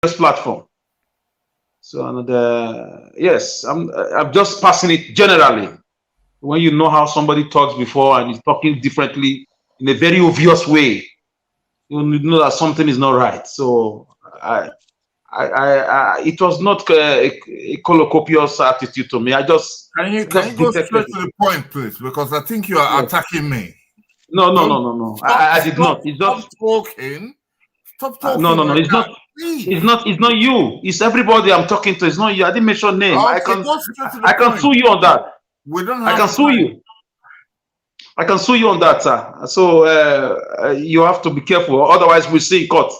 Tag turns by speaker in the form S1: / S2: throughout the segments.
S1: platform. So, and yes, I'm just passing it generally. When you know how somebody talks before and is talking differently in a very obvious way, you know that something is not right. So, it was not a colloquious attitude to me. I just
S2: can you go straight to the point, please, because I think you are attacking me.
S1: No. I did not. It's just
S2: talking. Stop talking.
S1: No. It's not. It's not you. It's everybody I'm talking to. It's not you. I didn't mention name.
S2: Okay,
S1: I can sue you on that.
S2: We don't have
S1: I can sue you. I can sue you on that, sir. So you have to be careful. Otherwise, we'll see in court.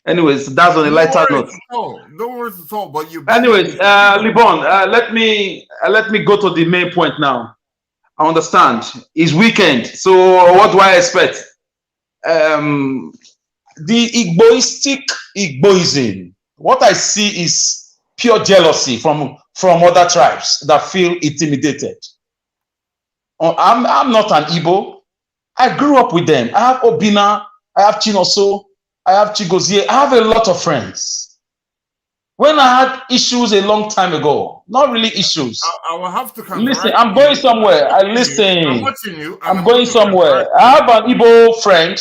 S1: Anyways, that's on a lighter note.
S2: Don't worry at all. But you.
S1: Anyways, Libon, let me go to the main point now. I understand. It's weekend, so what do I expect? The Igboistic Igboism. What I see is pure jealousy from other tribes that feel intimidated. I'm not an Igbo. I grew up with them. I have Obina. I have Chinoso. I have Chigozie. I have a lot of friends. When I had issues a long time ago, not really issues.
S2: I will have to come.
S1: Listen, I'm going somewhere. I listen.
S2: I'm watching you.
S1: I'm going somewhere. I have an Igbo friend,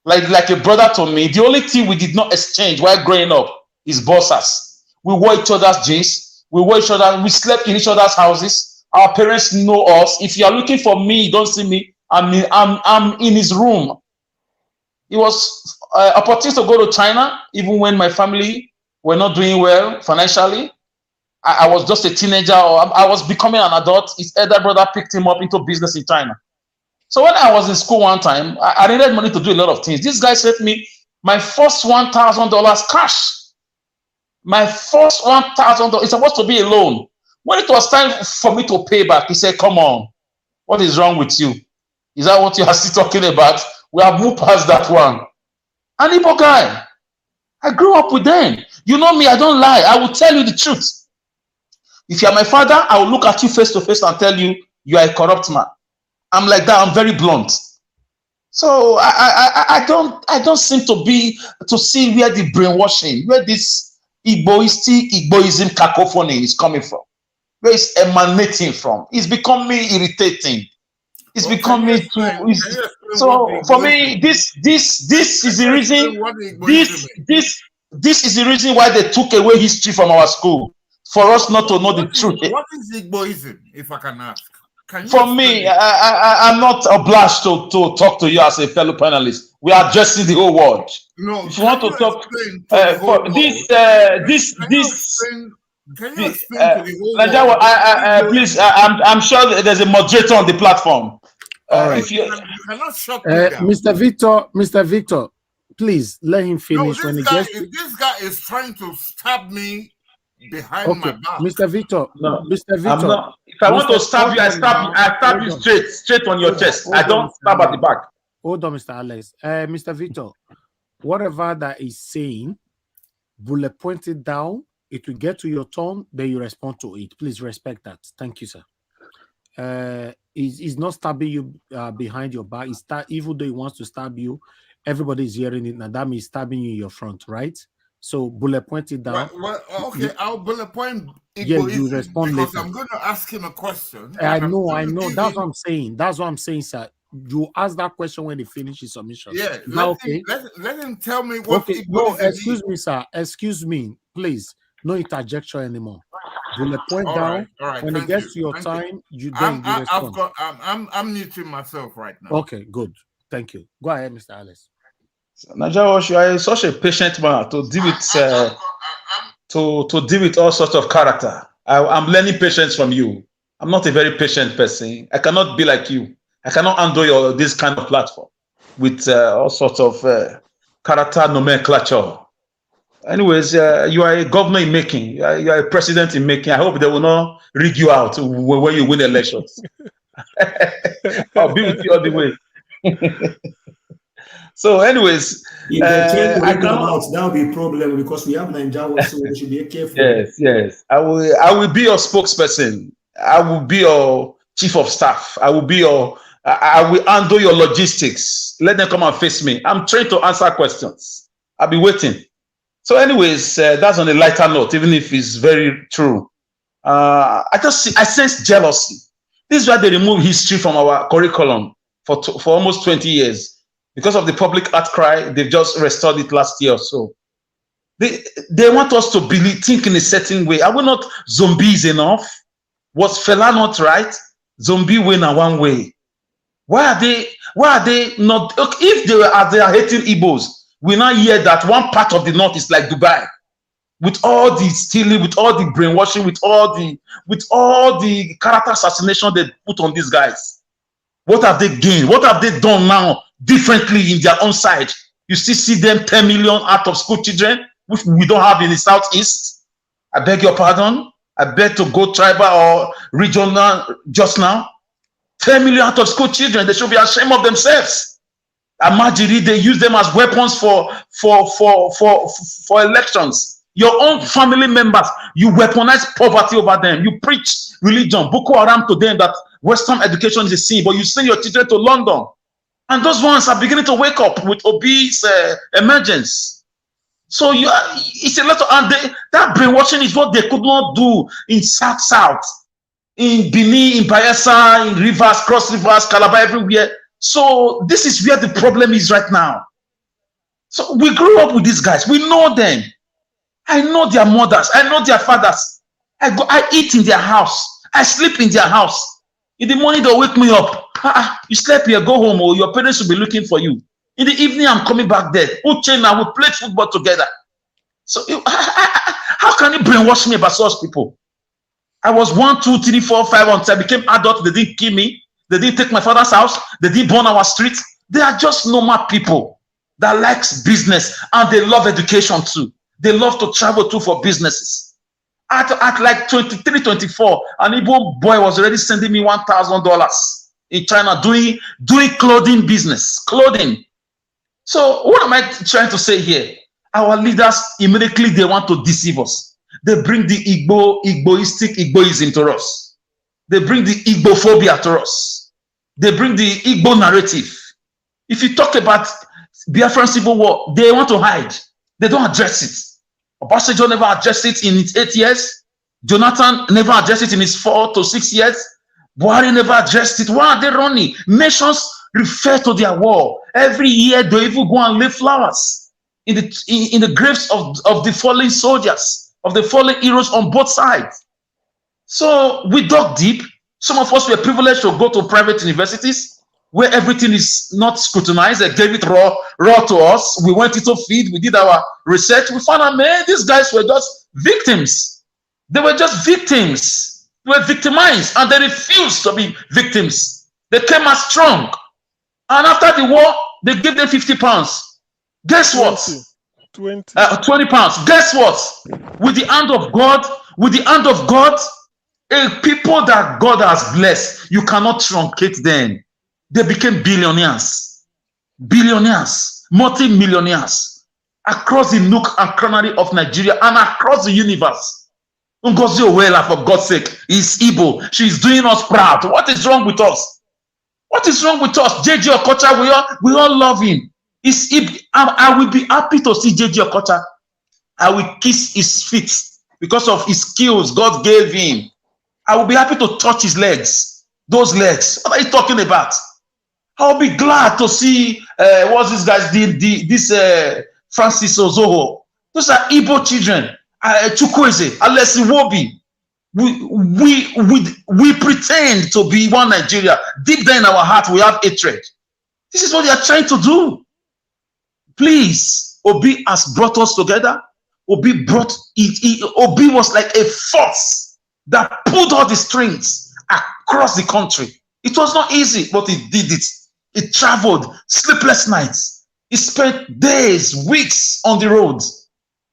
S1: like a brother to me. The only thing we did not exchange while growing up is bossas. We wore each other's jeans. We wore each other. We slept in each other's houses. Our parents know us. If you are looking for me, you don't see me. I'm in his room. It was opportunity to go to China, even when my family were not doing well financially. I was just a teenager, or I was becoming an adult. His elder brother picked him up into business in China. So when I was in school one time, I needed money to do a lot of things. This guy sent me my first $1,000 cash. My first $1,000. It's supposed to be a loan. When it was time for me to pay back, he said, "Come on, what is wrong with you? Is that what you are still talking about? We have moved past that one." An Igbo guy. I grew up with them. You know me, I don't lie. I will tell you the truth. If you are my father, I will look at you face to face and tell you, you are a corrupt man. I'm like that. I'm very blunt. So I don't seem to see where the brainwashing, where this Igboism cacophony is coming from, where it's emanating from. It's becoming irritating. It's becoming too. So for me, this is the reason. This is the reason why they took away history from our school, for us not to know the truth.
S2: What is Igboism, if I can ask?
S1: For me, I'm not obliged to talk to you as a fellow panelist. We are addressing the whole world.
S2: No,
S1: if you want to talk
S2: for
S1: this,
S2: can you explain to the whole world?
S1: Please, I'm sure there's a moderator on the platform.
S3: All right.
S2: You cannot shut me down.
S3: Mr. Victor, please let him finish.
S2: No, this guy is trying to stab me behind my back.
S3: Mr. Victor, Mr. Victor.
S1: If I want to stab you, I stab you straight on your chest. I don't stab at the back.
S3: Hold on, Mr. Alex. Mr. Victor, whatever that is saying, bullet point it down. It will get to your turn, then you respond to it. Please respect that. Thank you, sir. He's not stabbing you behind your back. Even though he wants to stab you, everybody's hearing it. Now that means stabbing you in your front, right? So bullet point it down.
S2: Okay, I'll bullet point.
S3: Yeah, you respond
S2: because
S3: later.
S2: I'm going to ask him a question.
S3: I know. That's what I'm saying. That's what I'm saying, sir. You ask that question when he finishes submission.
S2: Yeah. Let him tell me what.
S3: Okay. No, excuse me, sir. Excuse me, please. No interjection anymore. Bullet point down.
S2: All right.
S3: When it gets to your time, you don't respond.
S2: I'm muting myself right now.
S3: Okay, good. Thank you. Go ahead, Mr. Alice.
S1: Naija, you are such a patient man to deal with to deal with all sorts of character. I'm learning patience from you. I'm not a very patient person. I cannot be like you. I cannot handle this kind of platform with all sorts of character nomenclature. Anyways, you are a governor in making. You are a president in making. I hope they will not rig you out when you win elections. I'll be with you all the way. So, anyways,
S4: if they try to rig out, that will be a problem because we have NAIJA, so we should be careful.
S1: Yes. I will be your spokesperson. I will be your chief of staff. I will handle your logistics. Let them come and face me. I'm trained to answer questions. I'll be waiting. So anyways, that's on a lighter note, even if it's very true. I sense jealousy. This is why they remove history from our curriculum for almost 20 years. Because of the public outcry, they've just restored it last year or so. They want us to think in a certain way. Are we not zombies enough? Was Fela not right? Zombie way now one way. Why are they not? If they are hating Igbos, we now hear that one part of the north is like Dubai, with all the stealing, with all the brainwashing, with all the character assassination they put on these guys. What have they gained? What have they done now differently in their own side? You still see them 10 million out of school children, which we don't have in the southeast. I beg your pardon. I beg to go tribal or regional just now. 10 million out of school children. They should be ashamed of themselves. Imagine they use them as weapons for elections. Your own family members, you weaponize poverty over them. You preach religion, Boko Haram to them that Western education is a sin, but you send your children to London. And those ones are beginning to wake up with obese emergence. So it's a lot of, and that brainwashing is what they could not do in South, in Benin, in Bayelsa, in Rivers, Cross Rivers, Calabar, everywhere. So this is where the problem is right now. So we grew up with these guys. We know them. I know their mothers. I know their fathers. I eat in their house. I sleep in their house. In the morning, they'll wake me up. You slept here, go home, or your parents will be looking for you. In the evening, I'm coming back there. Uche and I will play football together. So how can you brainwash me about such people? I was 1, 2, 3, 4, 5 until I became adult. They didn't kill me. They didn't take my father's house. They didn't burn our streets. They are just normal people that likes business and they love education too. They love to travel too for businesses. At like 23, 24, an Igbo boy was already sending me $1,000 in China doing clothing business. Clothing. So what am I trying to say here? Our leaders, immediately they want to deceive us. They bring the Igboism to us. They bring the Igbophobia to us. They bring the Igbo narrative. If you talk about Biafran Civil War, they want to hide. They don't address it. Obasanjo never addressed it in its 8 years. Jonathan never addressed it in his 4 to 6 years. Buhari never addressed it. Why are they running? Nations refer to their war. Every year they even go and lay flowers in the graves of the fallen soldiers, of the fallen heroes on both sides. So we dug deep. Some of us were privileged to go to private universities where everything is not scrutinized. They gave it raw to us. We went into field. We did our research. We found out, man, these guys were just victims. They were just victims. They were victimized, and they refused to be victims. They came as strong. And after the war, they gave them 50 pounds. Guess what? 20 pounds. Guess what? With the hand of God, people that God has blessed, you cannot truncate them. They became billionaires, multi-millionaires across the nook and cranny of Nigeria and across the universe. Ngozi Owela, for God's sake, is Igbo. She's doing us proud. What is wrong with us? What is wrong with us? JJ Okocha, we all love him. I will be happy to see JJ Okocha. I will kiss his feet because of his skills God gave him. I will be happy to touch his legs. Those legs. What are you talking about? I'll be glad to see what these guys did. This Francis Ozoho. Those are Igbo children. Chukwueze, Alessi Wobi. We pretend to be one Nigeria. Deep down in our heart, we have hatred. This is what they are trying to do. Please, Obi has brought us together. Obi brought it. Obi was like a force that pulled all the strings across the country. It was not easy, but it did it. It traveled sleepless nights. He spent days, weeks on the road.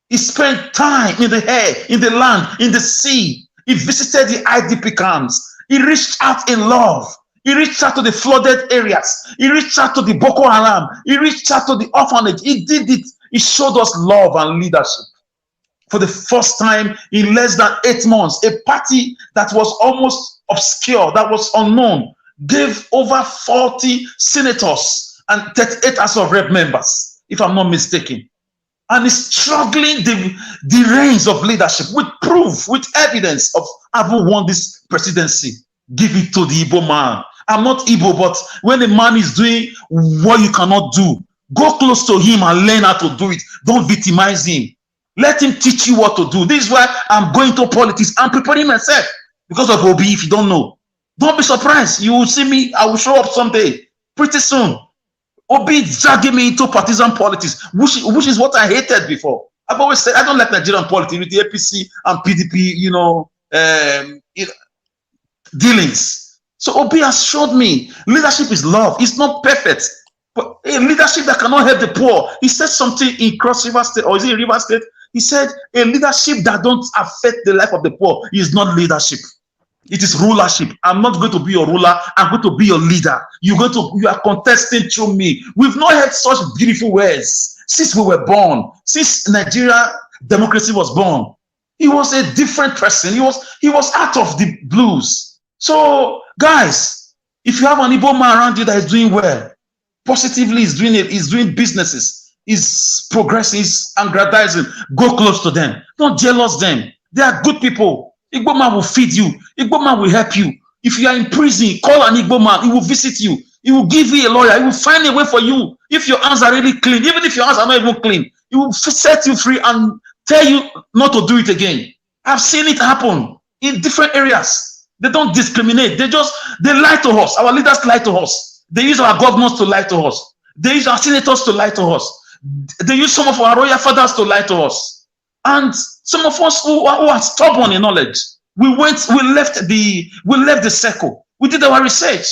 S1: He spent time in the air, in the land, in the sea. He visited the IDP camps. He reached out in love. He reached out to the flooded areas. He reached out to the Boko Haram. He reached out to the orphanage. He did it. He showed us love and leadership. For the first time in less than 8 months, a party that was almost obscure, that was unknown, gave over 40 senators and 38 House of Rep members, if I'm not mistaken. and is struggling the reins of leadership with proof, with evidence of having won this presidency. Give it to the Igbo man. I'm not Igbo, but when a man is doing what you cannot do, go close to him and learn how to do it. Don't victimize him. Let him teach you what to do. This is why I'm going to politics. I'm preparing myself because of Obi. If you don't know, don't be surprised. You will see me. I will show up someday, pretty soon. Obi dragging me into partisan politics, which is what I hated before. I've always said I don't like Nigerian politics with the APC and PDP, dealings. So Obi has showed me leadership is love. It's not perfect, but a leadership that cannot help the poor. He said something in Cross River State, or is it River State? He said a leadership that don't affect the life of the poor is not leadership. It is rulership. I'm not going to be your ruler. I'm going to be your leader. You are contesting through me. We've not heard such beautiful words since we were born, since Nigeria democracy was born. He was a different person. He was out of the blues. So, guys, if you have an Igbo man around you that is doing well, positively is doing businesses, is progressing, is aggrandizing, go close to them. Don't jealous them. They are good people. Igbo man will feed you. Igbo man will help you. If you are in prison, call an Igbo man. He will visit you. He will give you a lawyer. He will find a way for you. If your hands are really clean, even if your hands are not even clean, he will set you free and tell you not to do it again. I've seen it happen in different areas. They don't discriminate. They lie to us. Our leaders lie to us. They use our governors to lie to us. They use our senators to lie to us. They use some of our royal fathers to lie to us. And some of us who are stubborn in knowledge, we left the circle. We did our research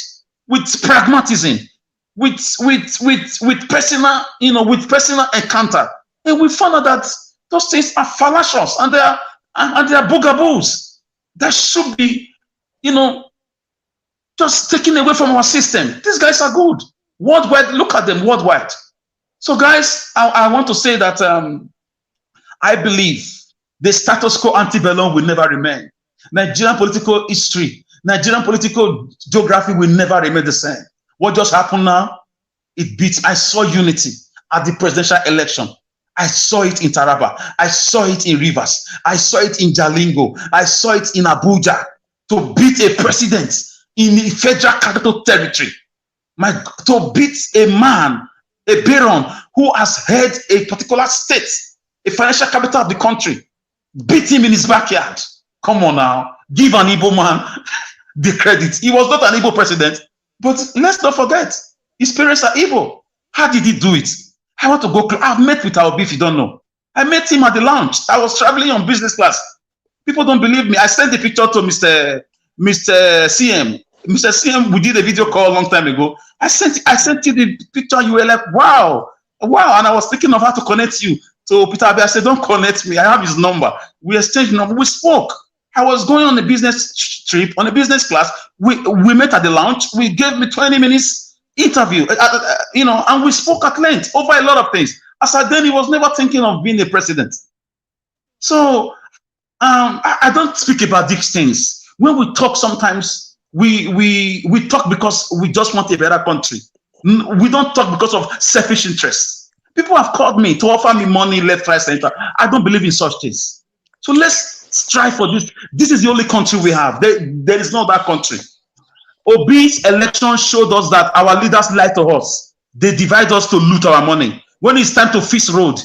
S1: with pragmatism, with personal, with personal encounter, and we found out that those things are fallacious and they are bugaboos that should be, just taken away from our system. These guys are good worldwide. Look at them worldwide. So, guys, I want to say that. I believe the status quo antebellum will never remain. Nigerian political history, Nigerian political geography will never remain the same. What just happened now? I saw unity at the presidential election. I saw it in Taraba. I saw it in Rivers. I saw it in Jalingo. I saw it in Abuja. To beat a president in the federal capital territory. To beat a man, a baron who has head a particular state, a financial capital of the country, beat him in his backyard. Come on now, give an Igbo man the credit. He was not an Igbo president, but let's not forget, his parents are Igbo. How did he do it? I want to go. I've met with Obi, if you don't know. I met him at the lounge. I was traveling on business class. People don't believe me. I sent the picture to Mr. CM. Mr. CM, we did a video call a long time ago. I sent you the picture. You were like, wow. And I was thinking of how to connect you. So Peter Abe, I said, don't connect me. I have his number. We exchanged number. We spoke. I was going on a business trip, on a business class. We met at the lounge. We gave me 20 minutes interview, and we spoke at length over a lot of things. As I then, he was never thinking of being a president. So I don't speak about these things. When we talk, sometimes we talk because we just want a better country. We don't talk because of selfish interests. People have called me to offer me money left, right, center. I don't believe in such things. So let's strive for this. This is the only country we have. There is no other country. Obi's election showed us that our leaders lie to us. They divide us to loot our money. When it's time to fix road,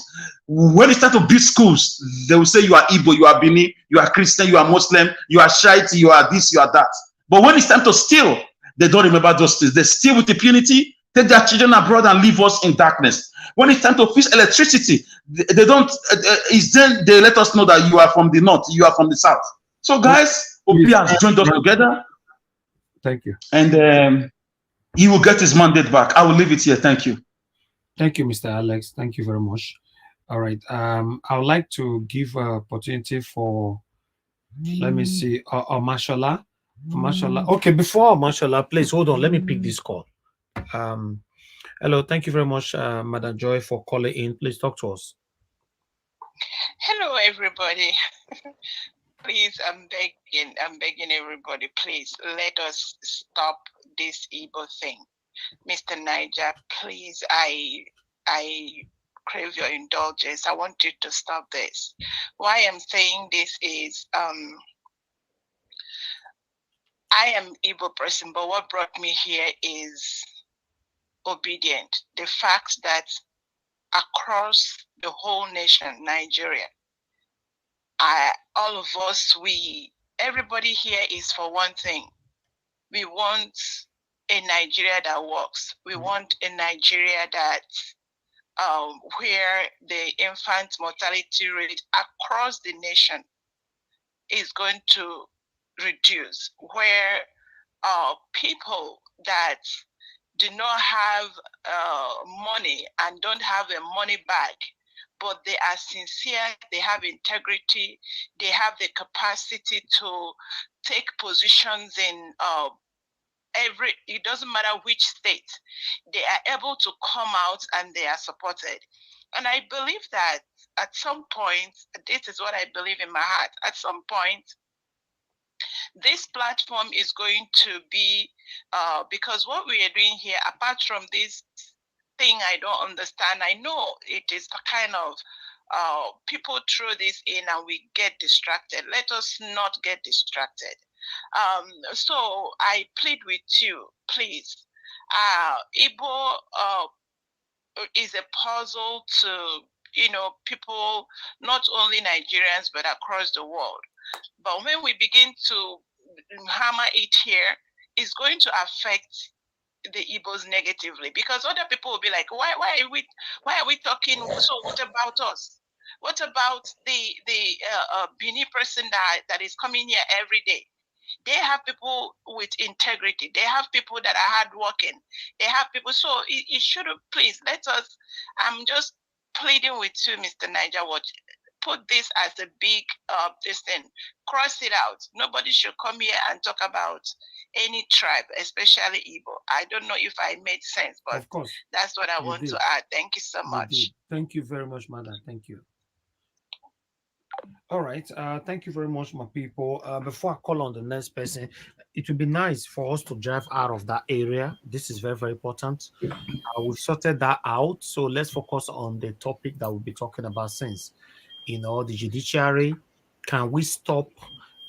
S1: when it's time to build schools, they will say you are Igbo, you are Bini, you are Christian, you are Muslim, you are Shiite, you are this, you are that. But when it's time to steal, they don't remember those things. They steal with impunity, take their children abroad and leave us in darkness. When it's time to fix electricity, they don't. It's then they let us know that you are from the north, you are from the south. So, guys, Obi has joined us together.
S3: Thank you.
S1: And he will get his mandate back. I will leave it here. Thank you.
S3: Thank you, Mr. Alex. Thank you very much. All right. I would like to give an opportunity for, let me see, Mashallah. Mashallah. Okay, before Mashallah, please hold on. Let me pick this call. Hello, thank you very much, Madam Joy, for calling in. Please talk to us.
S5: Hello, everybody. Please, I'm begging everybody, please let us stop this Igbo thing. Mr. NAIJA, please, I crave your indulgence. I want you to stop this. Why I'm saying this is I am Igbo person, but what brought me here is obedient. The fact that across the whole nation, Nigeria, all of us, everybody here is for one thing. We want a Nigeria that works. We want a Nigeria that where the infant mortality rate across the nation is going to reduce, where people that do not have money and don't have a money bag, but they are sincere, they have integrity, they have the capacity to take positions in it doesn't matter which state, they are able to come out and they are supported. And I believe that at some point, this is what I believe in my heart, at some point, this platform is going to be, because what we are doing here, apart from this thing I don't understand, I know it is a kind of, people throw this in and we get distracted. Let us not get distracted. So I plead with you, please. Igbo is a puzzle to, people, not only Nigerians, but across the world. But when we begin to hammer it here, it's going to affect the Igbos negatively, because other people will be like, why are we talking? So what about us? What about the Bini person that is coming here every day? They have people with integrity. They have people that are hardworking. They have people. So it should have, please, let us, I'm just pleading with you, Mr. NAIJA Watch, put this as a big this thing, cross it out. Nobody should come here and talk about any tribe, especially Igbo. I don't know if I made sense, but
S3: of course,
S5: that's what I want to add. Thank you so much.
S3: Thank you very much, madam. Thank you. All right. Thank you very much, my people. Before I call on the next person, it would be nice for us to drive out of that area. This is very, very important. We've sorted that out. So let's focus on the topic that we'll be talking about since. The judiciary. Can we stop?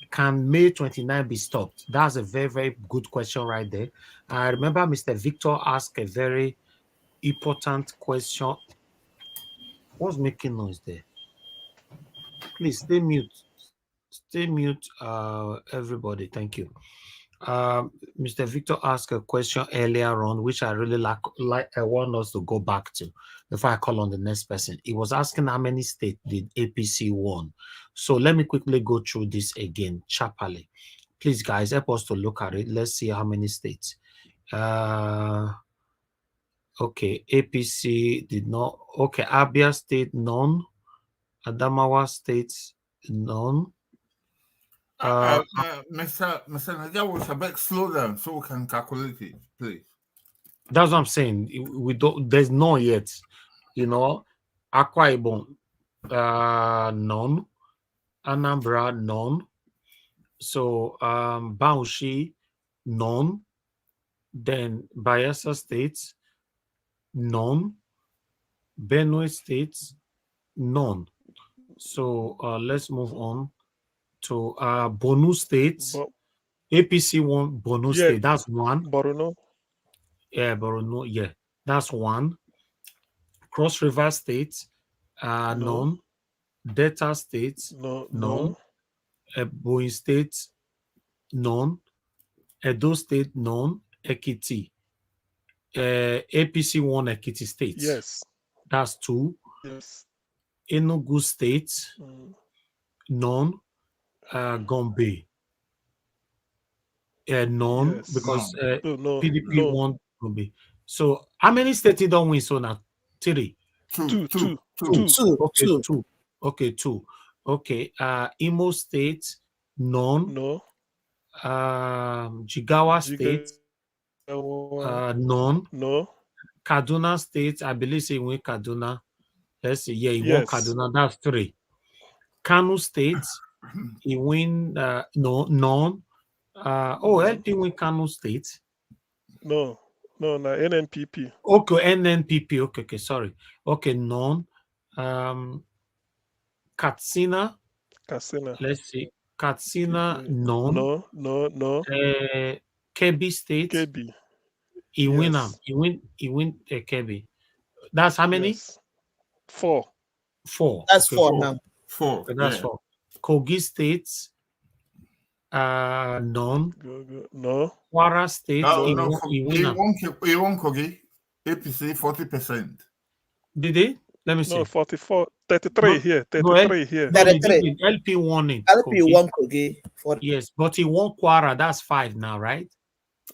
S3: Can May 29 be stopped? That's a very, very good question right there. I remember Mr. Victor asked a very important question. What's making noise there? Please stay mute. Stay mute, everybody. Thank you. Mr. Victor asked a question earlier on, which I really like I want us to go back to before I call on the next person. He was asking how many states did APC won. So let me quickly go through this again, sharply. Please, guys, help us to look at it. Let's see how many states. Okay, APC did not. Okay, Abia State, none. Adamawa State, none.
S2: Mr. NAIJA was a bit slow down so we can calculate it, please.
S3: That's what I'm saying. We don't. There's no yet. Akwa Ibom, none. Anambra, none. So Bauchi, none. Then Bayelsa State, none. Benue State, none. So let's move on to Borno State. APC won Borno State. That's one.
S6: Borno.
S3: Yeah, Borno. Yeah, that's one. Cross River State,
S6: No.
S3: none. Delta State,
S6: No.
S3: none. Ebonyi State, none. Edo State, none. Ekiti. APC won Ekiti State.
S6: Yes.
S3: That's two.
S6: Yes.
S3: Enugu State, none. Gombe, none,
S6: Yes.
S3: because
S6: No.
S3: PDP won Gombe. So how many states don't win? So now three.
S6: Two.
S3: Okay, two. Okay, two. Okay. Imo State, none.
S6: No.
S3: Jigawa State, none.
S6: No.
S3: Kaduna State, I believe he won Kaduna. Let's see. Yeah, he won
S6: Yes.
S3: Kaduna. That's three. Kano State, he win no, none. LP win Kano State.
S6: No. No, NNPP.
S3: Okay, NNPP. Okay, sorry. Okay, none. Katsina.
S6: Katsina.
S3: Let's see. Katsina, none.
S6: No.
S3: Kebbi State.
S6: Kebbi.
S3: He win
S6: Yes.
S3: He win Kebbi. That's how many?
S6: Yes. 4.
S3: 4.
S7: That's
S3: okay.
S7: 4 now.
S2: 4.
S3: Okay, that's 4. Kogi State, none.
S6: No.
S3: Kwara State,
S2: No,
S3: he win.
S2: He won Kogi. APC 40%.
S3: Did they? Let me see.
S6: No, 44, 33 here, 33 here.
S3: No, LP won it.
S7: LP won Kogi.
S3: Yes, but he won Kwara. That's 5 now, right?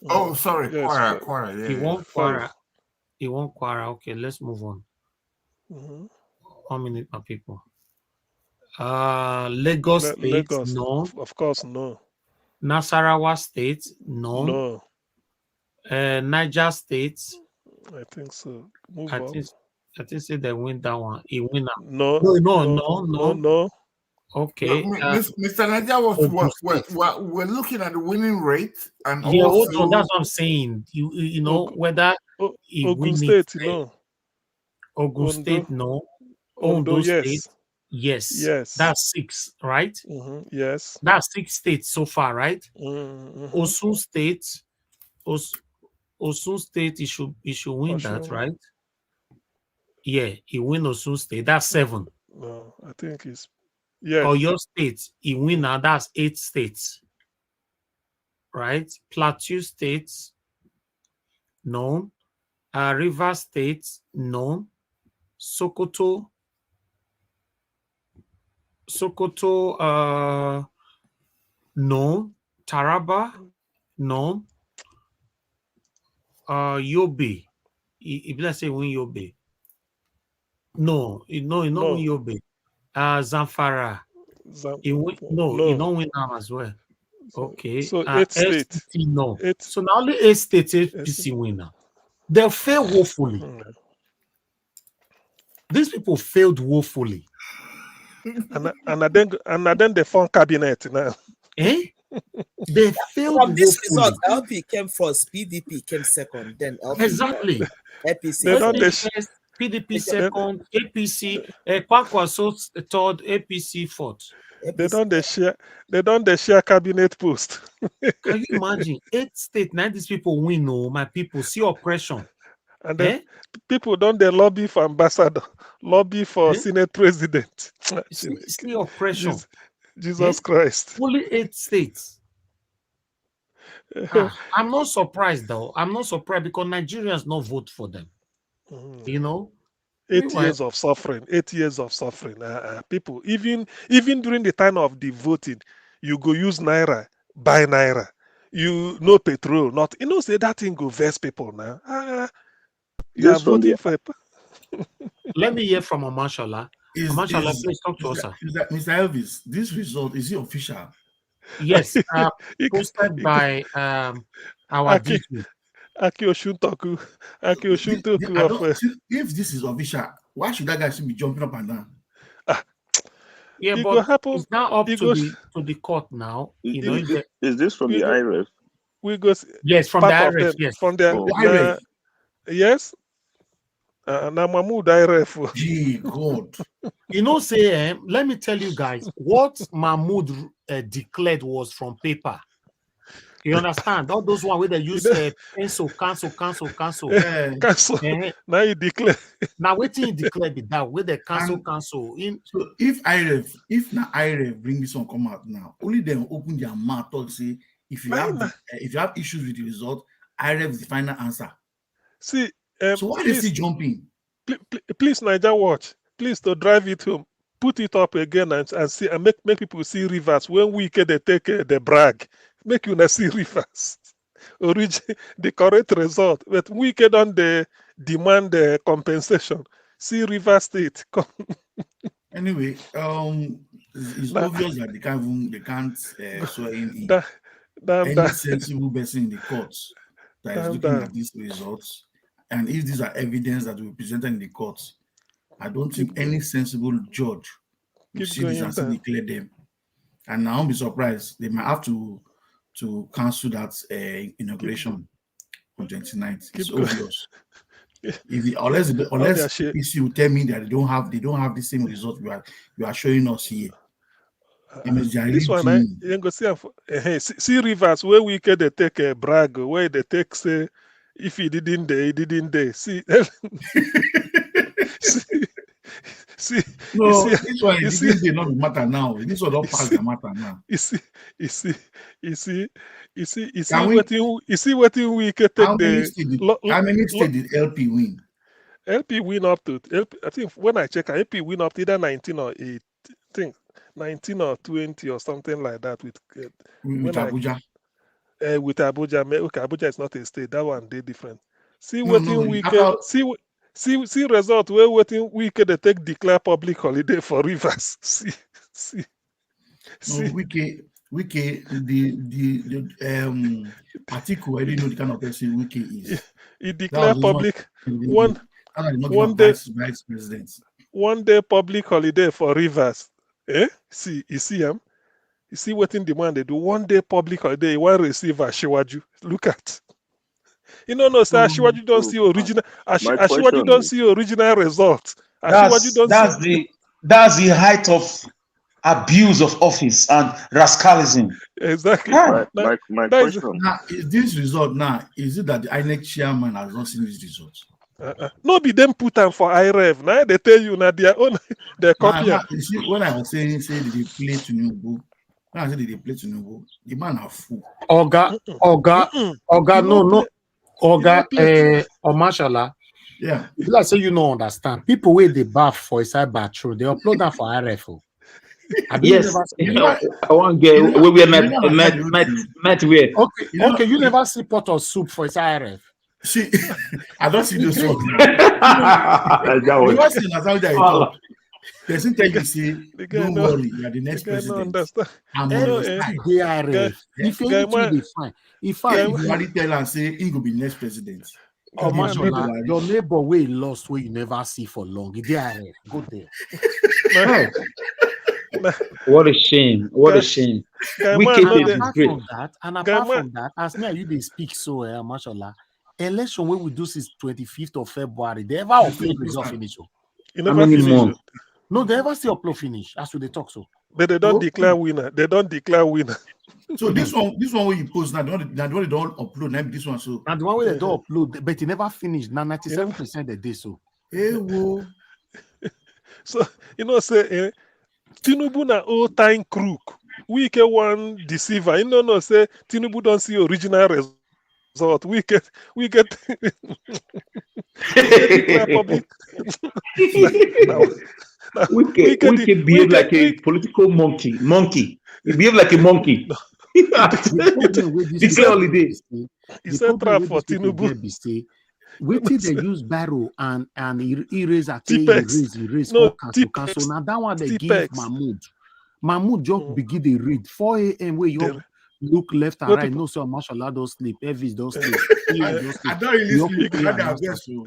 S2: Oh, sorry,
S6: yes,
S2: Kwara. Yeah,
S3: he won
S6: 5.
S3: Kwara. He won Kwara. Okay, let's move on. 1 minute, my people. Lagos State, no.
S6: Of course, no.
S3: Nasarawa State, no. Niger State.
S6: I think so.
S3: I think say they win that one. He win that.
S6: No.
S3: Okay.
S2: Mr. Naija we're looking at the winning rate and
S3: yeah,
S2: also
S3: that's what I'm saying. You know whether
S6: Ogun State, no.
S3: Ogun State, no.
S6: Ondo,
S3: State, yes. That's 6, right?
S6: Yes.
S3: That's 6 states so far, right? Osun State, Osun State, he should win that, right? Yeah, he win Osun State. That's 7.
S6: No, I think it's
S3: Oyo State, he win now. That's 8 states, right? Plateau State, no. River State, no. Sokoto, no. Taraba, no. Yobe, let's say win Yobe. No, he don't win Yobe. Zamfara, he don't win them as well. Okay,
S6: so 8 states.
S3: No. So now only 8 states APC winner. They fail woefully. These people failed woefully.
S6: and then they form cabinet now.
S3: They failed.
S7: From this result, LP came first, PDP came second, then LP.
S3: Exactly.
S7: APC.
S3: PDP second, APC, Kwankwaso third, APC fourth.
S6: They don't share cabinet post.
S3: Can you imagine 8 states? Now these people win. No, my people see oppression.
S6: And then people don't they lobby for ambassador, lobby for Senate president.
S3: See oppression.
S6: Jesus Christ.
S3: Only 8 states. I'm not surprised though. I'm not surprised because Nigerians not vote for them. You know,
S6: 8 years of suffering. 8 years of suffering. People, even during the time of the voting, you go use naira, buy naira. You know petrol, not say that thing go vex people now. You are voting for.
S3: Let me hear from Amashola. Amashola, please talk to us.
S4: Mr. Elvis, this result is it official?
S3: Yes, posted by our DP.
S4: If this is official, why should that guy be jumping up and down?
S3: Yeah, but it's now up to the court now. You know,
S8: is this from the IRF?
S6: We go.
S3: Yes, from the IRF. Yes,
S6: from the IRF. Yes. Now Mahmoud IRF.
S4: Gee, God.
S3: You know, say, let me tell you guys, what Mahmoud declared was from paper. You understand? All those one where they use cancel.
S6: Cancel. Now you declare.
S3: Now waiting you declare be that where they cancel.
S4: So if IRF bring this one come out now, only them open their mouth talk say if you have issues with the result, IRF is the final answer.
S6: See,
S4: so why is he jumping?
S6: Please, Niger Watch, please to drive it home, put it up again and see and make people see rivers. When we can they take the brag. Make you not see reverse. The correct result. But we can on the demand the compensation. See River State.
S4: Anyway, it's obvious that they can't swear in any sensible person in the courts that is looking at these results. And if these are evidence that will be presented in the courts, I don't think any sensible judge will see this and still declare them. And I won't be surprised. They might have to cancel that inauguration on 29th. It's
S6: Keep going.
S4: obvious. Unless PC will tell me that they don't have the same result you are showing us here.
S6: This one, you go see Rivers where we can take a brag, where they take say if he didn't they see. See,
S4: no, this one didn't not matter now. This one don't pass the matter now.
S6: You see what we can take
S4: how many state did LP win?
S6: LP win up to I think when I check LP win up to either 19 or 8, I think 19 or 20 or something like that with
S4: Abuja.
S6: With Abuja. Okay, Abuja is not a state. That one they different. See what we can see result where we can take declare public holiday for Rivers. See.
S4: Wiki the article I didn't know the kind of person Wiki is.
S6: He declare public one day
S4: vice president.
S6: One day public holiday for Rivers. See, you see him? You see what in demand they do? One day public holiday, one receiver Shiwaju. Look at. You know, no, sir, Shiwaju don't see original. Shiwaju don't see original result.
S1: That's the height of abuse of office and rascalism.
S6: Exactly.
S8: My question.
S4: Now, is this result now? Is it that the INEC chairman has not seen this result?
S6: No, be them put them for IREV. Now they tell you now their own their copy.
S4: You see, when I was saying they play Tinubu, when I said they play Tinubu, the man are fool.
S3: Oga, Mashallah.
S4: Yeah.
S3: Let's say you don't understand. People where they bath for inside bathroom, they upload that for IRF.
S1: Yes, I want to get where we met where.
S3: Okay, you never see pot of soup for inside IRF.
S4: See, I don't see those ones. Person tell you say, don't worry, you are the next president. I'm
S3: if anything fine. In fact,
S4: if you already tell and say he will be next president.
S3: Your neighbor way lost where you never see for long. Go there.
S1: What a shame! What a shame!
S3: Apart from that, as me and you they speak so, mashallah. Election where we do since 25th of February, they ever upload result finish.
S1: How many more?
S3: No, they ever see upload finish as they talk so.
S6: But they don't declare winner. They don't declare winner.
S4: So this one where you post now, the one they don't upload. Now this one so.
S3: And the one where they don't upload, but it never finished. Now 97% they did so.
S4: Hey, whoa.
S6: So say Tinubu na old time crook. We get one deceiver. Say Tinubu don't see original result. We get public.
S1: We can behave like a political monkey. We behave like a monkey. Declare holiday.
S6: It's a trap for Tinubu.
S3: Wait till they use barrow and erase erase cancel. Now that one they give Mahmoud just begin to read 4 a.m. where you look left and right. No, so mashallah don't sleep. Elvis don't sleep.
S4: I don't really sleep.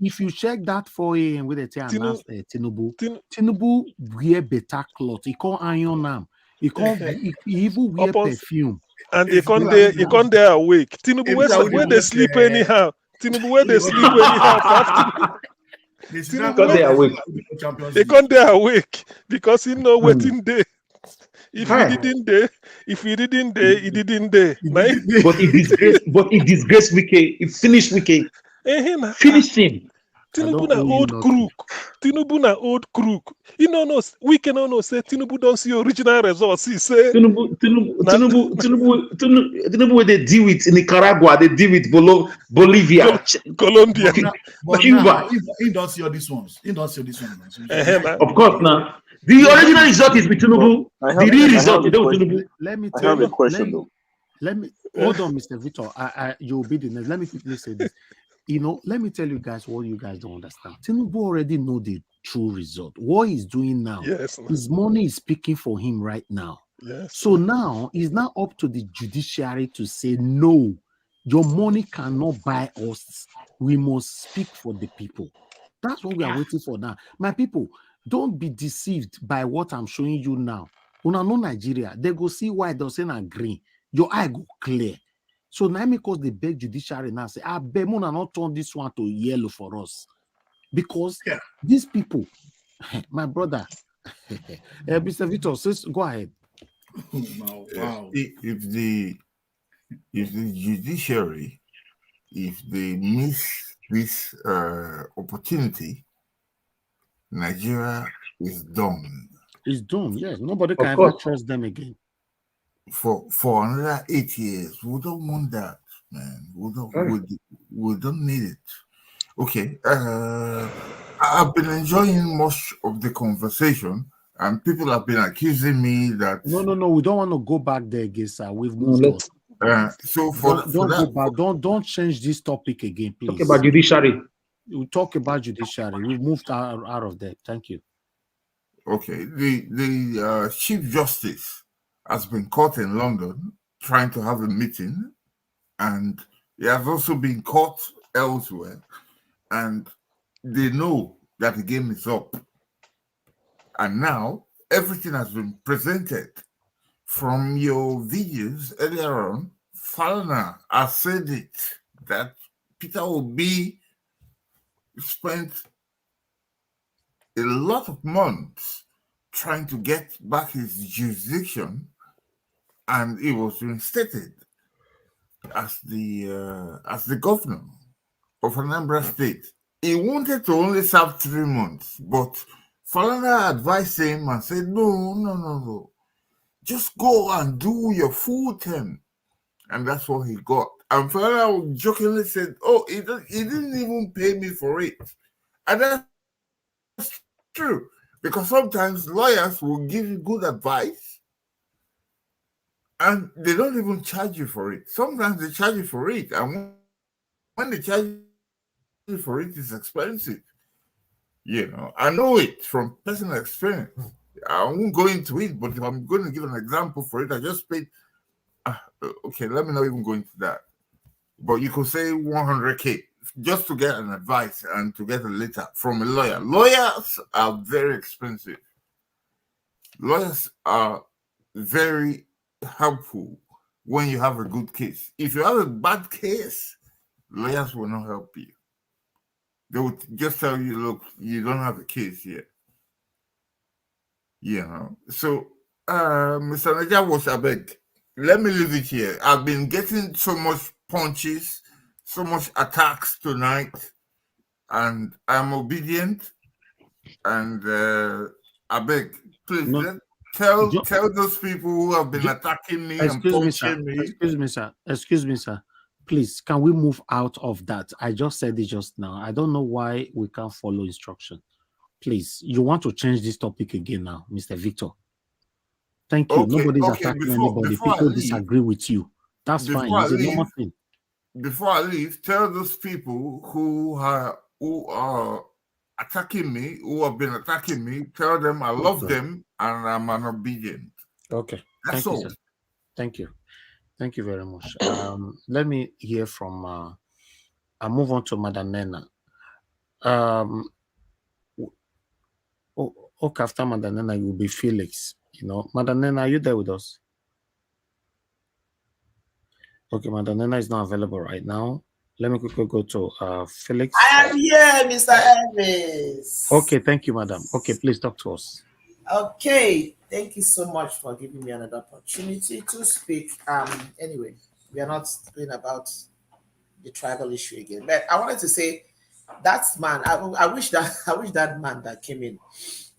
S3: If you check that 4 a.m. with the Tinubu wear better clothes. He can't iron them. He even wear perfume.
S6: And he can't there awake. Tinubu where they sleep anyhow. Tinubu where they sleep anyhow. They can't there awake because he know waiting day. If he didn't day, he didn't day.
S1: But he disgraced Wike. He finished Wike. Finish him.
S6: Tinubu na old crook. We cannot say Tinubu don't see original results. He say
S1: Tinubu they deal with Nicaragua, they deal with Bolivia,
S6: Colombia.
S4: Cuba. He don't see all these ones.
S1: Of course now. The original result is with Tinubu. The real result is with Tinubu.
S3: Let me
S8: I have a question though.
S3: Let me hold on, Mr. Victor. You'll be the next. Let me quickly say this. Let me tell you guys what you guys don't understand. Tinubu already know the true result. What he's doing now, his money is speaking for him right now.
S6: Yes.
S3: So now it's now up to the judiciary to say, no, your money cannot buy us. We must speak for the people. That's what we are waiting for now. My people, don't be deceived by what I'm showing you now. When I know Nigeria, they go see why they're saying agree. Your eye go clear. So now because they beg judiciary now say, I beg Mona not turn this one to yellow for us. Because these people, my brother, Mr. Victor, go ahead.
S2: Wow. If the judiciary, if they miss this opportunity, Nigeria is done.
S3: It's done, yes. Nobody can ever trust them again.
S2: For another 8 years, we don't want that, man. We don't need it. Okay. I've been enjoying much of the conversation, and people have been accusing me that
S3: no, we don't want to go back there again, sir. We've moved on.
S2: So
S3: don't go back. Don't change this topic again, please.
S9: Talk about judiciary.
S3: We'll talk about judiciary. We've moved out of that. Thank you.
S2: Okay. The Chief Justice has been caught in London trying to have a meeting, and he has also been caught elsewhere, and they know that the game is up. And now everything has been presented. From your videos earlier on, Falana has said it, that Peter Obi spent a lot of months trying to get back his jurisdiction, and he was reinstated as the governor of Anambra State. He wanted to only serve 3 months, but Falana advised him and said, no. Just go and do your full term. And that's what he got. And Falana jokingly said, oh, he didn't even pay me for it. And that's true. Because sometimes lawyers will give you good advice and they don't even charge you for it. Sometimes they charge you for it. And when they charge you for it, it's expensive. You know, I know it from personal experience. I won't go into it, but if I'm going to give an example for it, I just paid. Okay, let me not even go into that. But you could say 100K just to get an advice and to get a letter from a lawyer. Lawyers are very expensive. Lawyers are very helpful when you have a good case. If you have a bad case, lawyers will not help you. They would just tell you, look, you don't have a case yet. You know, so Mr. NAIJA, I beg, let me leave it here. I've been getting so much punches, so much attacks tonight, and I'm obedient. And I beg, please tell those people who have been attacking me and punching me.
S3: Excuse me, sir. Please, can we move out of that? I just said it just now. I don't know why we can't follow instruction. Please, you want to change this topic again now, Mr. Victor. Thank you. Nobody's attacking anybody. People disagree with you. That's fine. It's a normal thing.
S2: Before I leave, tell those people who are attacking me, who have been attacking me, tell them I love them and I'm an obedient.
S3: Okay.
S2: That's all.
S3: You, sir. Thank you. Thank you very much. Let me hear from I'll move on to Madam Nena. Okay, after Madam Nena, it will be Felix. You know, Madam Nena, are you there with us? Okay, Madam Nena is not available right now. Let me quickly go to Felix.
S7: I am here, Mr. Elvis.
S3: Okay, thank you, Madam. Okay, please talk to us.
S7: Okay, thank you so much for giving me another opportunity to speak. Anyway, we are not talking about the tribal issue again, but I wanted to say that man. I wish that man that came in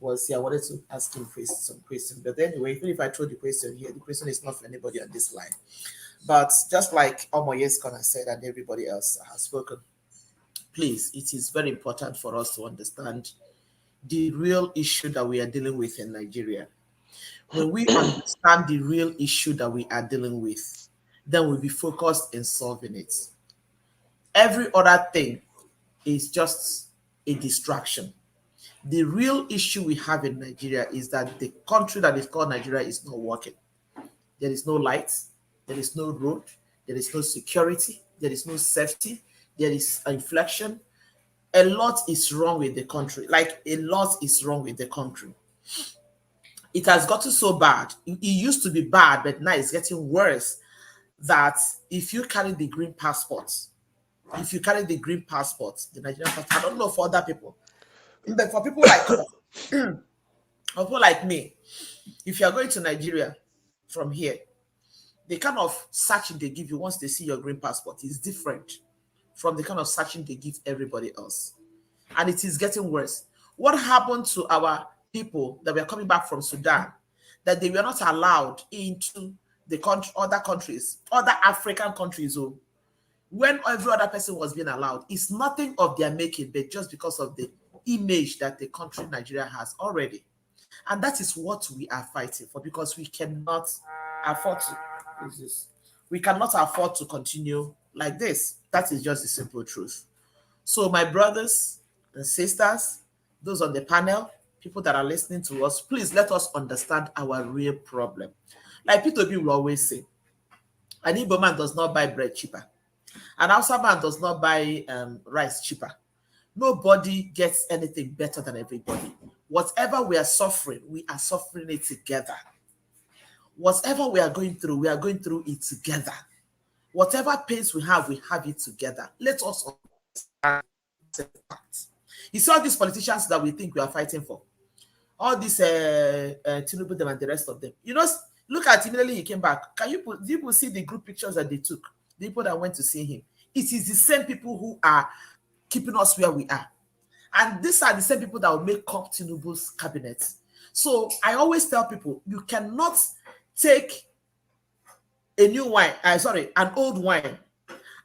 S7: was here. I wanted to ask him some questions, but anyway, even if I throw the question here, the question is not for anybody on this line. But just like Omoyeskon has said and everybody else has spoken, please, it is very important for us to understand the real issue that we are dealing with in Nigeria. When we understand the real issue that we are dealing with, then we'll be focused in solving it. Every other thing is just a distraction. The real issue we have in Nigeria is that the country that is called Nigeria is not working. There is no lights, there is no road, there is no security, there is no safety, there is inflation. A lot is wrong with the country. Like, a lot is wrong with the country. It has gotten so bad. It used to be bad, but now it's getting worse. that if you carry the green passport, the Nigerian passport, I don't know for other people, but for people like us, people like me, if you are going to Nigeria from here, the kind of searching they give you once they see your green passport is different from the kind of searching they give everybody else. And it is getting worse. What happened to our people that were coming back from Sudan, that they were not allowed into the country, other countries, other African countries, when every other person was being allowed? It's nothing of their making, but just because of the image that the country Nigeria has already. And that is what we are fighting for, because we cannot afford to. We cannot afford to continue like this. That is just the simple truth. So my brothers and sisters, those on the panel, people that are listening to us, please let us understand our real problem. Like P2P will always say, an Igbo man does not buy bread cheaper. An Hausa man does not buy rice cheaper. Nobody gets anything better than everybody. Whatever we are suffering it together. Whatever we are going through it together. Whatever pains we have it together. Let us understand that. You see all these politicians that we think we are fighting for. All these Tinubu them and the rest of them. You know, look at immediately he came back. Do you see the group pictures that they took? The people that went to see him. It is the same people who are keeping us where we are. And these are the same people that will make up Tinubu's cabinet. So I always tell people, you cannot take an old wine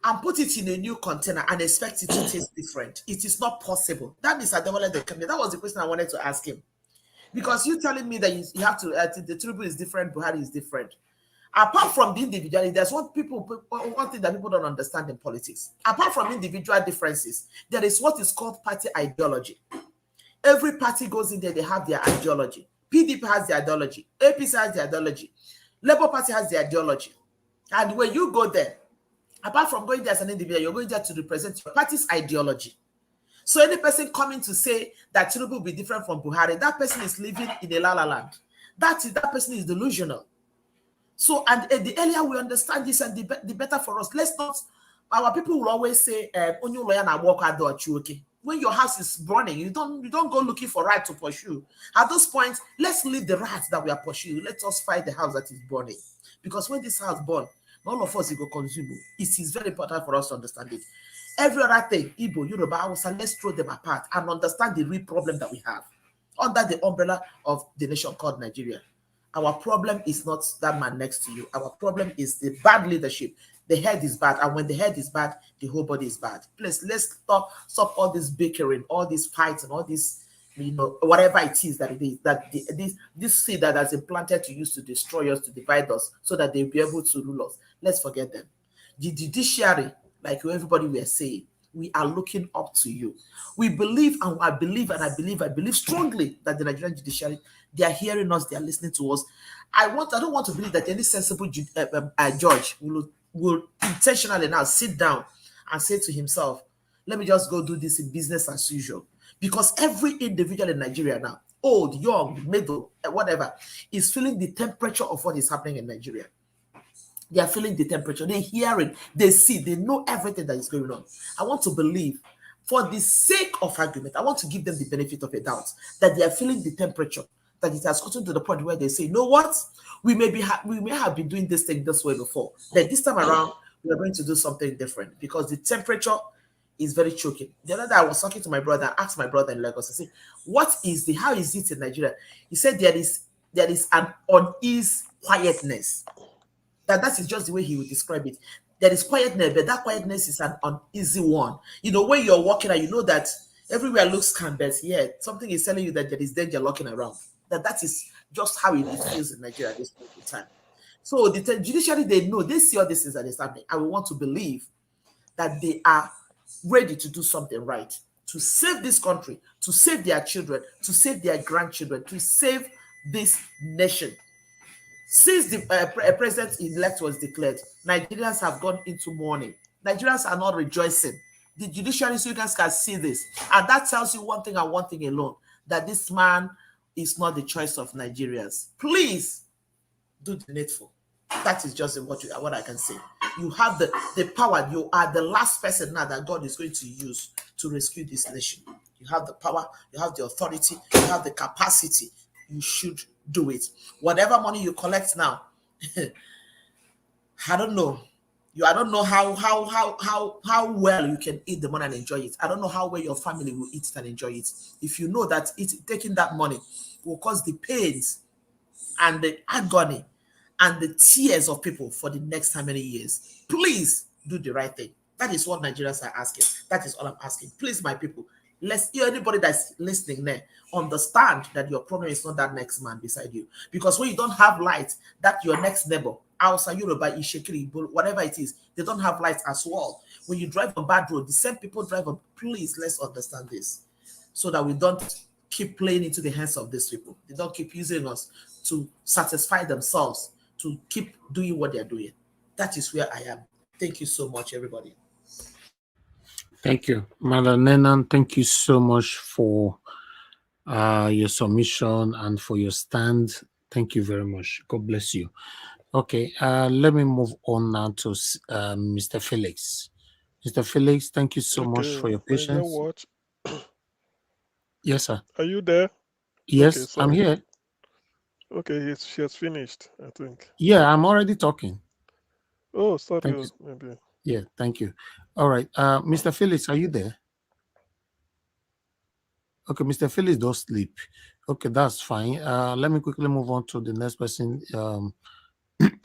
S7: and put it in a new container and expect it to taste different. It is not possible. That is that was the question I wanted to ask him. Because you telling me that you have to, the Tinubu is different, Buhari is different. Apart from the individuality, there's one thing that people don't understand in politics. Apart from individual differences, there is what is called party ideology. Every party goes in there, they have their ideology. PDP has their ideology. APC has their ideology. Labour Party has their ideology. And when you go there, apart from going there as an individual, you're going there to represent your party's ideology. So any person coming to say that Tinubu will be different from Buhari, that person is living in a la-la land. That person is delusional. So, and the earlier we understand this, and the better for us. Let's not, our people will always say, when your house is burning, you don't go looking for rat to pursue. At those points, let's leave the rats that we are pursuing. Let us fight the house that is burning. Because when this house burns, all of us will consume. It is very important for us to understand it. Every other thing, Igbo, Yoruba, Hausa, let's throw them apart and understand the real problem that we have under the umbrella of the nation called Nigeria. Our problem is not that man next to you. Our problem is the bad leadership. The head is bad, and when the head is bad, the whole body is bad. Please, let's stop all this bickering, all these fights, and all this, whatever it is that it is, that this seed that has been planted to use to destroy us, to divide us, so that they'll be able to rule us. Let's forget them. The judiciary, like everybody we are saying, we are looking up to you. We believe, and I believe strongly that the Nigerian judiciary, they are hearing us, they are listening to us. I don't want to believe that any sensible judge will intentionally now sit down and say to himself, let me just go do this in business as usual. Because every individual in Nigeria now, old, young, middle, whatever, is feeling the temperature of what is happening in Nigeria. They are feeling the temperature. They hear it. They see. They know everything that is going on. I want to believe, for the sake of argument, I want to give them the benefit of a doubt that they are feeling the temperature, that it has gotten to the point where they say, you know what? We may have been doing this thing this way before. But this time around, we are going to do something different because the temperature is very choking. The other day, I was talking to my brother, I asked my brother in Lagos, I said, how is it in Nigeria? He said there is an unease quietness. That is just the way he would describe it. There is quietness, but that quietness is an uneasy one. When you're walking and you know that everywhere looks calm, but something is telling you that there is danger lurking around. That is just how it feels in Nigeria at this point in time. So the judiciary, they know, they see all these things that is happening. I want to believe that they are ready to do something right, to save this country, to save their children, to save their grandchildren, to save this nation. Since the president-elect was declared, Nigerians have gone into mourning. Nigerians are not rejoicing. The judiciary, so you guys can see this. And that tells you one thing and one thing alone, that this man is not the choice of Nigerians. Please do the needful. That is just what I can say. You have the power. You are the last person now that God is going to use to rescue this nation. You have the power, you have the authority, you have the capacity. You should do it. Whatever money you collect now, I don't know. I don't know how well you can eat the money and enjoy it. I don't know how well your family will eat it and enjoy it. If you know that taking that money will cause the pains and the agony and the tears of people for the next how many years, please do the right thing. That is what Nigerians are asking. That is all I'm asking. Please, my people, anybody that's listening there, understand that your problem is not that next man beside you. Because when you don't have light, that your next neighbor, outside Yoruba, Ishekiri, whatever it is, they don't have light as well. When you drive on bad road, the same people drive on. Please, let's understand this, so that we don't keep playing into the hands of these people. They don't keep using us to satisfy themselves, to keep doing what they're doing. That is where I am. Thank you so much, everybody.
S3: Thank you, Madam Nenan. Thank you so much for your submission and for your stand. Thank you very much. God bless you. Okay, let me move on now to Mr. Felix. Mr. Felix, thank you so much for your patience.
S6: Watch.
S3: Yes, sir.
S6: Are you there?
S3: Yes,
S6: Okay,
S3: I'm here.
S6: Okay, she has finished, I think.
S3: Yeah, I'm already talking.
S6: Oh, sorry.
S3: Thank you.
S6: Maybe.
S3: Yeah, thank you. All right, Mr. Felix, are you there? Okay, Mr. Felix does sleep. Okay, that's fine. Let me quickly move on to the next person.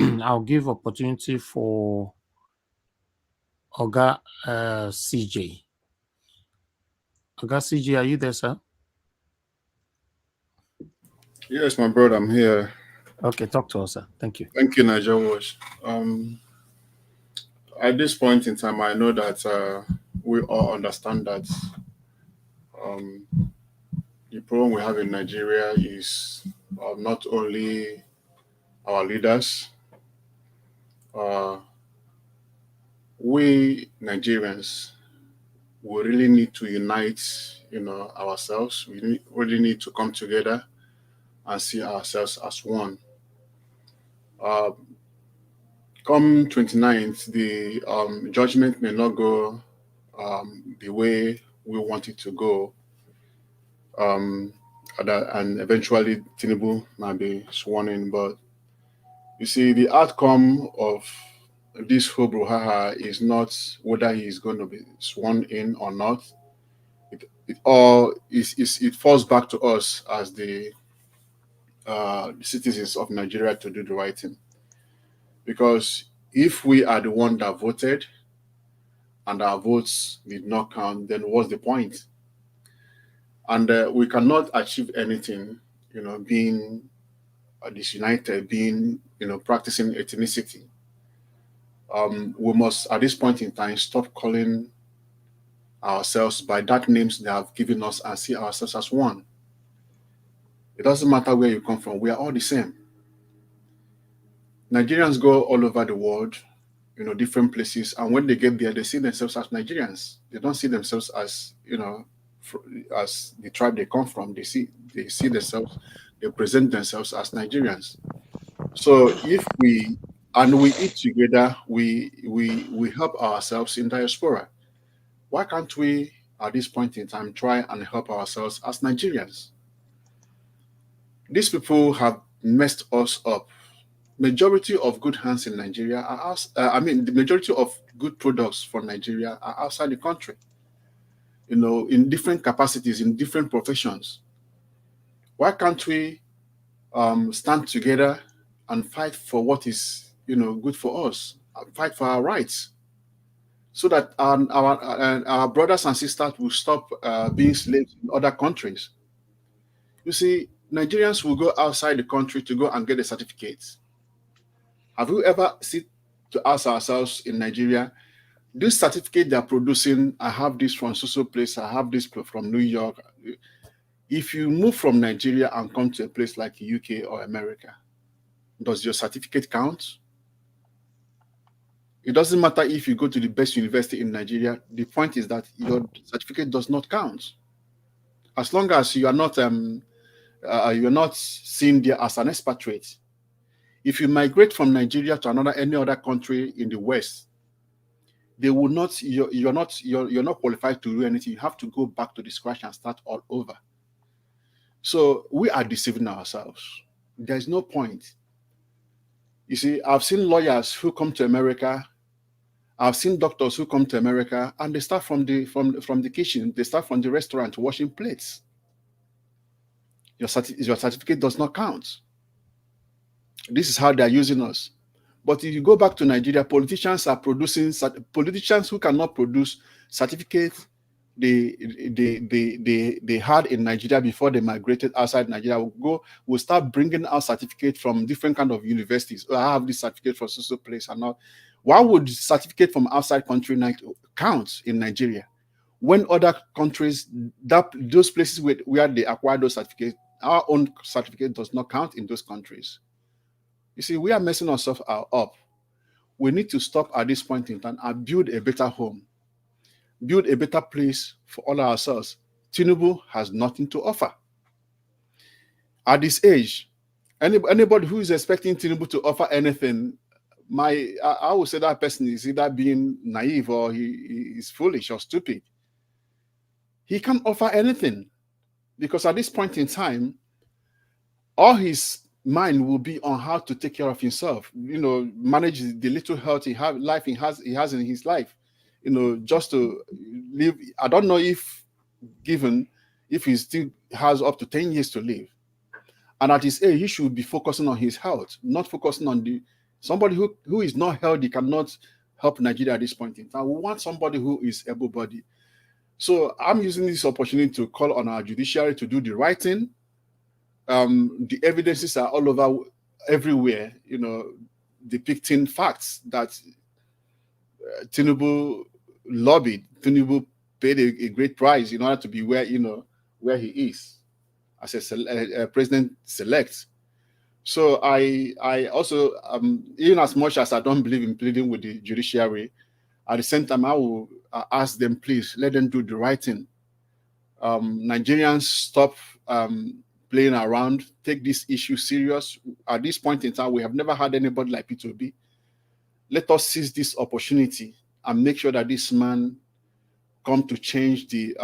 S3: I'll give opportunity for Oga CJ. Oga CJ, are you there, sir?
S9: Yes, my brother, I'm here.
S3: Okay, talk to us, sir. Thank you.
S9: Thank you, Nigerian Watch. At this point in time, I know that we all understand that the problem we have in Nigeria is not only our leaders. We Nigerians, we really need to unite, ourselves. We really need to come together and see ourselves as one. Come 29th, the judgment may not go the way we want it to go. And eventually Tinubu might be sworn in. But you see, the outcome of this whole brouhaha is not whether he is going to be sworn in or not. It falls back to us as the citizens of Nigeria to do the right thing. Because if we are the one that voted and our votes did not count, then what's the point? And we cannot achieve anything, being disunited, being, practicing ethnicity. We must, at this point in time, stop calling ourselves by that names they have given us and see ourselves as one. It doesn't matter where you come from, we are all the same. Nigerians go all over the world, different places, and when they get there, they see themselves as Nigerians. They don't see themselves as, as the tribe they come from. They see themselves, they present themselves as Nigerians. So if we eat together, we help ourselves in diaspora. Why can't we, at this point in time, try and help ourselves as Nigerians? These people have messed us up. Majority of good hands in Nigeria are the majority of good products for Nigeria are outside the country. In different capacities, in different professions. Why can't we stand together and fight for what is, good for us, fight for our rights, so that our brothers and sisters will stop being slaves in other countries? You see, Nigerians will go outside the country to go and get a certificate. Have you ever sit to ask ourselves in Nigeria, this certificate they're producing, I have this from so place, I have this from New York. If you move from Nigeria and come to a place like UK or America, does your certificate count? It doesn't matter if you go to the best university in Nigeria. The point is that your certificate does not count. As long as you are not seen there as an expatriate. If you migrate from Nigeria to any other country in the West, they will not. You're not qualified to do anything. You have to go back to the scratch and start all over. So we are deceiving ourselves. There's no point. You see, I've seen lawyers who come to America. I've seen doctors who come to America and they start from the kitchen. They start from the restaurant washing plates. Your certificate does not count. This is how they are using us. But if you go back to Nigeria, politicians who cannot produce certificates they had in Nigeria before they migrated outside Nigeria will start bringing out certificates from different kind of universities. I have this certificate from so place and all. Why would certificate from outside country count in Nigeria when other countries, those places where they acquire those certificates, our own certificate does not count in those countries? You see, we are messing ourselves up. We need to stop at this point in time and build a better home, build a better place for all ourselves. Tinubu has nothing to offer. At this age, anybody who is expecting Tinubu to offer anything, I would say that person is either being naive or he is foolish or stupid. He can't offer anything because at this point in time, all his mind will be on how to take care of himself, manage the little health he has in his life, just to live. I don't know if he still has up to 10 years to live. And at his age, he should be focusing on his health, not focusing on somebody who is not healthy cannot help Nigeria at this point in time. We want somebody who is able-bodied. So I'm using this opportunity to call on our judiciary to do the right thing. The evidences are all over, everywhere, depicting facts that Tinubu lobbied. Tinubu paid a great price in order to be where he is as a president-select. So I also, even as much as I don't believe in pleading with the judiciary, at the same time I will ask them, please let them do the right thing. Nigerians, stop playing around, take this issue serious. At this point in time, we have never had anybody like P2B. Let us seize this opportunity and make sure that this man come to change the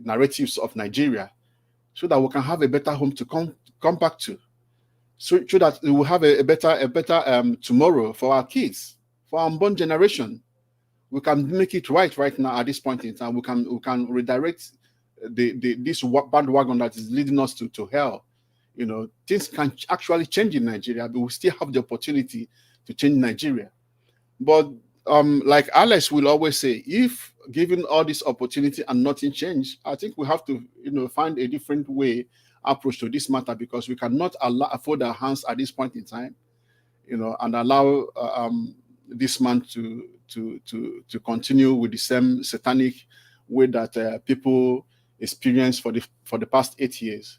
S9: narratives of Nigeria so that we can have a better home to come back to. So that we will have a better tomorrow for our kids, for our unborn generation. We can make it right now at this point in time. We can redirect this bandwagon that is leading us to hell. Things can actually change in Nigeria, but we still have the opportunity to change Nigeria. But like Alex will always say, if given all this opportunity and nothing changed, I think we have to find a different approach to this matter, because we cannot afford our hands at this point in time, and allow this man to continue with the same satanic way that people experienced for the past 8 years.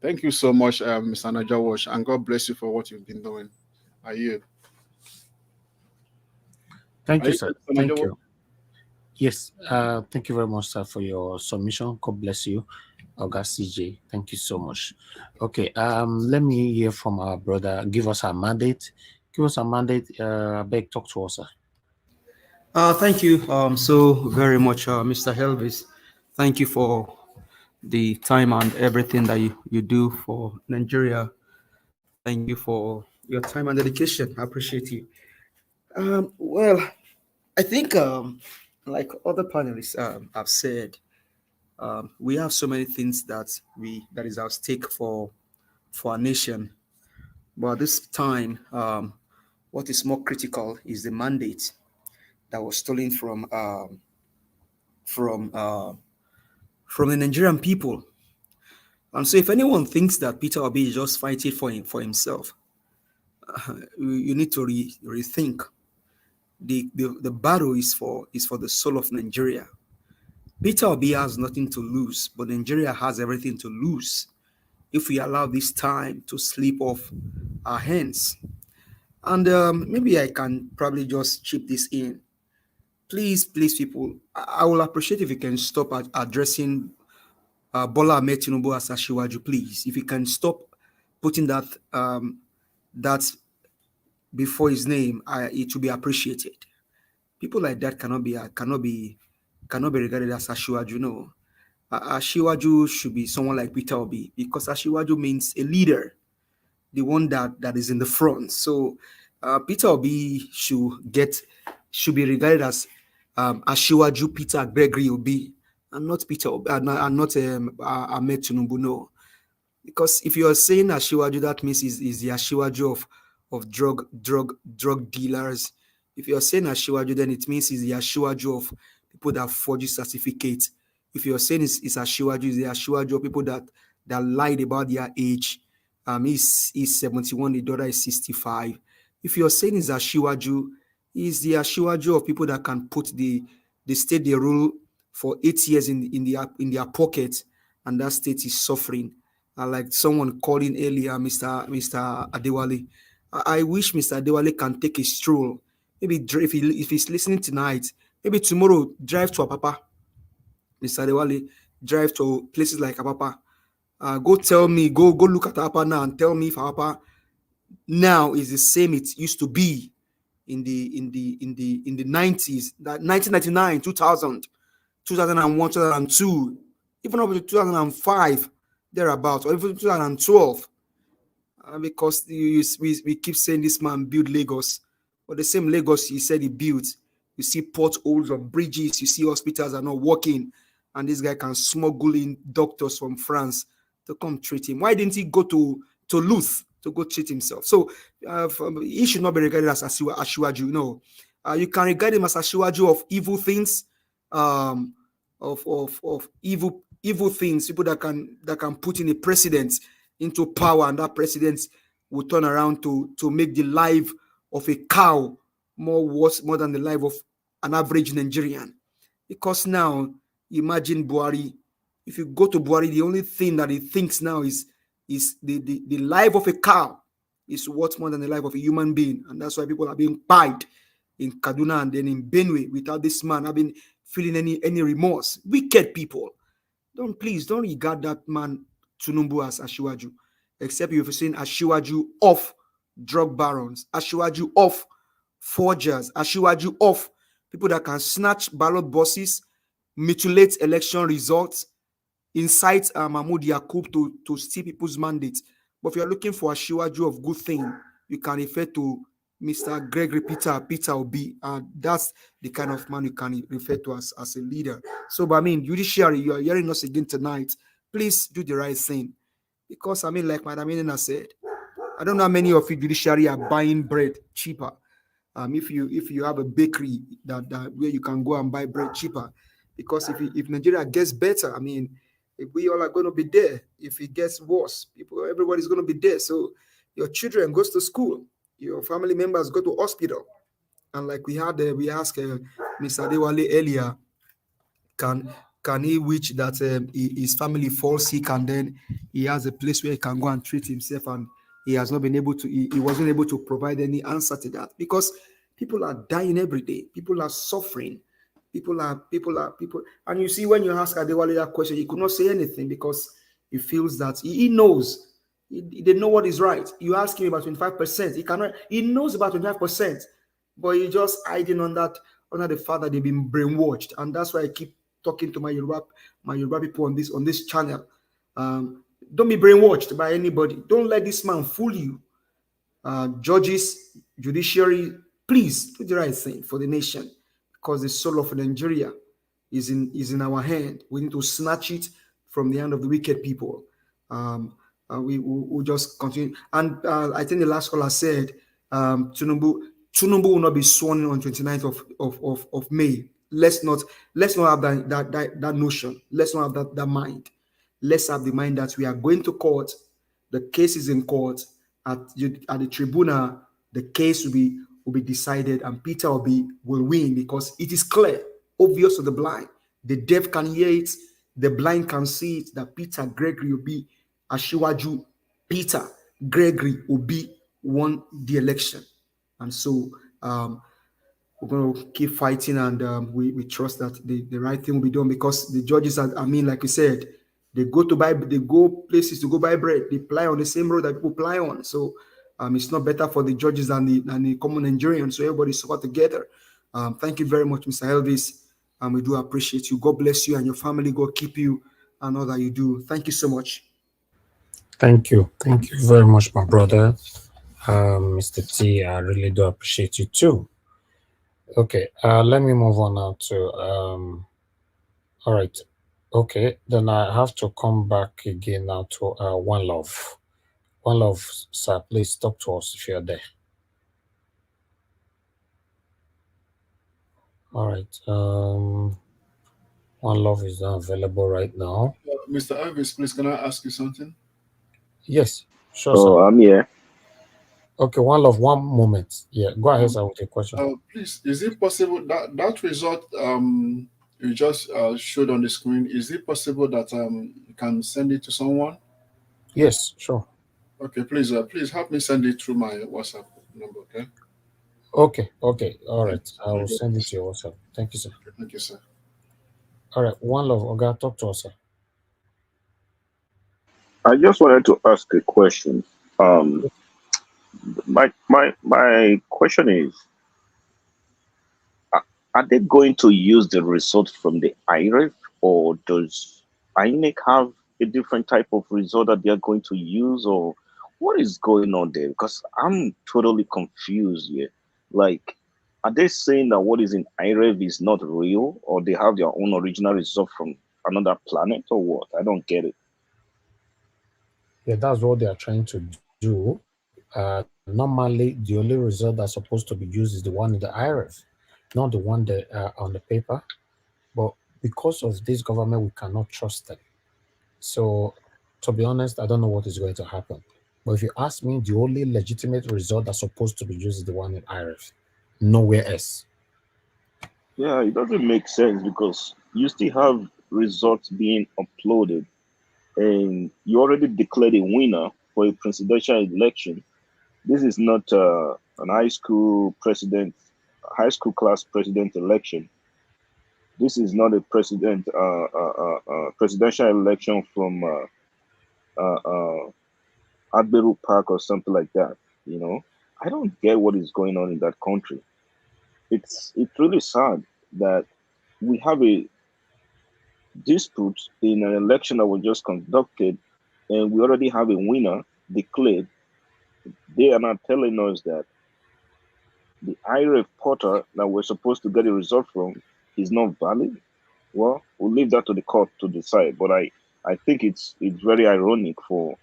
S9: Thank you so much, Mr. NAIJA, and God bless you for what you've been doing. I yield.
S3: Thank you, sir. Thank you. Yes, thank you very much, sir, for your submission. God bless you, Oga CJ. Thank you so much. Okay, let me hear from our brother. Give us a mandate. Give us a mandate. Beg, talk to us, sir.
S10: Thank you so very much, Mr. Helvis. Thank you for the time and everything that you do for Nigeria. Thank you for your time and dedication. I appreciate you. Well, I think like other panelists have said, we have so many things that is at stake for our nation. But this time, what is more critical is the mandate that was stolen from the Nigerian people. And so if anyone thinks that Peter Obi is just fighting for himself, you need to rethink. The battle is for the soul of Nigeria. Peter Obi has nothing to lose, but Nigeria has everything to lose if we allow this time to slip off our hands. And maybe I can probably just chip this in. Please, people, I will appreciate if you can stop addressing Bola Ahmed Tinubu as Ashiwaju, please. If you can stop putting that that before his name, it will be appreciated. People like that cannot be regarded as Ashiwaju. No, Ashiwaju should be someone like Peter Obi, because Ashiwaju means a leader, the one that is in the front. So Peter Obi should be regarded as Ashiwaju Peter Gregory Obi, and not Peter Obi, and not Ahmed Tinubu. No, because if you are saying Ashiwaju, that means is the Ashiwaju of drug dealers. If you're saying Ashiwaju, then it means it's the Ashiwaju of people that forge certificates. If you're saying it's Ashiwaju, it's the Ashiwaju of people that lied about their age. He's 71, the daughter is 65. If you're saying it's Ashiwaju, is the Ashiwaju of people that can put the state they rule for 8 years in their pocket, and that state is suffering. Like someone calling earlier, Mr. Adewale. I wish Mr. Adewale can take a stroll. Maybe if he's listening tonight, maybe tomorrow drive to Apapa. Mr. Adewale, drive to places like Apapa. Go tell me, go look at Apapa now and tell me if Apapa now is the same it used to be in the 90s, 1999, 2000, 2001, 2002, even up to 2005, thereabouts, or even 2012. Because we keep saying this man built Lagos, but the same Lagos he said he built, you see potholes on bridges, you see hospitals are not working, and this guy can smuggle in doctors from France to come treat him. Why didn't he go to Luth to go treat himself? So he should not be regarded as Ashiwaju. No, you can regard him as Ashiwaju of evil things, of evil things, people that can put in a president into power, and that president will turn around to make the life of a cow more than the life of an average Nigerian. Because now, imagine Buhari. If you go to Buhari, the only thing that he thinks now is the life of a cow is worth more than the life of a human being. And that's why people are being pied in Kaduna and then in Benue without this man having feeling any remorse. Wicked people. Please don't regard that man Tinubu as Ashiwaju, except if you're saying Ashiwaju of drug barons, Ashiwaju of forgers, Ashiwaju of people that can snatch ballot boxes, mutilate election results, incite Mahmoud Yakub to steal people's mandates. But if you're looking for Ashiwaju of good thing, you can refer to Mr. Gregory Peter Obi, and that's the kind of man you can refer to as a leader. So, but I mean, judiciary, you are hearing us again tonight. Please do the right thing. Because, I mean, like Madam Inena said, I don't know how many of you judiciary are buying bread cheaper. If you have a bakery that where you can go and buy bread cheaper. Because if Nigeria gets better, I mean, if we all are going to be there. If it gets worse, everybody's going to be there. So your children goes to school, your family members go to hospital. And like we asked Mr. Adewale earlier, can he wish that his family falls sick and then he has a place where he can go and treat himself, and he has not been able to, he wasn't able to provide any answer to that, because people are dying every day, people are suffering, people, and you see, when you ask Adewale that question, he could not say anything because he feels that he knows, they know what is right. You ask him about 25%, he knows about 25%, but he just hiding on the fact that they've been brainwashed, and that's why I keep talking to my Yoruba people on this channel. Don't be brainwashed by anybody. Don't let this man fool you. Judges, judiciary, please do the right thing for the nation, because the soul of Nigeria is in our hand. We need to snatch it from the hand of the wicked people. We just continue. And I think the last caller said Tinubu will not be sworn in on 29th of May. Let's not have that notion. Let's not have that mind. Let's have the mind that we are going to court. The case is in court. At the tribunal, the case will be decided, and Peter Obi will win, because it is clear, obvious to the blind. The deaf can hear it. The blind can see it, that Peter Gregory Obi, Ashiwaju Peter Gregory Obi, won the election. And so we're going to keep fighting, and we trust that the right thing will be done, because the judges are, I mean, like you said, they go places to go buy bread. They ply on the same road that people ply on. So It's not better for the judges and the common Nigerians, so everybody suffer together. Thank you very much, Mr. Elvis. We do appreciate you. God bless you and your family. God keep you and all that you do. Thank you so much.
S3: Thank you. Thank you very much, my brother. Mr. T, I really do appreciate you too. Okay, let me move on now to all right. Okay, then I have to come back again now to One Love. One Love, sir, please talk to us if you're there. All right. One Love is not available right now.
S9: Mr. Elvis, please, can I ask you something?
S3: Yes, sure,
S8: Oh,
S3: sir.
S8: I'm here.
S3: Okay, One Love, one moment. Yeah, go ahead, sir, with your question.
S9: Please, is it possible that result you just showed on the screen, is it possible that you can send it to someone?
S3: Yes, sure.
S9: Okay, please help me send it through my WhatsApp number, okay?
S3: Okay, all right. I will send it to your WhatsApp. Thank you, sir.
S9: Thank you, sir.
S3: All right, One Love, Oga, talk to us, sir.
S8: I just wanted to ask a question. My question is, are they going to use the result from the IREF, or does INEC have a different type of result that they are going to use, or what is going on there? Because I'm totally confused here. Like, are they saying that what is in IREF is not real, or they have their own original result from another planet, or what? I don't get it.
S3: Yeah, that's what they are trying to do. Normally, the only result that's supposed to be used is the one in the IRF, not the one that on the paper. But because of this government, we cannot trust them. So, to be honest, I don't know what is going to happen. But if you ask me, the only legitimate result that's supposed to be used is the one in IRF, nowhere else.
S8: Yeah, it doesn't make sense because you still have results being uploaded, and you already declared a winner for a presidential election. This is not an high school class president election. This is not a presidential election from Adberu Park or something like that. You know, I don't get what is going on in that country. It's really sad that we have a dispute in an election that was just conducted, and we already have a winner declared. They are not telling us that the IRF portal that we're supposed to get a result from is not valid. Well, we'll leave that to the court to decide. But I think it's very ironic for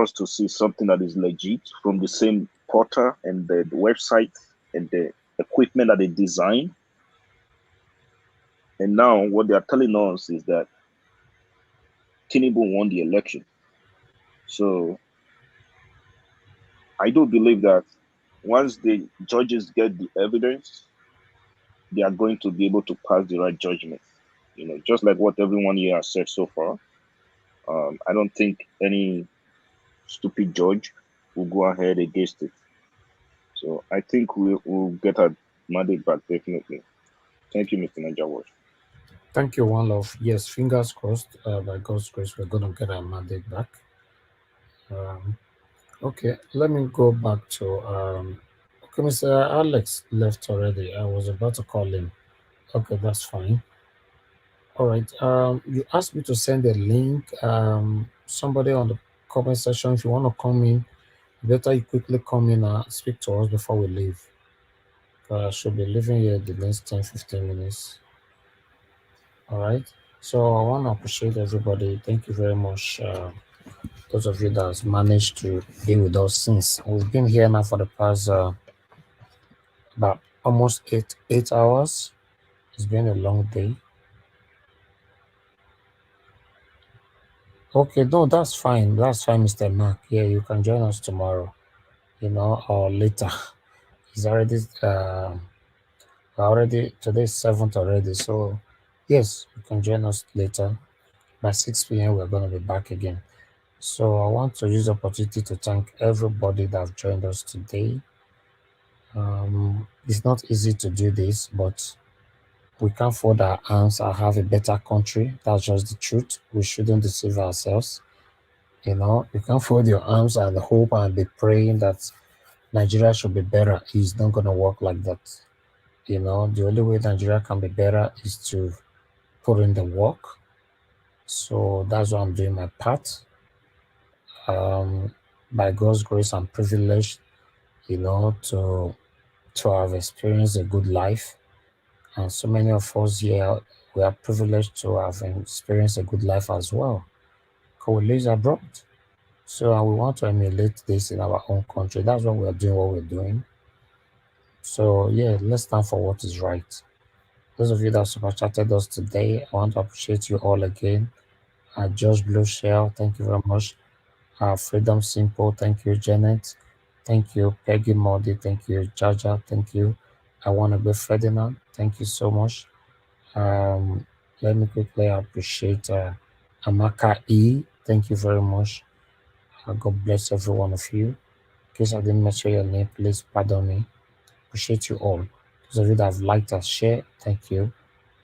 S8: us to see something that is legit from the same portal and the website and the equipment that they design. And now what they are telling us is that Tinubu won the election. So I do believe that once the judges get the evidence, they are going to be able to pass the right judgment. You know, just like what everyone here has said so far. I don't think any stupid judge will go ahead against it. So I think we'll get our mandate back, definitely. Thank you, Mr. NAIJA.
S3: Thank you, One Love. Yes, fingers crossed. By God's grace, we're going to get our mandate back. Okay, let me go back to okay, Mr. Alex left already. I was about to call him. Okay, that's fine. All right. You asked me to send a link. Somebody on the comment section, if you want to come in, better you quickly come in and speak to us before we leave. I should be leaving here the next 10-15 minutes. All right. So I want to appreciate everybody. Thank you very much. Those of you that has managed to be with us since we've been here now for the past about almost eight hours. It's been a long day. Okay, no, that's fine. That's fine, Mr. Mark. Yeah, you can join us tomorrow, you know, or later. It's already today's 7th already. So yes, you can join us later. By 6 p.m. we're gonna be back again. So I want to use the opportunity to thank everybody that have joined us today. It's not easy to do this, but we can't fold our arms and have a better country. That's just the truth. We shouldn't deceive ourselves. You know, you can't fold your arms and hope and be praying that Nigeria should be better. It's not going to work like that. You know, the only way Nigeria can be better is to put in the work. So that's why I'm doing my part. By God's grace, I'm privileged, you know, to have experienced a good life. And so many of us here, we are privileged to have experienced a good life as well. Because we live abroad. So we want to emulate this in our own country. That's why we are doing what we're doing. So yeah, let's stand for what is right. Those of you that super chatted us today, I want to appreciate you all again. Josh Blue Shell, thank you very much. Freedom Simple, thank you. Janet, thank you. Peggy Modi, thank you. Jaja, thank you. I want to be Ferdinand, thank you so much. Let me quickly appreciate Amaka E, thank you very much. God bless every one of you. In case I didn't mention your name, please pardon me. Appreciate you all. Those of you that have liked and shared, thank you.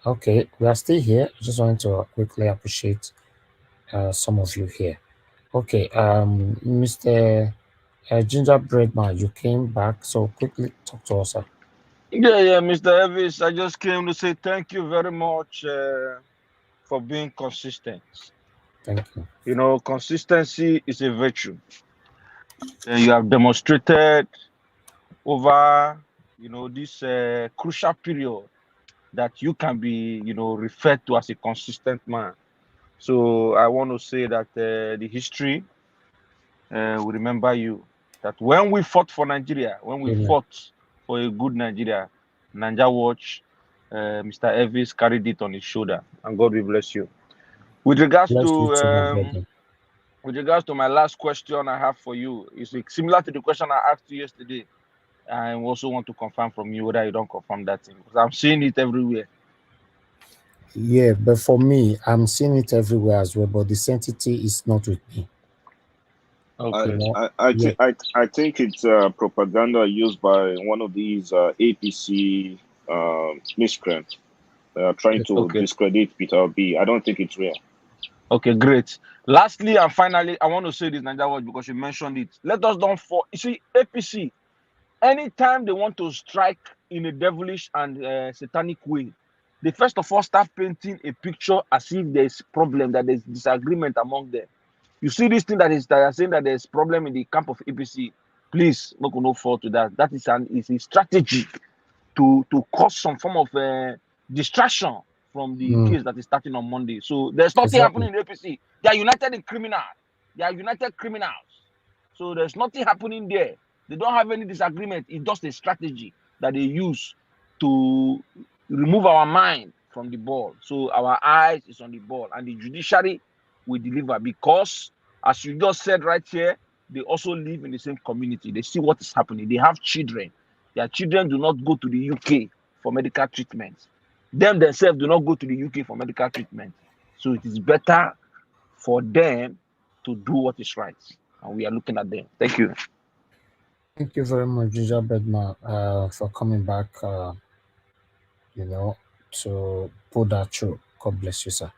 S3: Okay, we are still here. I just wanted to quickly appreciate some of you here. Okay, Mr. Gingerbread Man, you came back, so quickly talk to us, sir.
S11: Yeah, Mr. Elvis, I just came to say thank you very much for being consistent.
S3: Thank you.
S11: You know, consistency is a virtue. You have demonstrated over, you know, this crucial period that you can be, you know, referred to as a consistent man. So I want to say that the history will remember you. That when we fought for Nigeria, when we fought for a good Nigeria, NWATCH, Mr. Elvis carried it on his shoulder, and God will bless you. With regards to my last question I have for you, is similar to the question I asked you yesterday. I also want to confirm from you whether you don't confirm that thing, because I'm seeing it everywhere.
S3: Yeah, but for me, I'm seeing it everywhere as well, but the sanctity is not with me.
S11: Okay.
S8: I think it's propaganda used by one of these APC miscreants trying to discredit Peter Obi. I don't think it's real.
S11: Okay, great. Lastly and finally, I want to say this, NWATCH, because you mentioned it. Let us don't fall. You see, APC, anytime they want to strike in a devilish and satanic way, they first of all start painting a picture as if there's problem, that there's disagreement among them. You see this thing that are saying that there's problem in the camp of APC. Please, no fall to that. That is a strategy to cause some form of distraction from the case that is starting on Monday. So there's nothing happening in APC. They are united in criminal. They are united criminals. So there's nothing happening there. They don't have any disagreement. It's just a strategy that they use to remove our mind from the ball. So our eyes is on the ball, and the judiciary will deliver, because, as you just said right here, they also live in the same community. They see what is happening. They have children. Their children do not go to the UK for medical treatment. Them themselves do not go to the UK for medical treatment. So it is better for them to do what is right. And we are looking at them. Thank you.
S3: Thank you very much, Ginger Bedman, for coming back, you know, to put that through. God bless you, sir.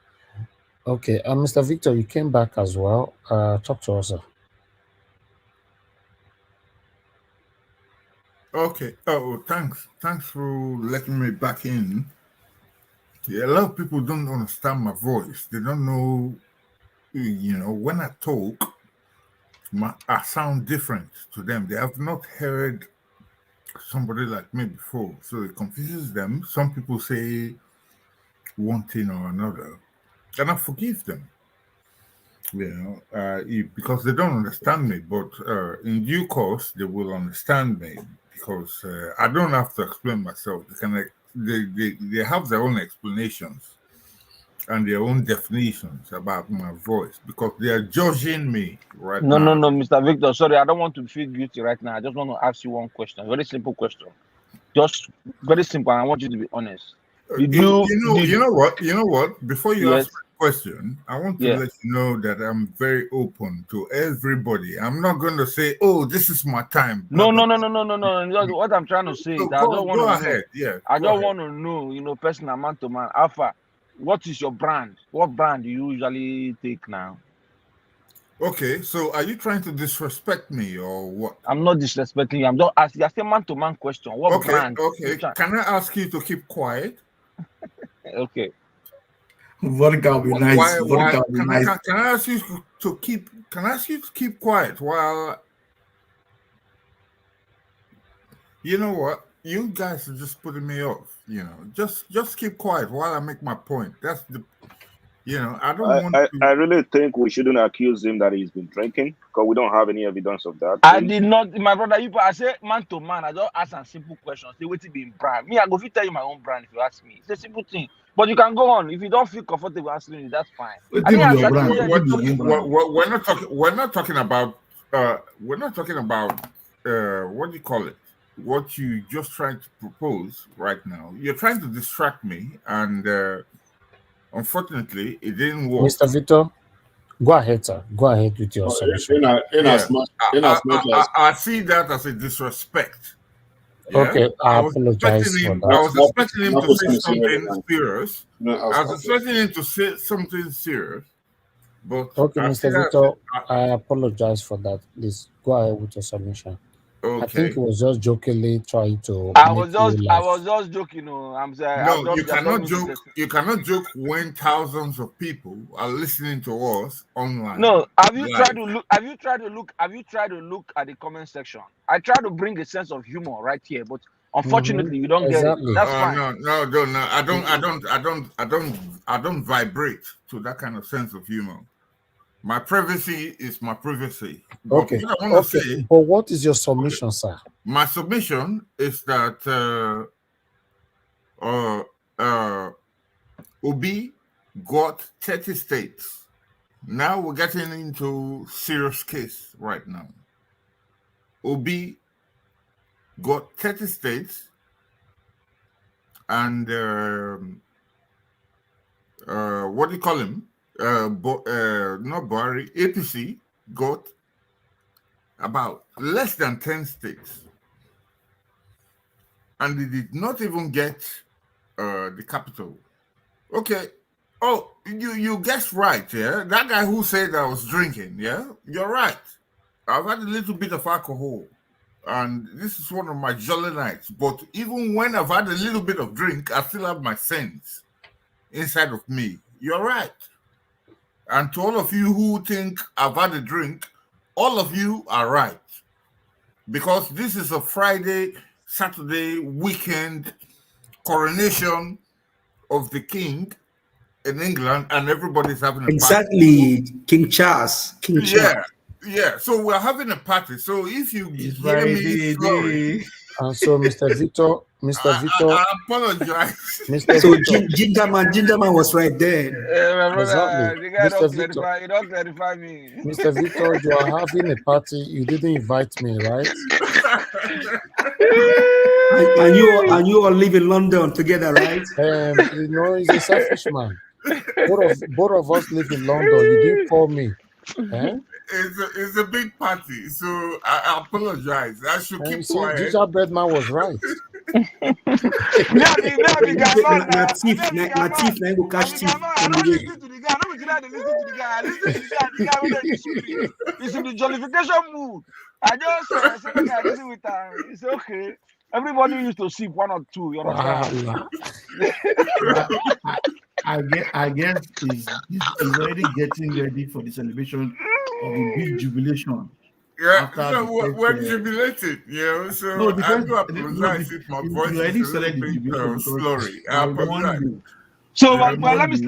S3: Okay, Mr. Victor, you came back as well. Talk to us, sir.
S2: Okay. Oh, thanks. Thanks for letting me back in. Yeah, a lot of people don't understand my voice. They don't know, you know, when I talk, I sound different to them. They have not heard somebody like me before, so it confuses them. Some people say one thing or another, and I forgive them, you know, because they don't understand me. But in due course, they will understand me, because I don't have to explain myself. They have their own explanations and their own definitions about my voice, because they are judging me right now.
S11: No, Mr. Victor, sorry, I don't want to feel guilty right now. I just want to ask you one question, very simple question, just very simple. I want you to be honest.
S2: You know what? Before you ask my question, I want to let you know that I'm very open to everybody. I'm not going to say, "Oh, this is my time."
S11: No. What I'm trying to say,
S2: I don't want to know. Yeah,
S11: I don't want to know, you know, personal, man to man. Alpha, what is your brand? What brand do you usually take now?
S2: Okay, so are you trying to disrespect me or what?
S11: I'm not disrespecting you. I'm just asking. That's a man-to-man question. What
S2: Okay,
S11: brand?
S2: okay. Can I ask you to keep quiet?
S11: Okay.
S4: Vodka will be nice. Vodka will be nice.
S2: Can I ask you to keep? Can I ask you to keep quiet while? You know what? You guys are just putting me off. You know, just keep quiet while I make my point. That's the. You know, I don't want to.
S8: I really think we shouldn't accuse him that he's been drinking because we don't have any evidence of that.
S11: I did not, my brother. I say man to man. I just ask a simple question. Say what it be in brand. Me, I go fit tell you my own brand if you ask me. It's a simple thing. But you can go on. If you don't feel comfortable answering it, that's fine.
S2: We're not talking about. We're not talking about. What do you call it? What you just trying to propose right now? You're trying to distract me, and unfortunately, it didn't work.
S3: Mr. Victor, go ahead, sir. Go ahead with your solution.
S2: I see that as a disrespect. Yeah?
S3: Okay, I apologize for that.
S2: I was expecting him to say something serious. I was expecting him to say something serious. But
S3: okay, Mr. Victor, I apologize for that. Please go ahead with your submission.
S2: Okay.
S3: I think he was just jokingly trying to.
S11: I was just joking. No, I'm saying.
S2: No, you cannot joke. You cannot joke when thousands of people are listening to us online.
S11: No, have you tried to look? Have you tried to look at the comment section? I try to bring a sense of humor right here, but unfortunately, you don't get it. That's fine.
S2: No. I don't vibrate to that kind of sense of humor. My privacy is my privacy.
S3: Okay. But what is your submission, sir?
S2: My submission is that Obi got 30 states. Now we're getting into serious case right now. Obi got 30 states, and what do you call him? Not Buhari, APC got about less than 10 states, and they did not even get the capital. Okay. Oh, you guessed right, yeah? That guy who said I was drinking, yeah? You're right. I've had a little bit of alcohol, and this is one of my jolly nights. But even when I've had a little bit of drink, I still have my sense inside of me. You're right. And to all of you who think I've had a drink, all of you are right. Because this is a Friday, Saturday weekend coronation of the king in England, and everybody's having a party.
S10: Exactly, King Charles.
S2: Yeah. So we're having a party. So if you hear me sorry,
S3: and so Mr. Victor,
S2: I apologize.
S10: So Gingerman was right there.
S3: Exactly.
S11: Mr. Victor, you don't clarify me.
S3: Mr. Victor, you are having a party. You didn't invite me, right?
S10: And you all live in London together, right?
S3: You know, he's a selfish man. Both of us live in London. You didn't call me.
S2: It's a big party, so I apologize. I should keep quiet.
S3: Gingerbread man was right.
S11: It's in the jollification mood. I just said with her. It's okay. Everybody used to sip one or two. You know.
S4: I guess he's already getting ready for the celebration of the big jubilation.
S2: Yeah, we're jubilated, you know. So
S4: no,
S2: I do apologize if my voice is a little bit slurry. I apologize.
S11: So let me say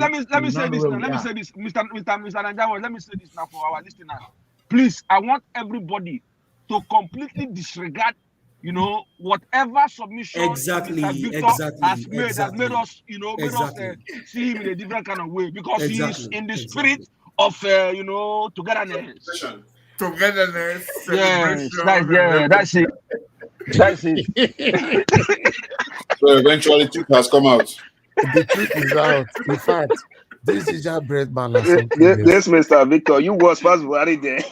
S11: this now. Let me say this, Mr. Nanjawa. Let me say this now for our listeners. Please, I want everybody to completely disregard, you know, whatever submission
S10: Mr.
S11: Victor has made us, you know, made us see him in a different kind of way, because he is in the spirit of, you know, togetherness.
S2: Togetherness.
S11: Yes, that's it. That's it.
S9: So eventually, truth has come out.
S3: The truth is out. In fact, this is your bread man.
S8: Yes, Mr. Victor, you was first worried there.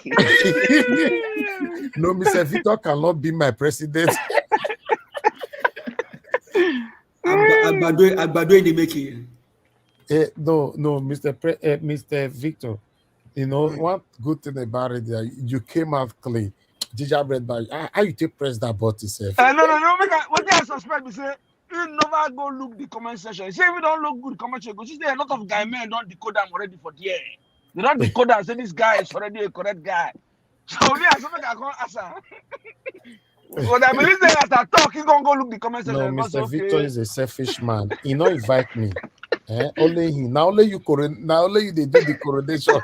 S3: No, Mr. Victor cannot be my president.
S10: Agbado in the making.
S3: No, Mr. Victor. You know, one good thing about it, you came out clean. Gingerbread, but how you take press that button, self?
S11: No. What I suspect is say you never go look the comment section. You say if you don't look good comment section, because there a lot of guy men don't decode them already for the year. They don't decode and say this guy is already a correct guy. So me as something I can't answer. But I believe that as I talk, you gonna go look the comment section.
S3: No,
S11: and go say,
S3: Mr.
S11: okay.
S3: Victor is a selfish man. He not invite me. Only he. Now only you they do the coronation.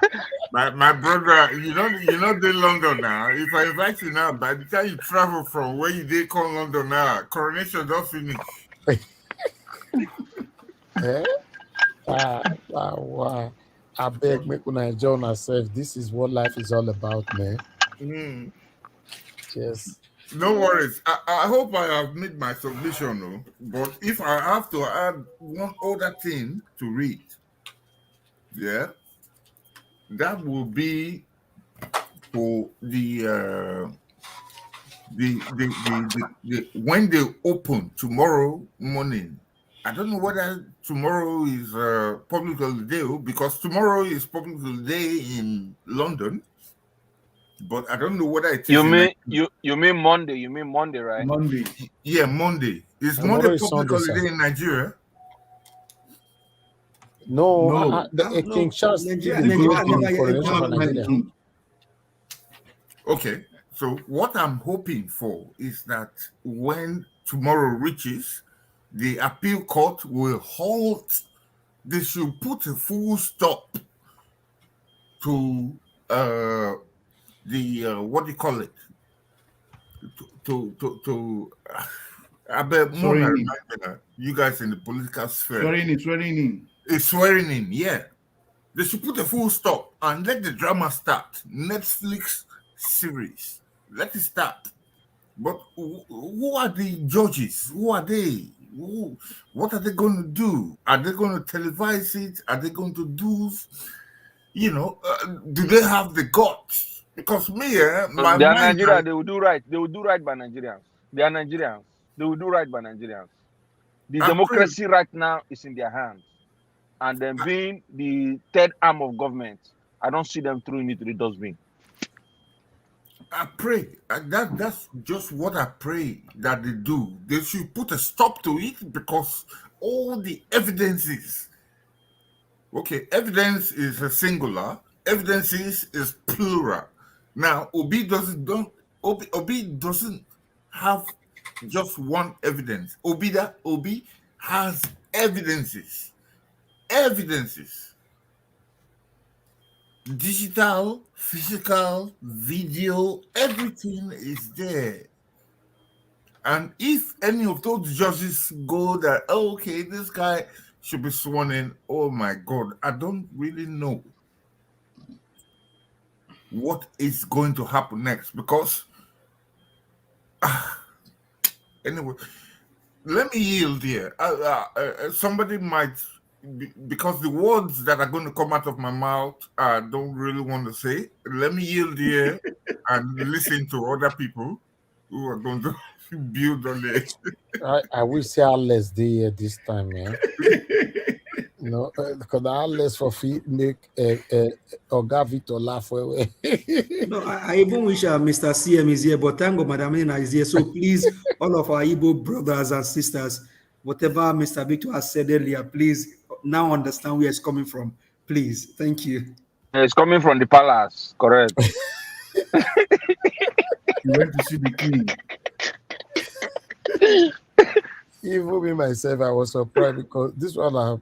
S2: My brother, you know in London now. If I invite you now, by the time you travel from where you did call London now, coronation don't finish.
S3: Wow. I beg make una enjoy ourselves. This is what life is all about, man. Yes.
S2: No worries. I hope I have made my submission, no? But if I have to add one other thing to read, yeah, that will be for the when they open tomorrow morning. I don't know whether tomorrow is public holiday, because tomorrow is public holiday in London. But I don't know whether it is.
S11: You mean Monday? You mean Monday, right?
S4: Monday.
S2: Yeah, Monday. Is
S3: Tomorrow
S2: Monday
S3: is
S2: public
S3: Sunday,
S2: holiday
S3: sir.
S2: in Nigeria?
S3: No. King Charles
S10: Nigeria
S3: did
S10: never
S3: the
S10: yet
S3: coronation for
S10: entered
S3: Nigeria.
S2: Okay, so what I'm hoping for is that when tomorrow reaches, the appeal court will halt. They should put a full stop to the what do you call it? I bet more reminder you guys in the political sphere.
S4: Swearing in.
S2: It's swearing in, yeah. They should put a full stop and let the drama start. Netflix series. Let it start. But who are the judges? Who are they? What are they going to do? Are they going to televise it? Are they going to do, do they have the guts? Because me,
S11: They are Nigerians. They will do right. They will do right by Nigerians. They are Nigerians. They will do right by Nigerians. The democracy right now is in their hands. And then being the third arm of government, I don't see them throwing it to the dustbin.
S2: I pray. That's just what I pray that they do. They should put a stop to it, because all the evidences. Okay, evidence is a singular. Evidences is plural. Now, Obi doesn't have just one evidence. Obi has evidences. Digital, physical, video, everything is there. And if any of those judges go that, okay, this guy should be sworn in, oh my God, I don't really know what is going to happen next, because anyway, let me yield here. Somebody might, because the words that are going to come out of my mouth, I don't really want to say. Let me yield here and listen to other people who are going to build on it.
S3: I will say less day this time, man. Because less for make Oga Victor laugh away.
S10: No, I even wish Mr. CM is here, but thank God Madam Nina is here. So please, all of our Igbo brothers and sisters, whatever Mr. Victor has said earlier, please now understand where it's coming from. Please, thank you.
S11: It's coming from the palace, correct?
S4: You went to see the king.
S3: Even me myself, I was surprised, because this one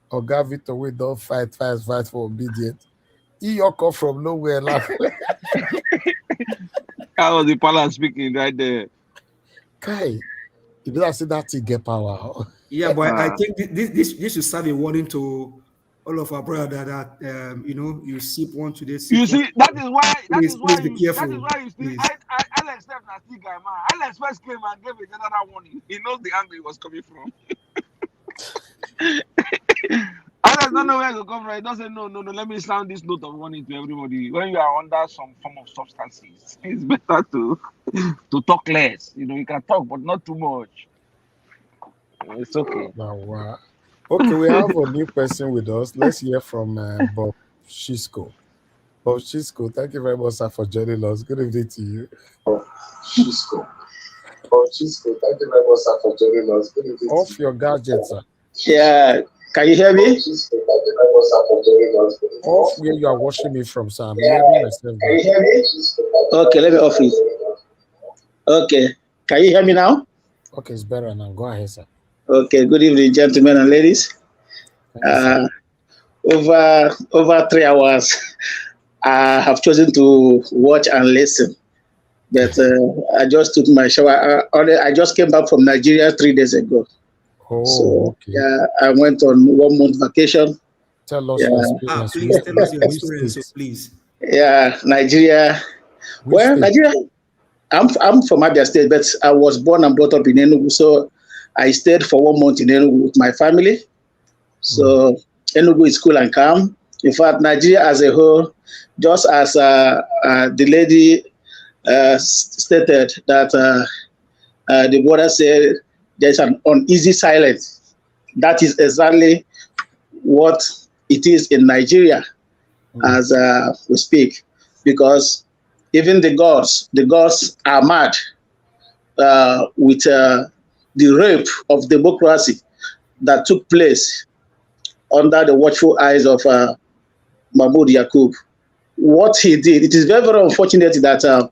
S3: Oga Victor, we don't fight for obedience. He come from nowhere. Like,
S11: That was the palace speaking right there.
S3: Kai, if you say that, he get power.
S10: Yeah, but I think this should serve a warning to all of our brothers that you sip one today.
S11: You see, that is why
S10: please be careful.
S11: That is why you see, Alex Steph na still guy, man. Alex first came and gave a general warning. He knows the angle he was coming from. Alex don't know where to come from. He doesn't know. No, let me sound this note of warning to everybody. When you are under some form of substances, it's better to talk less. You can talk, but not too much. It's okay.
S3: Okay, we have a new person with us. Let's hear from Bob Shisco. Oh, Chisco, thank you very much, sir, for joining us. Good evening to you.
S12: Chisco. Oh, Chisco, thank you very much, sir, for joining us. Good evening.
S3: Off your gadget, sir.
S12: Yeah, can you hear me? Chisco, thank you very much, sir, for joining us.
S3: Off where you are watching me from, sir. I'm hearing myself.
S12: Can you hear me? Okay, let me off it. Okay, can you hear me now?
S3: Okay, it's better now. Go ahead, sir.
S12: Okay, good evening, gentlemen and ladies. Over 3 hours, I have chosen to watch and listen. But I just took my shower. I just came back from Nigeria 3 days ago.
S3: Oh,
S12: so
S3: okay.
S12: yeah, I went on 1 month vacation.
S3: Tell us your experience.
S10: Please tell us your experience, please.
S12: Yeah, Nigeria. Nigeria. I'm from Abia State, but I was born and brought up in Enugu, so I stayed for 1 month in Enugu with my family. So Enugu is cool and calm. In fact, Nigeria as a whole, just as the lady stated that the border said there's an uneasy silence. That is exactly what it is in Nigeria as we speak, because even the gods are mad with the rape of democracy that took place under the watchful eyes of Mahmoud Yakub. What he did, it is very, very unfortunate that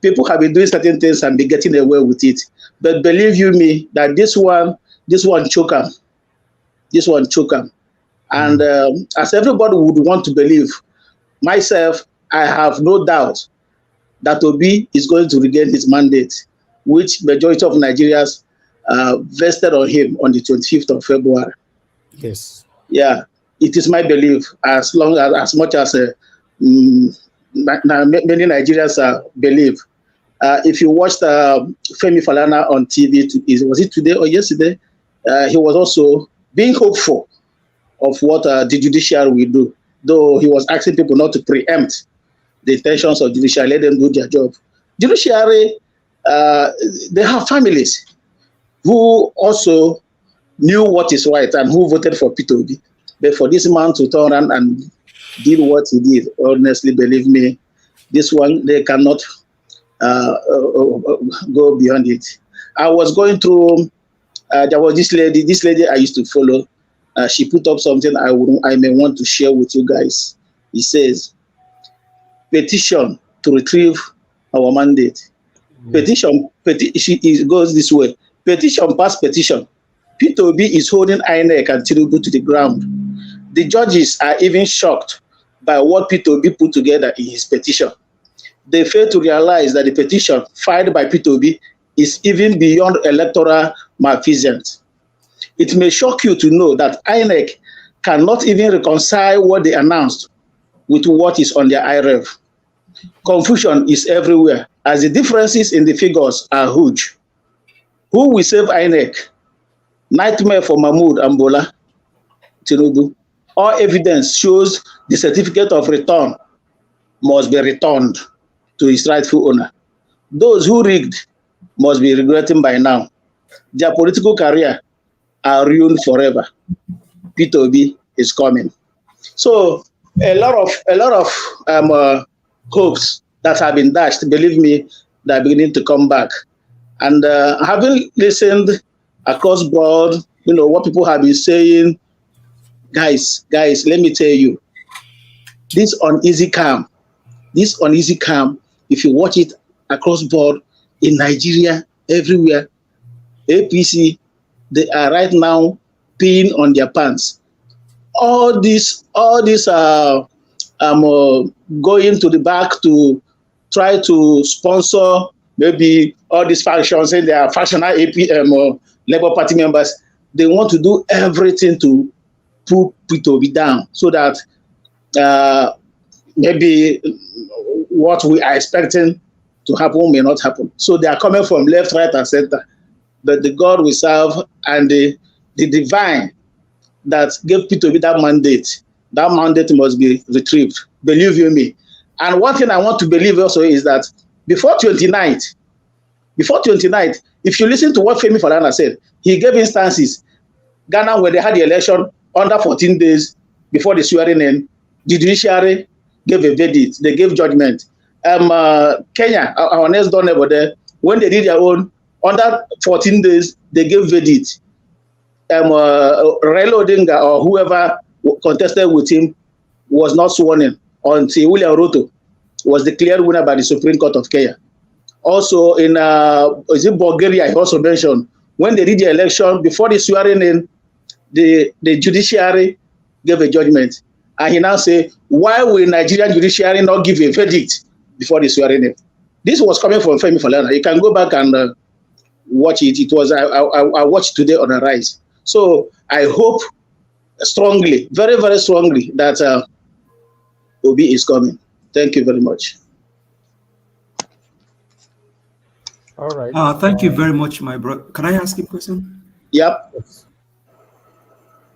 S12: people have been doing certain things and be getting away with it. But believe you me, that this one choke him. This one choke him. And as everybody would want to believe, myself, I have no doubt that Obi is going to regain his mandate, which majority of Nigerians vested on him on the 25th of February.
S3: Yes.
S12: Yeah, it is my belief, as much as many Nigerians believe. If you watched Femi Falana on TV, was it today or yesterday? He was also being hopeful of what the judiciary will do, though he was asking people not to preempt the intentions of judiciary, let them do their job. Judiciary, they have families who also knew what is right and who voted for P2B. But for this man to turn around and did what he did, honestly, believe me, this one, they cannot go beyond it. I was going through, there was this lady I used to follow. She put up something I may want to share with you guys. It says, petition to retrieve our mandate. Petition, it goes this way. Petition past petition. P2B is holding INEC and Tinubu to the ground. The judges are even shocked by what P2B put together in his petition. They fail to realize that the petition filed by P2B is even beyond electoral malfeasance. It may shock you to know that INEC cannot even reconcile what they announced with what is on their IREV. Confusion is everywhere, as the differences in the figures are huge. Who will save INEC? Nightmare for Mahmoud and Bola Tinubu. All evidence shows the certificate of return must be returned to its rightful owner. Those who rigged must be regretting by now. Their political career are ruined forever. P2B is coming. So a lot of hopes that have been dashed, believe me, they're beginning to come back. And having listened across board, what people have been saying, guys, let me tell you, this uneasy calm, if you watch it across board in Nigeria, everywhere, APC, they are right now peeing on their pants. All this going to the back to try to sponsor maybe all these factions, and they are factional Labour Party members. They want to do everything to put P2B down so that maybe what we are expecting to happen may not happen. So they are coming from left, right, and center. But the God we serve and the divine that gave P2B that mandate must be retrieved. Believe you me. And one thing I want to believe also is that before 29th, if you listen to what Femi Falana said, he gave instances. Ghana, when they had the election under 14 days before the swearing in, the judiciary gave a verdict. They gave judgment. Kenya, our next door neighbor there, when they did their own, under 14 days, they gave verdict. Raila Odinga or whoever contested with him was not sworn in until William Ruto was declared winner by the Supreme Court of Kenya. Also in Bulgaria, I also mentioned, when they did the election, before the swearing in, the judiciary gave a judgment. And he now say, why will Nigerian judiciary not give a verdict before the swearing in? This was coming from Femi Falana. You can go back and watch it. It was I watched today on Arise. So I hope strongly, very, very strongly, that Obi is coming. Thank you very much.
S3: All right.
S10: Thank you very much, my brother. Can I ask you a question?
S12: Yep.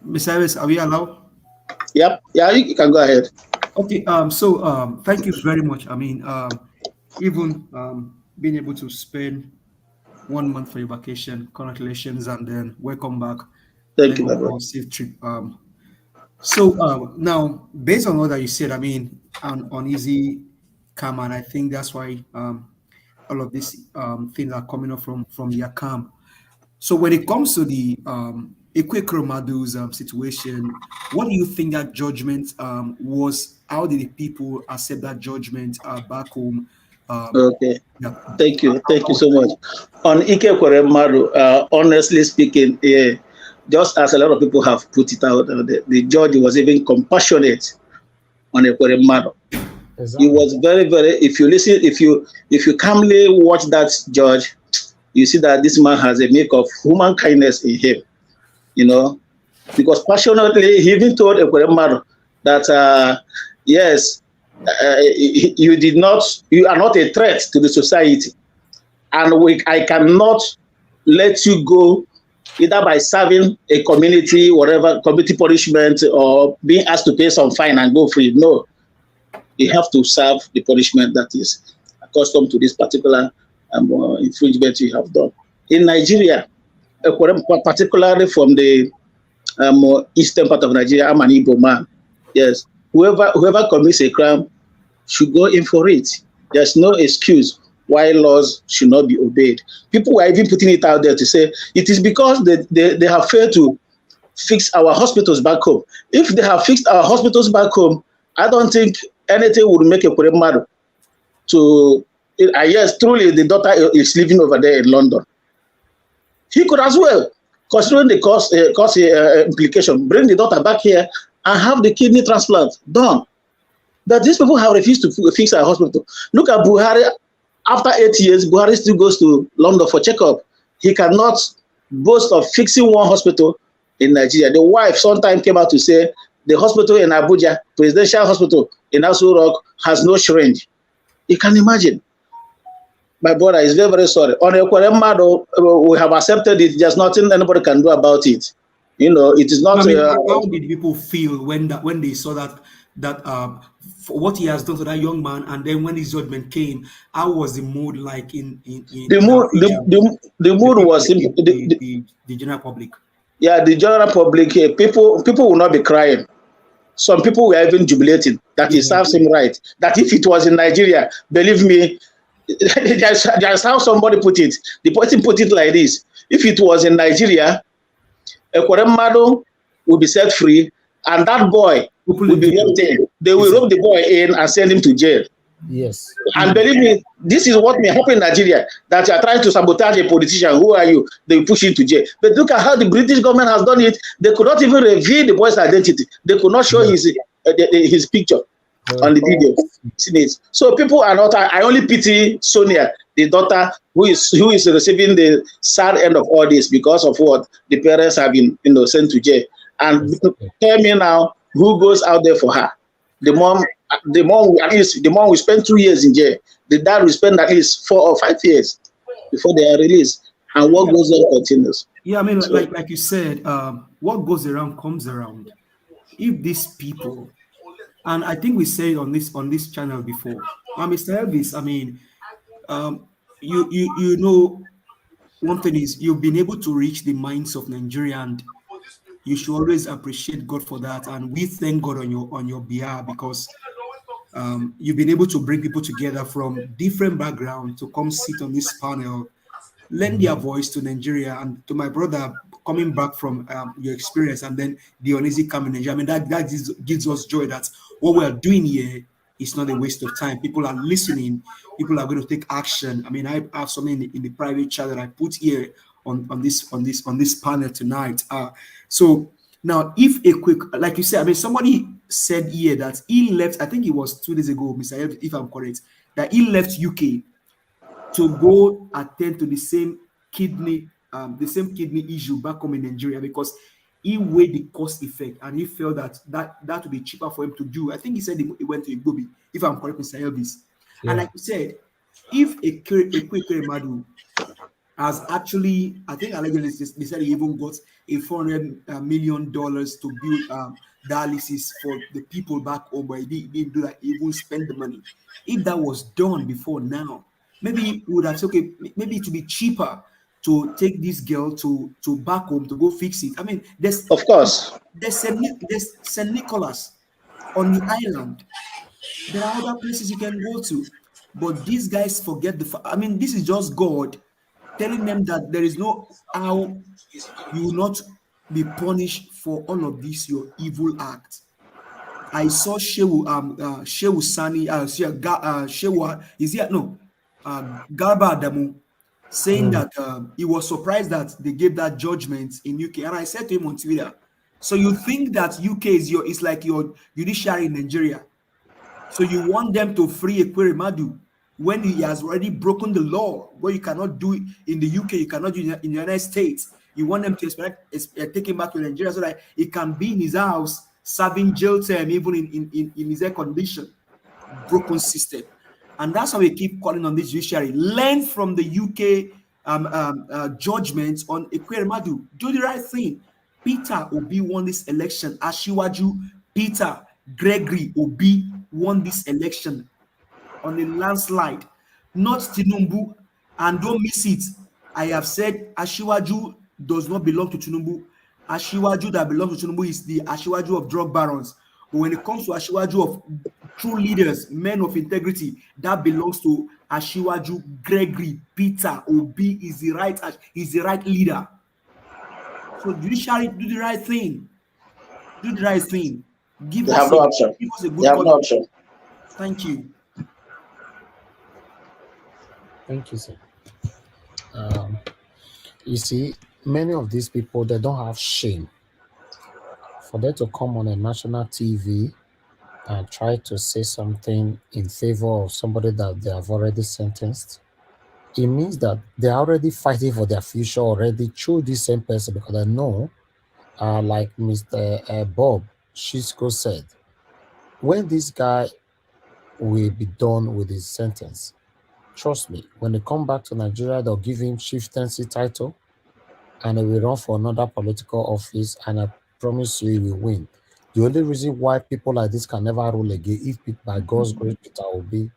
S10: Ms. Harris, are we allowed?
S12: Yep. Yeah, you can go ahead.
S10: Okay. Thank you very much. I mean, even being able to spend 1 month for your vacation, congratulations, and then welcome back.
S12: Thank you, my brother.
S10: Safe trip. Now, based on what that you said, I mean, on easy calm, and I think that's why all of these things are coming up from your camp. So when it comes to the Ekweremadu's situation, what do you think that judgment was? How did the people accept that judgment back home?
S12: Okay. Yeah. Thank you so much. On Ekweremadu, honestly speaking, just as a lot of people have put it out, the judge was even compassionate on Ekweremadu. Exactly. He was very, very. If you listen, if you calmly watch that judge, you see that this man has a make of human kindness in him. You know, because passionately, he even told Ekweremadu that yes, you are not a threat to the society, and I cannot let you go either by serving a community, whatever community punishment, or being asked to pay some fine and go free. No, you have to serve the punishment that is accustomed to this particular infringement you have done. In Nigeria, particularly from the eastern part of Nigeria, I'm an Igbo man. Yes, whoever commits a crime should go in for it. There's no excuse why laws should not be obeyed. People were even putting it out there to say it is because they have failed to fix our hospitals back home. If they have fixed our hospitals back home, I don't think anything would make Ekweremadu to. Yes, truly, the daughter is living over there in London. He could as well, considering the cost implication, bring the daughter back here and have the kidney transplant done. But these people have refused to fix our hospital. Look at Buhari. After 8 years, Buhari still goes to London for checkup. He cannot boast of fixing one hospital in Nigeria. The wife sometimes came out to say the hospital in Abuja, presidential hospital in Aso Rock, has no syringe. You can imagine. My brother is very, very sorry. On Ekweremadu, we have accepted it. There's nothing anybody can do about it. You know, it is not. I mean,
S10: how did people feel when they saw that for what he has done to that young man, and then when his judgment came, how was the mood like in the
S12: mood was
S10: the general public?
S12: Yeah, the general public. People will not be crying. Some people were even jubilating that he serves him right. That if it was in Nigeria, believe me, that's how somebody put it. The person put it like this: if it was in Nigeria, Ekweremadu will be set free, and that boy will be roped in. They will rope the boy in and send him to jail.
S3: Yes.
S12: And believe me, this is what may happen in Nigeria, that you are trying to sabotage a politician. Who are you? They push him to jail. But look at how the British government has done it. They could not even reveal the boy's identity. They could not show his picture on the video. So people are not. I only pity Sonia, the daughter, who is receiving the sad end of all this because of what the parents have been sent to jail. And tell me now, who goes out there for her? The mom will spend 2 years in jail. The dad will spend at least 4 or 5 years before they are released. And what goes on continues.
S10: Yeah, I mean, like you said, what goes around comes around. If these people, and I think we said on this channel before, Mr. Elvis, I mean, you know, one thing is you've been able to reach the minds of Nigeria, and you should always appreciate God for that. And we thank God on your behalf, because you've been able to bring people together from different backgrounds to come sit on this panel, lend their voice to Nigeria, and to my brother coming back from your experience, and then the uneasy coming Nigeria. I mean, that gives us joy that what we are doing here is not a waste of time. People are listening. People are going to take action. I mean, I have something in the private chat that I put here on this panel tonight. So now, if a quick, like you said, I mean, somebody said here that he left. I think it was 2 days ago, Mr. Ed, if I'm correct, that he left UK to go attend to the same kidney issue back home in Nigeria, because he weighed the cost effect and he felt that would be cheaper for him to do. I think he said he went to Igbobi, if I'm correct, Mr. Elvis. Yeah. And like you said, if Ekweremadu has actually, I think allegedly they said he even got a $400 million to build dialysis for the people back home, but he didn't do that. He even spend the money. If that was done before now, maybe we would have said, okay, maybe it would be cheaper to take this girl to back home to go fix it. I mean, there's St. Nicholas on the island. There are other places you can go to, but these guys forget I mean, this is just God telling them that there is no how you will not be punished for all of this, your evil act. I saw Shehu Sani, Shehu, is he? No, Garba Adamu, saying that he was surprised that they gave that judgment in UK. And I said to him on Twitter, so you think that UK is like your judiciary in Nigeria? So you want them to free Ekweremadu when he has already broken the law, where you cannot do it in the UK, you cannot do it in the United States. You want them to take him back to Nigeria so that he can be in his house serving jail term, even in his air condition. Broken system. And that's how we keep calling on this judiciary. Learn from the UK judgments on Ekweremadu. Do the right thing. Peter Obi won this election. Asiwaju Peter Gregory Obi won this election on a landslide, not Tinubu. And don't miss it. I have said Asiwaju does not belong to Tinubu. Asiwaju that belongs to Tinubu is the Asiwaju of drug barons. But when it comes to Asiwaju of true leaders, men of integrity, that belongs to Asiwaju Gregory Peter Obi is the right leader. So judiciary, do the right thing. Do the right thing. Give us no option. Give us a good option. Thank you.
S3: Thank you, sir. You see, many of these people, they don't have shame. For them to come on a national TV and try to say something in favor of somebody that they have already sentenced, it means that they're already fighting for their future already through this same person, because I know, like Mr. Bob Shisco said, when this guy will be done with his sentence, trust me, when they come back to Nigeria, they'll give him chieftaincy title and he will run for another political office, and I promise you he will win. The only reason why people like this can never rule again, if by God's grace Peter Obi,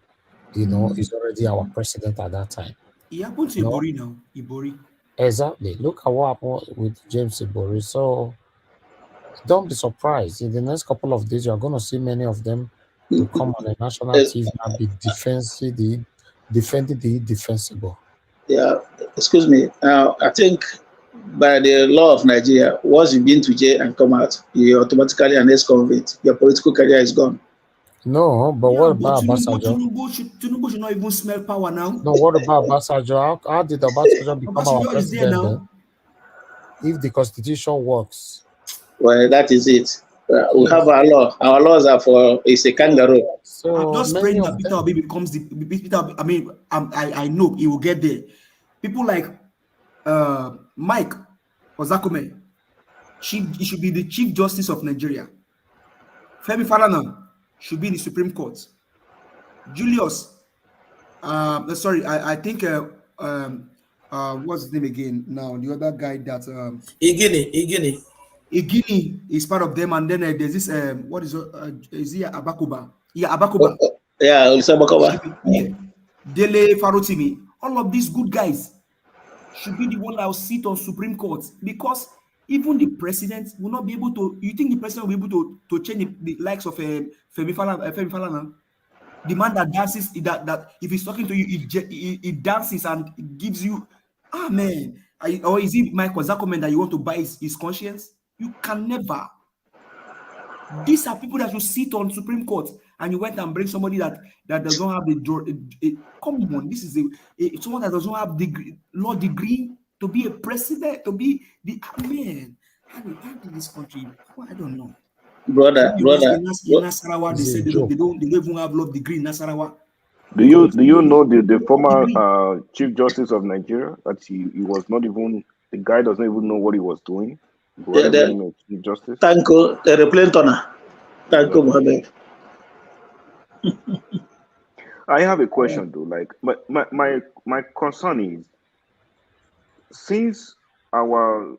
S3: is already our president at that time.
S10: He happened to Ibori now. Ibori.
S3: Exactly. Look at what happened with James Ibori. So don't be surprised. In the next couple of days, you're going to see many of them to come on a national TV and be defending the indefensible.
S12: Yeah, excuse me. I think by the law of Nigeria, once you've been to jail and come out, you're automatically an ex-convict. Your political career is gone.
S3: No, but what about Obasanjo?
S10: Tinubu should not even smell power now.
S3: No, what about Obasanjo? How did Obasanjo become our president? If the constitution works.
S12: Well, that is it. We have our law. Our laws are it's a kangaroo.
S10: So I'm just praying that Peter Obi becomes the Peter. I mean, I know he will get there. People like Mike Ozakume, he should be the Chief Justice of Nigeria. Femi Falana should be in the Supreme Court. Julius, sorry, I think what's his name again now? The other guy that Igini is part of them, and then there's this what is he Abakuba? Yeah, Abakuba.
S12: Yeah, it's Abakuba.
S10: Yeah. Dele Farotimi. All of these good guys should be the one that will sit on Supreme Court, because even the president will not be able to. You think the president will be able to change the likes of Femi Falana? the man that dances, that if he's talking to you, it dances and it gives you, man. Or is it Michael Zakomen that you want to buy his conscience? You can never. These are people that will sit on Supreme Court, and you went and bring somebody that does not have the come on. This is someone that does not have law degree to be a president, to be the man. How did this country? I don't know.
S12: Brother.
S10: In Nasarawa, they say they don't even have law degree in Nasarawa.
S8: Do you know the former Chief Justice of Nigeria, that he was not even, the guy doesn't even know what he was doing? Chief Justice.
S12: Tanko, the airplane turner. Tanko Mohammed.
S8: I have a question though. Like my concern is, since our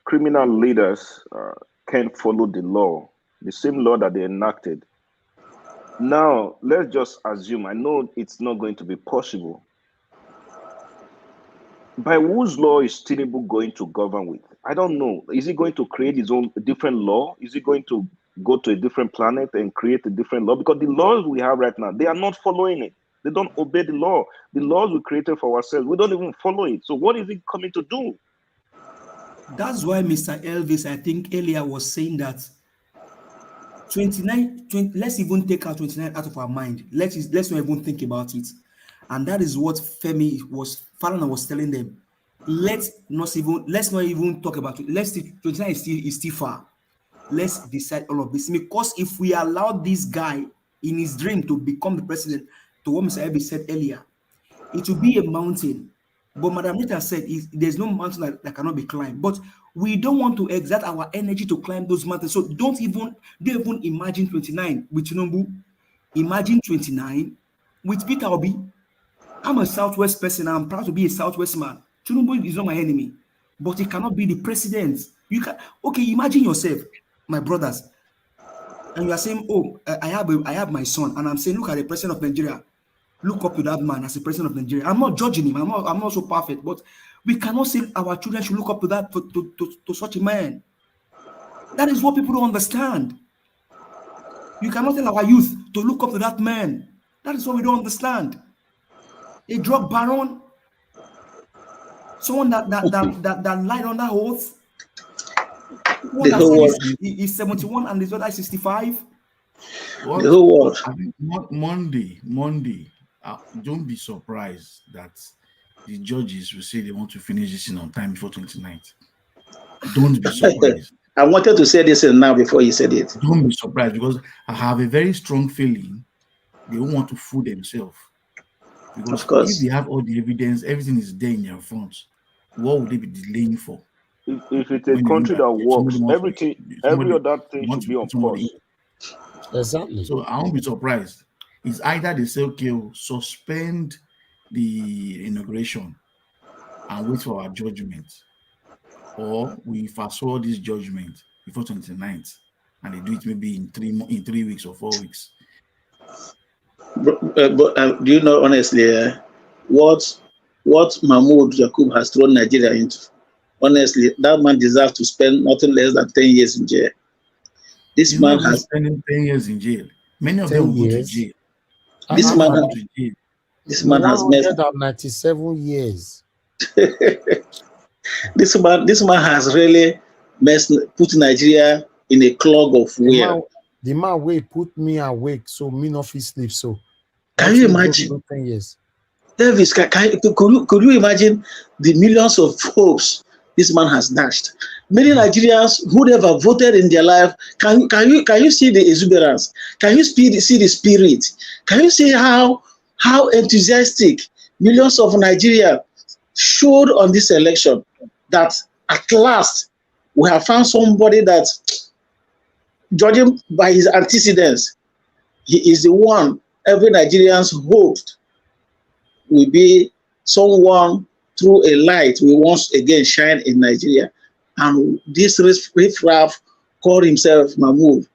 S8: criminal leaders can't follow the law, the same law that they enacted. Now, let's just assume, I know it's not going to be possible. By whose law is Tinubu going to govern with? I don't know. Is he going to create his own different law? Is he going to go to a different planet and create a different law? Because the laws we have right now, they are not following it. They don't obey the law. The laws we created for ourselves, we don't even follow it. So what is he coming to do?
S10: That's why Mr. Elvis, I think earlier, was saying that 20, let's even take out 29 out of our mind. Let's not even think about it. And that is what Falana was telling them. Let's not even talk about it. 29 is still far. Let's decide all of this. Because if we allow this guy in his dream to become the president, to what Mr. Elvis said earlier, it will be a mountain. But Madam Rita said there's no mountain that cannot be climbed. But we don't want to exert our energy to climb those mountains. So don't even imagine 29 with Tinubu. Imagine 29 with Peter Obi. I'm a Southwest person. I'm proud to be a Southwest man. Tinubu is not my enemy, but he cannot be the president. You can imagine yourself, my brothers, and you are saying, "Oh, I have my son," and I'm saying, "Look at the president of Nigeria. Look up to that man as the president of Nigeria." I'm not judging him. I'm not so perfect, but we cannot say our children should look up to that to such a man. That is what people don't understand. You cannot tell our youth to look up to that man. That is what we don't understand. A drug baron, someone that lied on that oath.
S12: The whole world
S10: is 71 and the other is 65.
S12: The whole world.
S4: Monday. Don't be surprised that the judges will say they want to finish this in on time before 29th. Don't be surprised.
S12: I wanted to say this now before you said it.
S4: Don't be surprised, because I have a very strong feeling they don't want to fool themselves. Because
S12: of course,
S4: if they have all the evidence, everything is there in their front, what would they be delaying for?
S8: If it's a country that works, every other thing should be on pause.
S3: Exactly.
S4: So I won't be surprised. It's either they say, okay, we'll suspend the inauguration and wait for our judgment, or we fast forward this judgment before 29th and they do it maybe in 3 weeks or 4 weeks.
S12: But do you know, honestly, what Mahmoud Yakub has thrown Nigeria into? Honestly, that man deserves to spend nothing less than 10 years in jail. This man has
S4: spending 10 years in jail. Many of them will go to jail.
S12: This man has messed
S3: 97 years.
S12: This man has really put Nigeria in a clog of wear.
S3: The man will put me awake, so me not feel sleep. So
S12: can you imagine?
S3: 10 years.
S12: Davis, could you imagine the millions of hopes this man has dashed? Many Nigerians who never voted in their life, can you see the exuberance? Can you see the spirit? Can you see how enthusiastic millions of Nigerians showed on this election, that at last we have found somebody that, judging by his antecedents, he is the one every Nigerian hoped will be someone through a light will once again shine in Nigeria. And this riffraff called himself Mahmoud,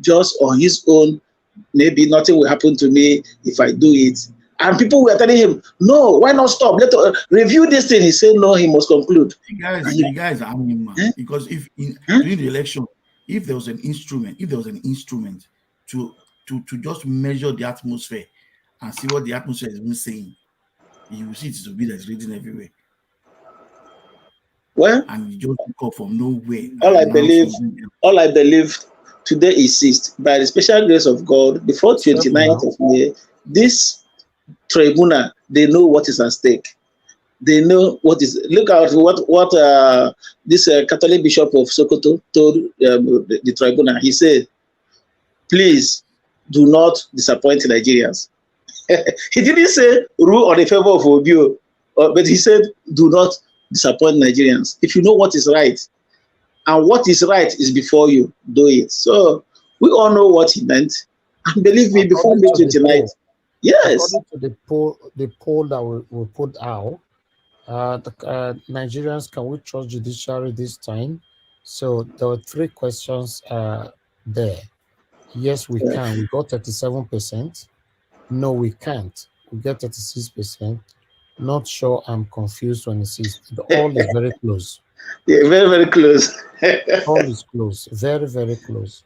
S12: just on his own. Maybe nothing will happen to me if I do it. And people were telling him, no, why not stop? Let us review this thing. He said, no, he must conclude.
S4: You guys are because if during the election, if there was an instrument to just measure the atmosphere and see what the atmosphere is even saying, you will see it to be that's reading everywhere.
S12: Well,
S4: and you just pick up from nowhere.
S12: All I believe today is 6th. By the special grace of God, before 29th of May, this tribunal, they know what is at stake. They know what is. Look at what this Catholic Bishop of Sokoto told the tribunal. He said, "Please do not disappoint Nigerians." He didn't say rule on the favor of Obio, but he said, "Do not disappoint Nigerians. If you know what is right, and what is right is before you, do it." So we all know what he meant. And believe me, before May 29th, yes.
S3: According to the poll that we put out, Nigerians, can we trust judiciary this time? So there were 3 questions there. Yes, we can. We got 37%. No, we can't. We get 36%. Not sure, I'm confused, 26. All is very close.
S12: Yeah, very, very close.
S3: All is close. Very, very close.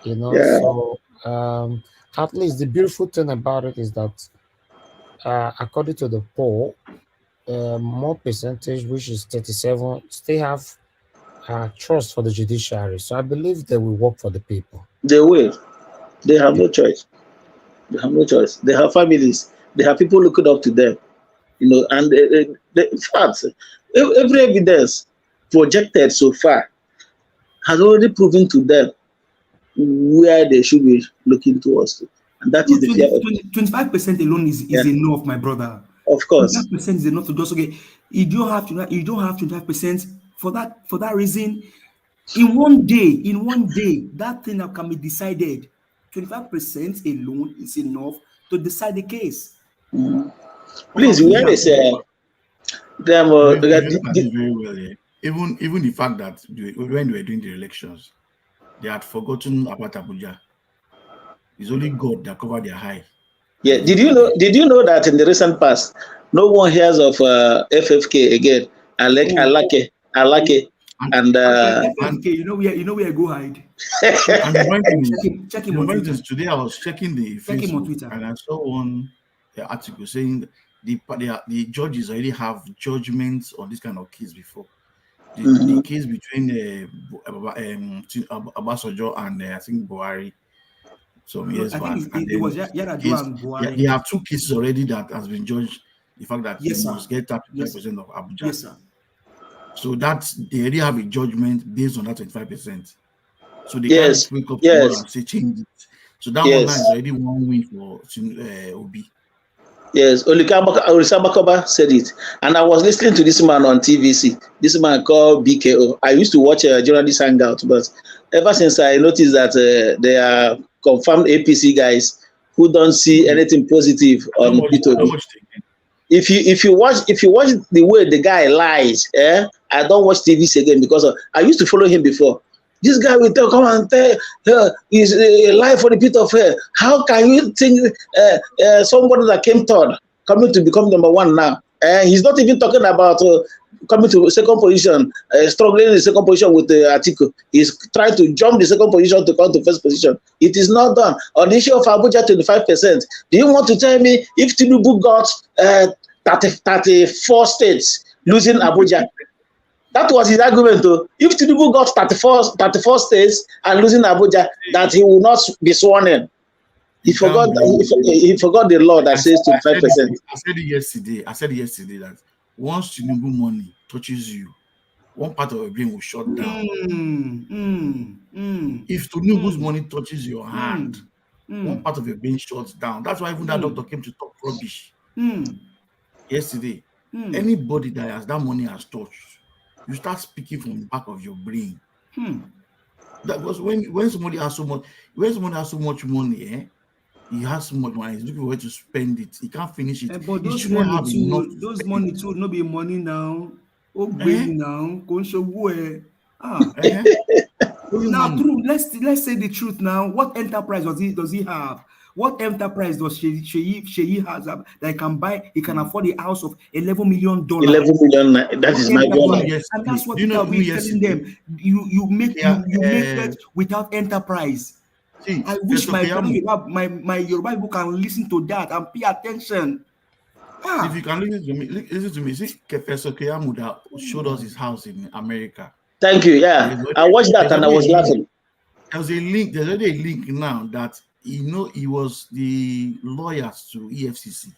S3: You know, so at least the beautiful thing about it is that according to the poll, more percentage, which is 37, still have trust for the judiciary. So I believe they will work for the people.
S12: They will. They have no choice. They have no choice. They have families. They have people looking up to them. You know, and in fact, every evidence projected so far has already proven to them where they should be looking towards. And that is the fear.
S10: 25% alone is enough, my brother.
S12: Of course,
S10: 25% is enough to just You don't have 25% for that reason. In one day, that thing that can be decided. 25% alone is enough to decide the case.
S12: Please, where is
S4: very well, yeah. Even the fact that when they were doing the elections, they had forgotten about Abuja. It's only God that covered their eye.
S12: Yeah. Did you know that in the recent past, no one hears of FFK again? Alake, and
S10: FFK, you know where I go hide.
S4: And
S10: check him on Twitter.
S4: Today I was checking the Facebook and I saw one article saying the judges already have judgments on this kind of case before. The case between Obasanjo and I think Buhari some years back.
S10: It was Yar'Adua and Buhari.
S4: They have 2 cases already that has been judged. The fact that you must get 35% of Abuja.
S10: Yes, sir.
S4: So that they already have a judgment based on that 25%. So they can't wake up tomorrow and say change it. So that one is already one win for Obi.
S12: Yes, Orisamakoba said it. And I was listening to this man on TVC. This man called BKO. I used to watch a journalist hangout, but ever since I noticed that they are confirmed APC guys who don't see anything positive on P2. If you watch the way the guy lies, I don't watch TVC again because I used to follow him before. This guy will come and tell he's a lie for the pit of hell. How can you think somebody that came third coming to become number 1 now? He's not even talking about coming to second position, struggling in the second position with the article. He's trying to jump the second position to come to first position. It is not done. On the issue of Abuja, 25%. Do you want to tell me if Tinubu got 34 states losing Abuja? That was his argument, though. If Tinubu got 34 states and losing Abuja, that he will not be sworn in. He forgot the law that says 25%.
S4: I said yesterday that once Tinubu money touches you, one part of your brain will shut down. If Tinubu's money touches your hand, one part of your brain shuts down. That's why even that doctor came to talk rubbish yesterday. Anybody that has that money has touched, you start speaking from the back of your brain. That was when somebody has so much money, he has so much money, he's looking for where to spend it. He can't finish it.
S10: But those money too, no be money now. Now, now, true. Let's say the truth now. What enterprise does he have? What enterprise does Sheyi has that he can afford a house of $11 million?
S12: 11 million. That is my God.
S10: And that's what we're telling them. You make that without enterprise.
S4: See,
S10: I wish
S4: Professor
S10: my
S4: Keyamo,
S10: fellow my Yoruba people can listen to that and pay attention.
S4: if you can listen to me. See, Professor Keyamo that showed us his house in America.
S12: Thank you. Yeah, I watched that and I was laughing.
S4: There's already a link now that he was the lawyers to EFCC.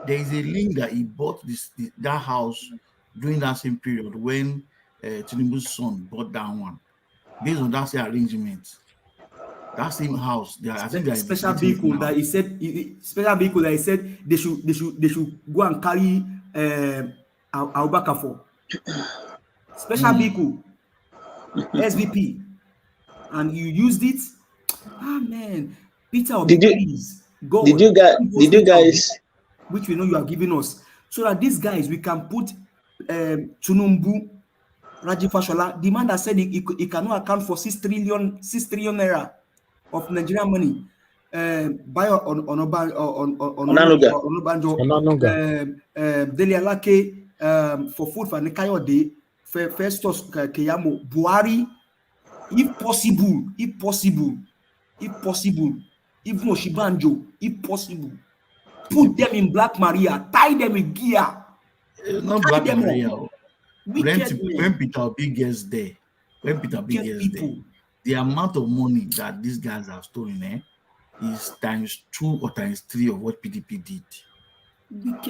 S4: There is a link that he bought that house during that same period when Tinubu's son bought that one. Based on that same arrangement, that same house, I think there's
S10: special vehicle that he said. Special vehicle that he said they should go and carry Abubakar for. Special vehicle, SVP, and you used it. Ah man, Peter,
S12: did you guys?
S10: Which we know you are giving us, so that these guys we can put Tunumbu, Rajiv Fashola, the man that said he cannot account for 6 trillion naira of Nigerian money. Bayo Onanuga, Dele Alake for food for Nikayode, Festus Keyamo, Buhari, if possible, even Oshibanjo, if possible, put them in Black Maria, tie them in gear.
S4: Not Black Maria. When Peter Obi gets there, the amount of money that these guys have stolen is ×2 or ×3 of what PDP did.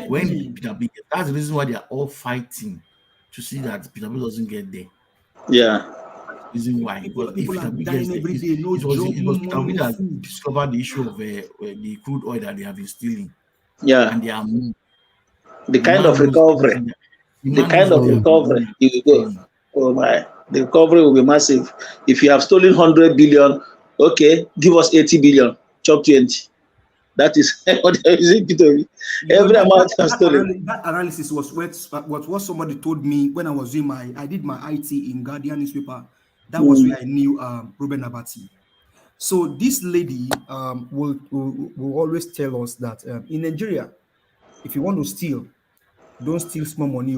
S4: When Peter Obi gets, that's the reason why they are all fighting to see that Peter Obi doesn't get there.
S12: Yeah.
S4: Reason why, because if Peter Obi gets there, it was Peter Obi that discovered the issue of the crude oil that they have been stealing.
S12: Yeah.
S4: And they are
S12: the kind of recovery. The kind of recovery you will go. Oh my, the recovery will be massive. If you have stolen 100 billion, okay, give us 80 billion, chop 20. That is what every amount has stolen.
S10: That analysis was what somebody told me when I was doing I did my IT in Guardian newspaper. That was where I knew Ruben Abati. So this lady will always tell us that in Nigeria, if you want to steal, don't steal small money.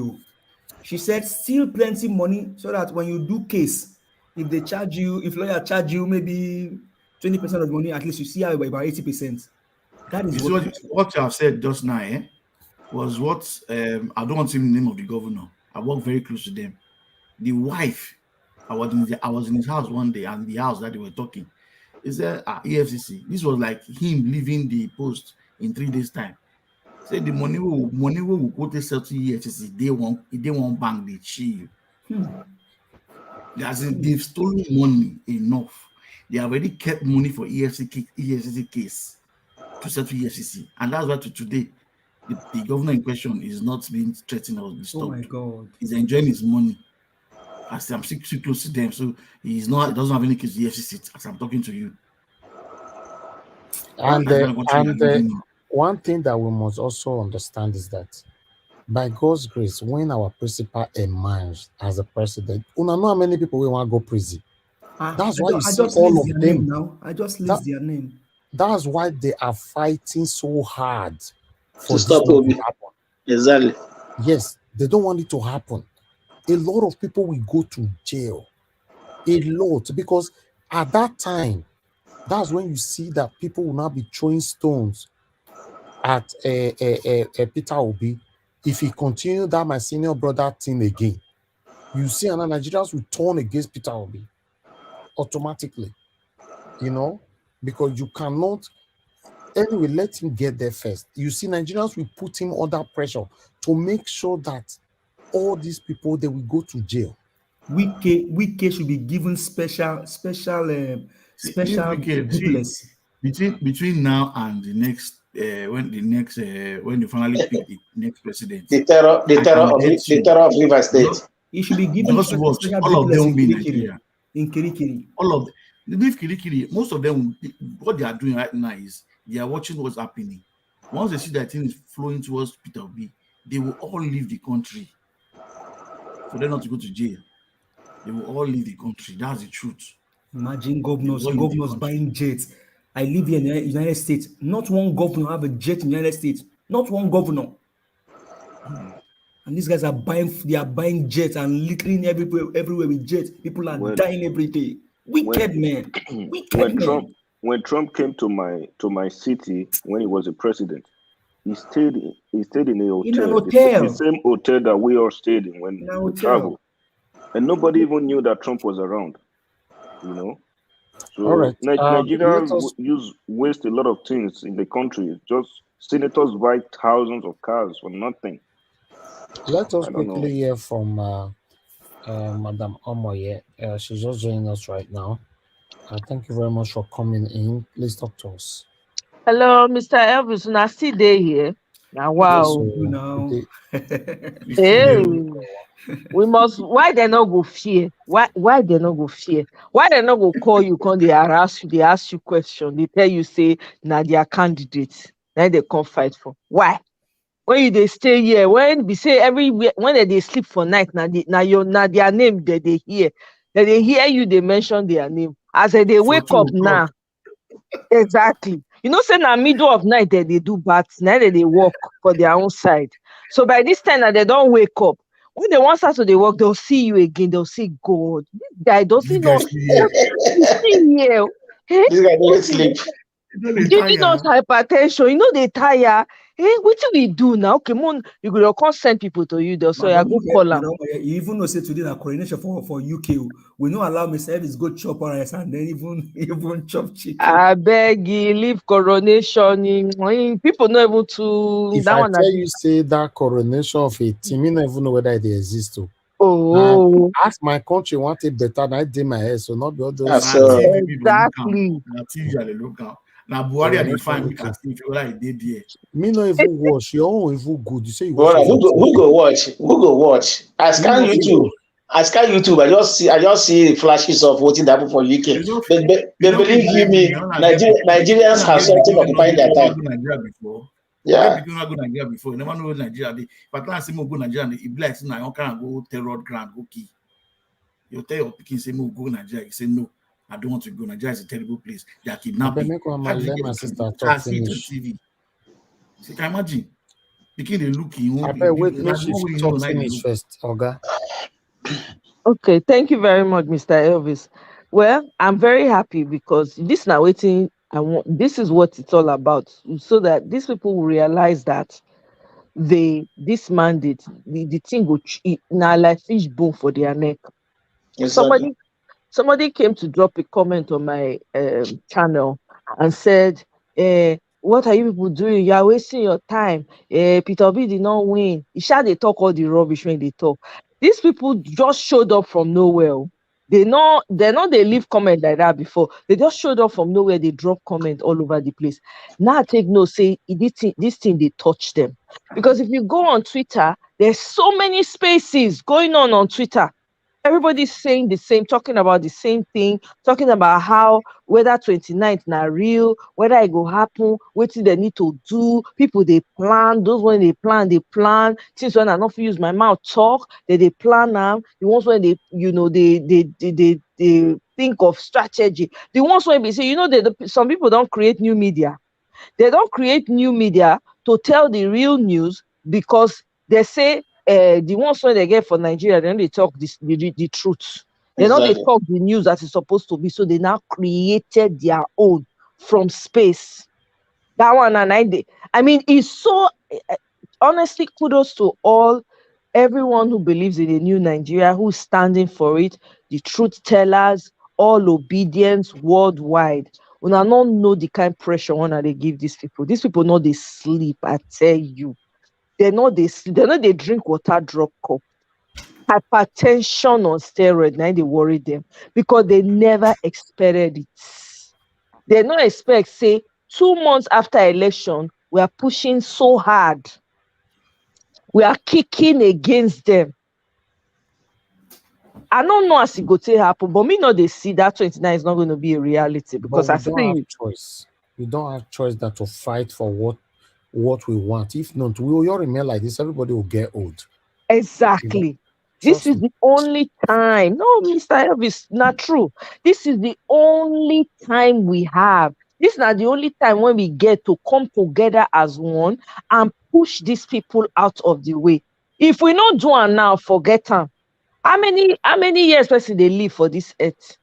S10: She said, steal plenty money so that when you do case, if lawyer charge you maybe 20% of the money, at least you see how about 80%. That is
S4: what you have said just now, was what I don't want to say the name of the governor. I work very close to them. The wife, I was in his house one day, and the house that they were talking, is there EFCC. This was like him leaving the post in 3 days' time. Say the money will go to sell to EFCC. They won't bank the chill. They've stolen money enough. They already kept money for EFCC case to settle EFCC, and that's why today the governor in question is not being threatened or disturbed.
S10: Oh my God!
S4: He's enjoying his money. As I'm too close to them, so he doesn't have any case to EFCC as I'm talking to you.
S3: And one thing that we must also understand is that by God's grace, when our principal emerged as a president, you know how many people we want to go prison. That's why you see all of them
S10: now. I just list their name.
S3: That's why they are fighting so hard
S12: to stop it to happen. Exactly.
S3: Yes, they don't want it to happen. A lot of people will go to jail. A lot, because at that time, that's when you see that people will now be throwing stones at Peter Obi. If he continue that my senior brother thing again, you see another Nigerians will turn against Peter Obi automatically, because you cannot anyway let him get there first. You see, Nigerians will put him under pressure to make sure that all these people, they will go to jail.
S10: Wike should be given special
S4: between now and the next when you finally pick the next president.
S12: The terror of River State.
S10: He should be given
S4: all of them will be in Nigeria.
S10: In Kirikiri.
S4: All of them. Leave Kirikiri. Most of them, what they are doing right now is they are watching what's happening. Once they see that thing is flowing towards Peter Obi, they will all leave the country. For them not to go to jail. They will all leave the country. That's the truth.
S10: Imagine governors buying jets. I live here in the United States. Not one governor have a jet in the United States. Not one governor. And these guys are buying jets and littering everywhere with jets. People are dying every day. Wicked man.
S8: when Trump came to my city when he was a president, he stayed in a hotel,
S13: In an hotel.
S8: the same hotel that we all stayed in when
S13: In a
S8: we
S13: hotel.
S8: traveled, and nobody even knew that Trump was around. You know, so
S3: All right.
S8: Nigeria
S3: Let us
S8: waste a lot of things in the country. Just senators buy thousands of cars for nothing.
S3: let us
S8: I don't
S3: quickly
S8: know.
S3: hear from Madam Omoye. She's just joining us right now. Thank you very much for coming in. Please talk to us.
S14: Hello, Mr. Elvis. Una still dey here? Now, wow.
S13: Now.
S14: Hey, we must. Why they not go fear? Why they not go fear? Why they not go call you? Come they harass you? They ask you question. They tell you say na their candidates. Then they come fight for. Why? When you they stay here, when we say everywhere, when they sleep for night, na their name that they hear. That they hear you, they mention their name. As they wake up now. Exactly. You know, say na middle of night that they do bats, now that they walk for their own side. So by this time that they don't wake up, when they want start to they walk, they'll see you again. They'll say, God, this guy doesn't know. See here.
S12: This guy doesn't sleep.
S14: Giving us hypertension, you know they tire. Hey, what do we do now? Okay, Moon, you could can't send people to you. They'll say, I go call them.
S13: You even know say today that coronation for UK. We not allow Mr. Elvis go chop rice and then even chop chicken.
S14: I beg you, leave coronation. People not able to.
S3: If
S14: that
S3: I
S14: one
S3: tell you say that coronation of a team, you don't even know whether they exist too.
S14: Oh,
S3: ask my country want it better than I did my head, so not be all those.
S14: Exactly.
S4: Now Buhari are defined because if you like they there.
S3: Me no even watch your own even good. You say you
S12: watch. Who go watch? Who go watch? I scan YouTube. I just see flashes of what happened for UK. But believe me, Nigerians have something occupying their time.
S4: Yeah. People not go Nigeria before. You never know Nigeria. But when I say go Nigeria, it be like now you can't go terror ground, go key. You tell your pikin say go Nigeria. You say no. I don't want to go. Nigeria is a terrible place. They are kidnapping. How do you get TV? So can you imagine? Pikin they look you.
S3: I bet wait, no, she talk finish first, Oga.
S14: Okay, thank you very much, Mr. Elvis. Well, I'm very happy because this now waiting. This is what it's all about, so that these people will realize that this mandate, the thing go now like fish bone for their neck. Exactly. Somebody came to drop a comment on my channel and said, what are you people doing? You are wasting your time. Peter Obi did not win. They talk all the rubbish when they talk. These people just showed up from nowhere. They leave comment like that before. They just showed up from nowhere. They drop comment all over the place. Now take no say this thing they touch them. Because if you go on Twitter, there's so many spaces going on Twitter. Everybody's saying the same, talking about the same thing, talking about how whether 29th now real, whether it go happen, what they need to do. People they plan, those when they plan. Since when I not use my mouth talk, they plan now. The ones when they think of strategy. The ones when they say, some people don't create new media. They don't create new media to tell the real news because they say the ones when they get for Nigeria, then they talk the truth. They know they talk the news as it's supposed to be. So they now created their own from space. That one and I mean, it's so honestly kudos to everyone who believes in a new Nigeria, who's standing for it, the truth tellers, all obedience worldwide. When I don't know the kind of pressure they give these people. These people know they sleep, I tell you. They know they drink water drop cup. Hypertension on steroid, now they worry them because they never expected it. They don't expect, say, 2 months after election, we are pushing so hard. We are kicking against them. I don't know as it go to happen, but me know they see that 29 is not going to be a reality because I think
S3: choice. We don't have choice that to fight for what we want. If not, we will all remain like this. Everybody will get old.
S14: Exactly. This is the only time. No, Mr. Elvis, not true. This is the only time we have. This is not the only time when we get to come together as one and push these people out of the way. If we don't do it now, forget them. How many years person they live for this earth?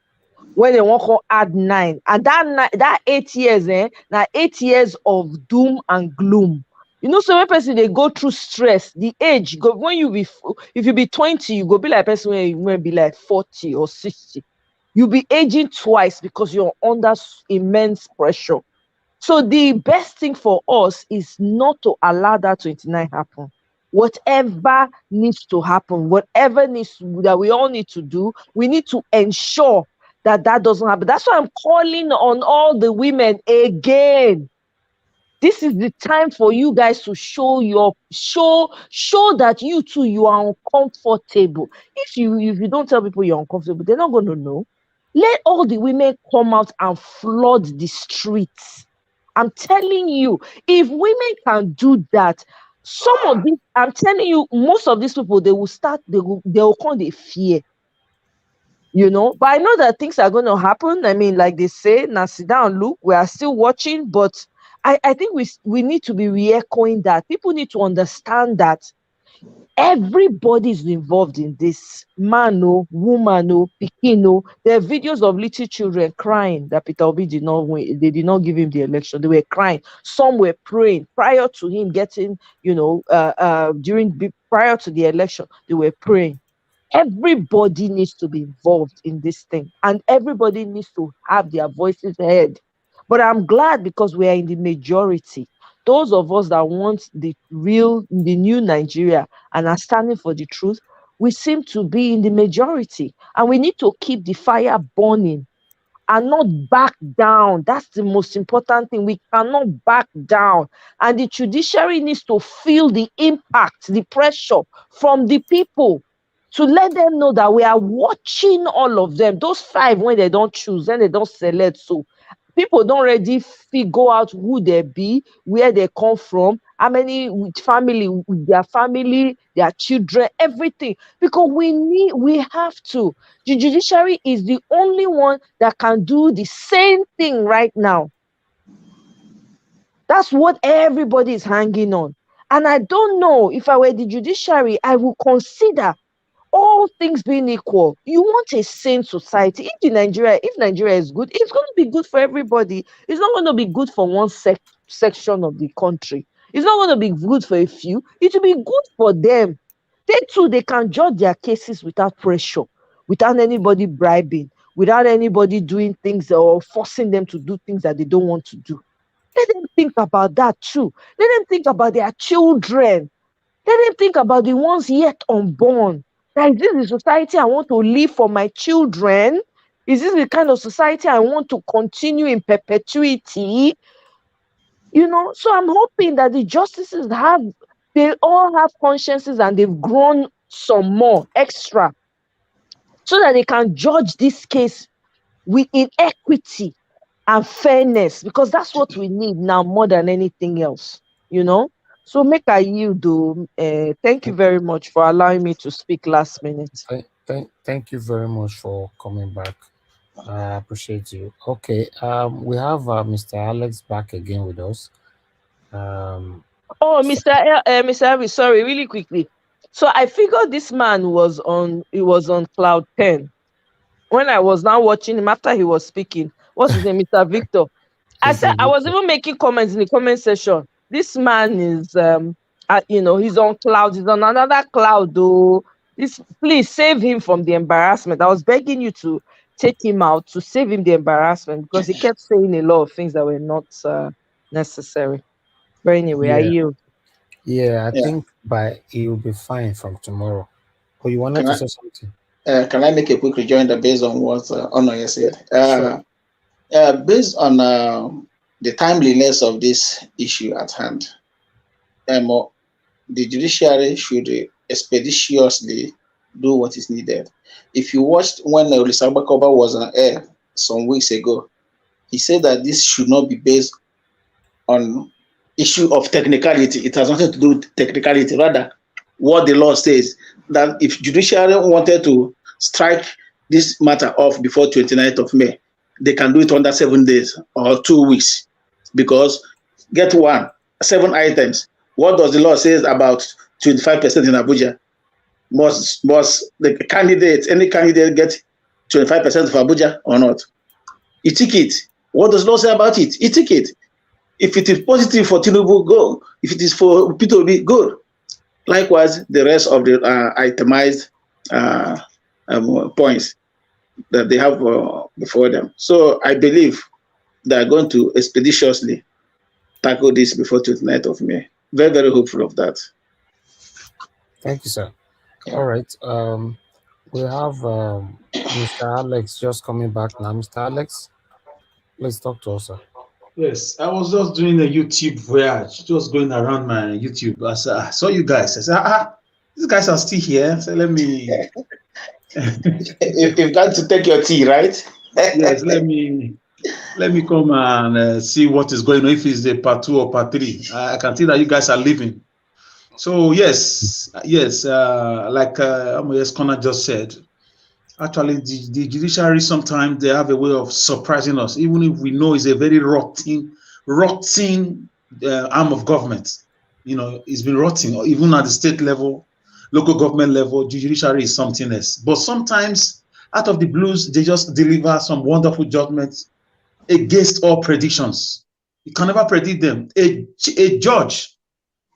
S14: when they want to add 9. And that 8 years, now 8 years of doom and gloom. You know, so when person they go through stress, the age go when you be, if you be 20, you go be like person when you will be like 40 or 60. You'll be aging twice because you're under immense pressure. So the best thing for us is not to allow that 29 happen. Whatever needs to happen, whatever that we all need to do, we need to ensure that doesn't happen. That's why I'm calling on all the women again. This is the time for you guys to show that you too, you are uncomfortable. If you don't tell people you're uncomfortable, they're not going to know. Let all the women come out and flood the streets. I'm telling you, if women can do that, some of these, I'm telling you, most of these people, they will come, they fear. You know, but I know that things are going to happen. I mean, like they say, now sit down, look, we are still watching, but I think we need to be re-echoing that. People need to understand that everybody is involved in this. Man, woman, pikin. There are videos of little children crying that Peter Obi did not win. They did not give him the election. They were crying. Some were praying prior to him getting, prior to the election. They were praying. Everybody needs to be involved in this thing, and everybody needs to have their voices heard. But I'm glad because we are in the majority. Those of us that want the new Nigeria and are standing for the truth, we seem to be in the majority. And we need to keep the fire burning and not back down. That's the most important thing. We cannot back down. And the judiciary needs to feel the impact, the pressure from the people, to let them know that we are watching all of them. Those 5, when they don't choose, then they don't select. So people don't already figure out who they be, where they come from, how many family, their family, their children, everything. Because we have to. The judiciary is the only one that can do the same thing right now. That's what everybody is hanging on. And I don't know, if I were the judiciary, I would consider all things being equal. You want a sane society. If Nigeria is good, it's going to be good for everybody. It's not going to be good for one section of the country. It's not going to be good for a few. It will be good for them. They too, they can judge their cases without pressure, without anybody bribing, without anybody doing things or forcing them to do things that they don't want to do. Let them think about that too. Let them think about their children. Let them think about the ones yet unborn. Is this the society I want to live for my children? Is this the kind of society I want to continue in perpetuity? You know, so I'm hoping that the justices they all have consciences and they've grown some more extra so that they can judge this case with equity and fairness, because that's what we need now more than anything else, you know? So make I yield. Thank you very much for allowing me to speak last minute.
S3: Thank you very much for coming back. I appreciate you. Okay, we have Mr. Alex back again with us.
S14: Mr. Elvis, sorry, really quickly. So I figured this man was on cloud 10 when I was now watching him after he was speaking. What's his name, Mr. Victor? I was even making comments in the comment section. This man is, he's on cloud. He's on another cloud, though. Please save him from the embarrassment. I was begging you to take him out to save him the embarrassment because he kept saying a lot of things that were not necessary. But anyway, I yield.
S3: Yeah, I think he will be fine from tomorrow. Oh, you wanted to say something?
S12: Can I make a quick rejoinder based on what Onoye said?
S3: Sure.
S12: Based on the timeliness of this issue at hand, the judiciary should expeditiously do what is needed. If you watched when Olisabakoba was on air some weeks ago, he said that this should not be based on issue of technicality. It has nothing to do with technicality. Rather, what the law says, that if judiciary wanted to strike this matter off before 29th of May, they can do it under 7 days or 2 weeks. Because get 7 items. What does the law say about 25% in Abuja? Must the candidate, any candidate, get 25% of Abuja or not? He took it. What does law say about it? He took it. If it is positive for Tinubu, go. If it is for P2B, good. Likewise, the rest of the itemized points that they have before them. So I believe they are going to expeditiously tackle this before 29th of May. Very, very hopeful of that.
S3: Thank you, sir. All right. We have Mr. Alex just coming back now. Mr. Alex, please talk to us, sir.
S1: Yes, I was just doing a YouTube voyage, just going around my YouTube. I saw you guys. I said, these guys are still here. So let me.
S12: You've got to take your tea, right?
S1: Yes, let me come and see what is going on. If it's the part 2 or part 3, I can see that you guys are leaving. So yes, like Amoyes Connor just said. Actually, the judiciary sometimes they have a way of surprising us, even if we know it's a very rotting arm of government. You know, it's been rotting, even at the state level, local government level. Judiciary is something else. But sometimes, out of the blues, they just deliver some wonderful judgments against all predictions. You can never predict them. A judge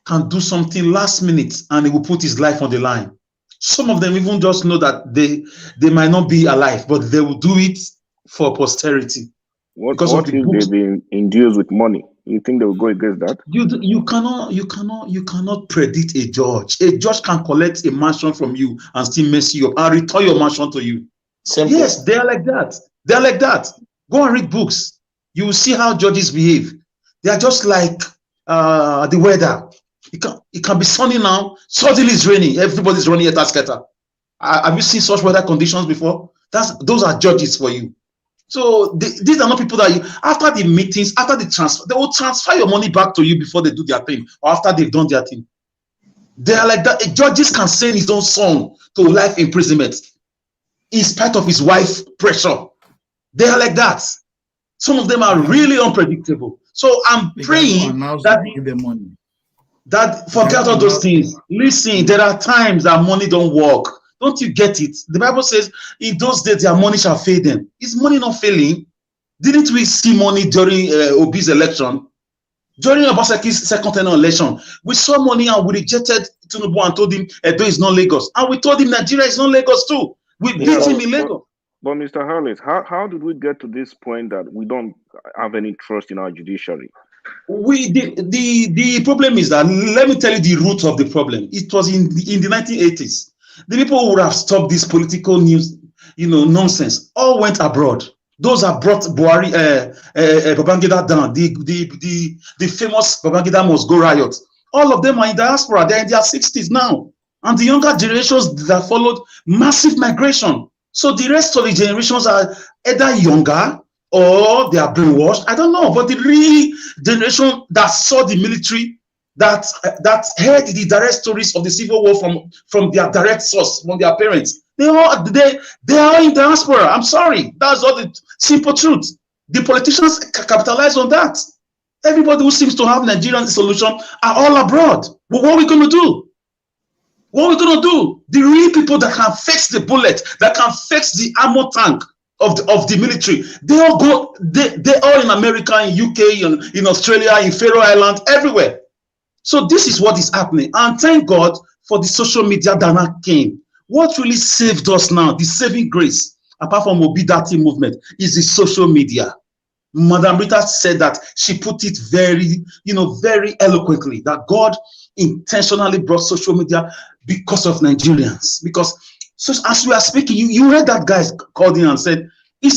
S1: can do something last minute, and he will put his life on the line. Some of them even just know that they might not be alive, but they will do it for posterity.
S8: What if they've been induced with money? You think they will go against that?
S1: You cannot predict a judge. A judge can collect a mansion from you and still mess you up and return your mansion to you. Simple. Yes, they are like that. They are like that. Go and read books. You will see how judges behave. They are just like the weather. It can be sunny now, suddenly it's raining. Everybody's running a tasketer. Have you seen such weather conditions before? Those are judges for you. So these are not people that you, after the meetings, after the transfer, they will transfer your money back to you before they do their thing or after they've done their thing. They are like that. Judges can send his own son to life imprisonment in spite of his wife's pressure. They are like that. Some of them are really unpredictable. So I'm praying that forget all those things. Listen, there are times that money don't work. Don't you get it? The Bible says, in those days, their money shall fail them. Is money not failing? Didn't we see money during Obi's election? During Obaseki's second tenure election, we saw money and we rejected Tinubu and told him Edo is not Lagos. And we told him Nigeria is not Lagos too. We beat him in Lagos.
S8: But Mr. Harris, how did we get to this point that we don't have any trust in our judiciary?
S1: The problem is that, let me tell you the root of the problem. It was in the 1980s. The people who would have stopped this political news, nonsense, all went abroad. Those that brought Buhari, Babangida down, the famous Babangida must go riot. All of them are in diaspora. They're in their 60s now. And the younger generations that followed, massive migration. So the rest of the generations are either younger or they are brainwashed. I don't know. But the real generation that saw the military, that heard the direct stories of the Civil War from their direct source, from their parents, they are in diaspora. I'm sorry. That's all the simple truth. The politicians capitalize on that. Everybody who seems to have Nigerian solution are all abroad. But what are we going to do? What are we going to do? The real people that can fix the bullet, that can fix the armor tank of the military, they all in America, in UK, in Australia, in Faroe Islands, everywhere. So this is what is happening. And thank God for the social media that now came. What really saved us now, the saving grace, apart from Obidati movement, is the social media. Madam Rita said that, she put it very, very eloquently, that God intentionally brought social media because of Nigerians. Because so as we are speaking, you read that guy called in and said, he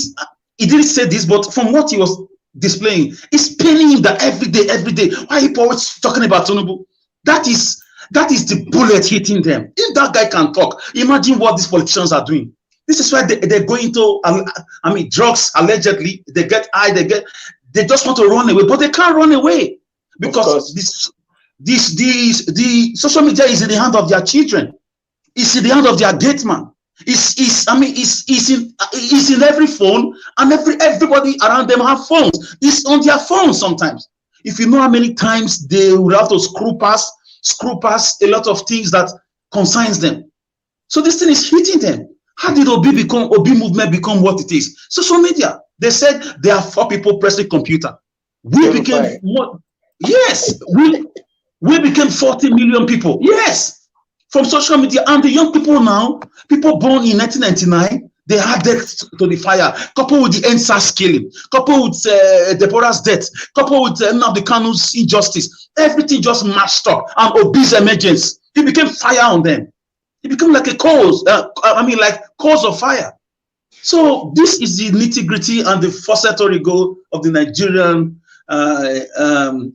S1: didn't say this, but from what he was displaying, it's paining him that every day, why are you always talking about Tinubu? That is the bullet hitting them. If that guy can talk, imagine what these politicians are doing. This is why they're going to, drugs, allegedly, they get high, they just want to run away, but they can't run away because the social media is in the hand of their children. It's in the hand of their gate man. It's in every phone, and everybody around them have phones. It's on their phones sometimes. If you know how many times they will have to screw past a lot of things that concerns them. So this thing is hitting them. How did Obi movement become what it is? Social media. They said there are 4 people pressing computer. We became more. Yes, we became 40 million people. Yes, from social media. And the young people now, people born in 1999, they had death to the fire, coupled with the NSAS killing, coupled with Deborah's death, coupled with Nnamdi Kanu's injustice. Everything just mashed up. And Obi's emergence, it became fire on them. It became like a cause, like cause of fire. So this is the nitty-gritty and the falsetto goal of the Nigerian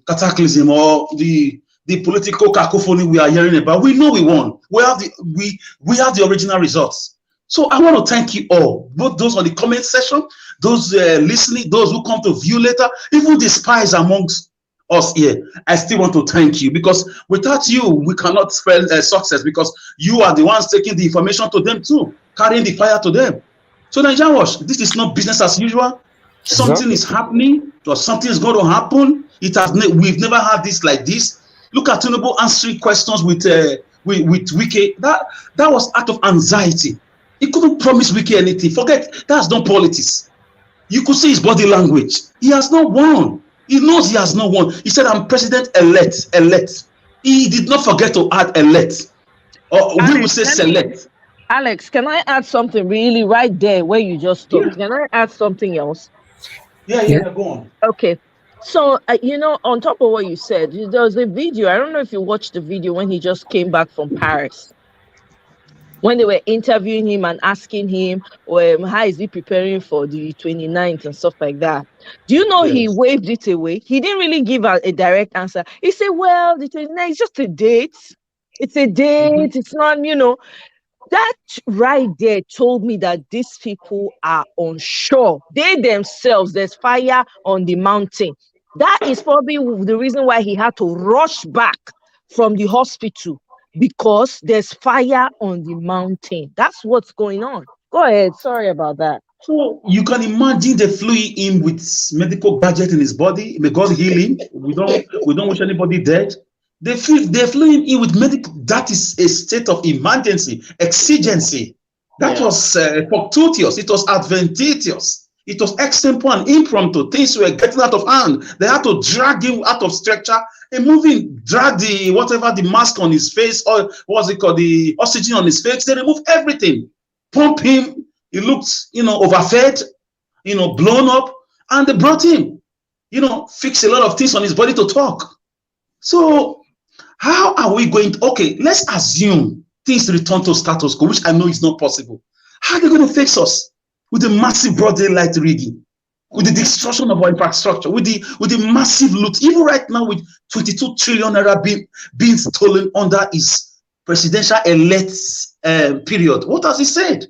S1: cataclysm, or the political cacophony we are hearing about. We know we won. We have the original results. So I want to thank you all, both those on the comment section, those listening, those who come to view later, even the spies amongst us here. I still want to thank you, because without you, we cannot spell success, because you are the ones taking the information to them too, carrying the fire to them. So Nigerian Watch, this is not business as usual. Something is happening, or something is going to happen. We've never had this like this. Look at Tinubu answering questions with Wike. That was out of anxiety. He couldn't promise Wike anything. Forget, that's not politics. You could see his body language. He has not won. He knows he has not won. He said, I'm president-elect. He did not forget to add elect. Or we will say select.
S14: Alex, can I add something really right there where you just stopped? Can I add something else?
S1: Yeah, go on.
S14: Okay. So, on top of what you said, there was a video. I don't know if you watched the video when he just came back from Paris, when they were interviewing him and asking him, how is he preparing for the 29th and stuff like that. Do you know he waved it away? He didn't really give a direct answer. He said, well, the 29th is just a date. It's a date. It's not, That right there told me that these people are unsure. They themselves, there's fire on the mountain. That is probably the reason why he had to rush back from the hospital, because there's fire on the mountain. That's what's going on. Go ahead. Sorry about that.
S1: So you can imagine they flew in with medical gadget in his body. May God heal him. We don't wish anybody dead. They flew him in with medical. That is a state of emergency, exigency. That was fortuitous. It was advantageous. It was extemporal and impromptu. Things were getting out of hand. They had to drag him out of stretcher and drag the mask on his face, or what's it called, the oxygen on his face. They removed everything, pump him. He looked, overfed, blown up, and they brought him, fix a lot of things on his body to talk. So how are we going to, let's assume things return to status quo, which I know is not possible. How are they going to fix us? With the massive broad daylight rigging, with the destruction of our infrastructure, with the massive loot, even right now with 22 trillion naira being stolen under his presidential elect period. What has he said?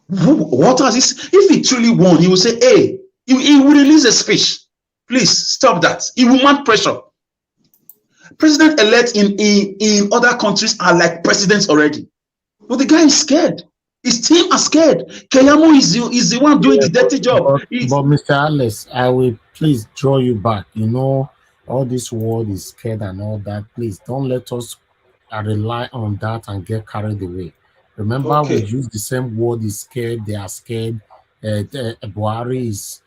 S1: What has he? If he truly won, he will say, hey, he will release a speech. Please stop that. He will mount pressure. President-elect in other countries are like presidents already. But the guy is scared. His team are scared. Keyamo is the one doing the dirty job.
S3: But Mr. Alice, I will please draw you back. All this world is scared and all that. Please don't let us rely on that and get carried away. Remember, we use the same word, is scared. They are scared. Buhari is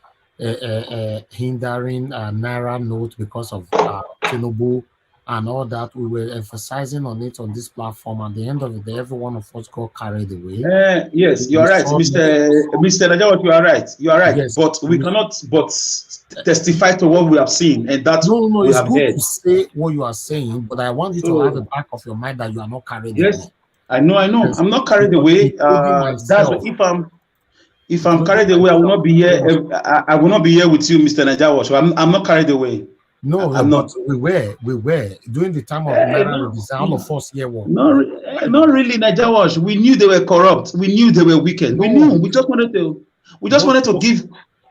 S3: hindering Naira note because of Tinubu and all that. We were emphasizing on it on this platform. At the end of the day, every one of us got carried away.
S1: Yes, you are right, Mr. Najawat, you are right. You are right. Yes. But we cannot but testify to what we have seen, and that's
S3: no. It's good to say what you are saying, but I want you to have the back of your mind that you are not carried away.
S1: Yes, I know. Yes. I'm not carried away. That's if I'm carried away, I will not be here. I will not be here with you, Mr. Najawat. So I'm not carried away.
S3: No, I'm not. We were during the time of Naira design. All of us here were.
S1: Not really, Najawat. We knew they were corrupt. We knew they were wicked. We knew. We just wanted to give.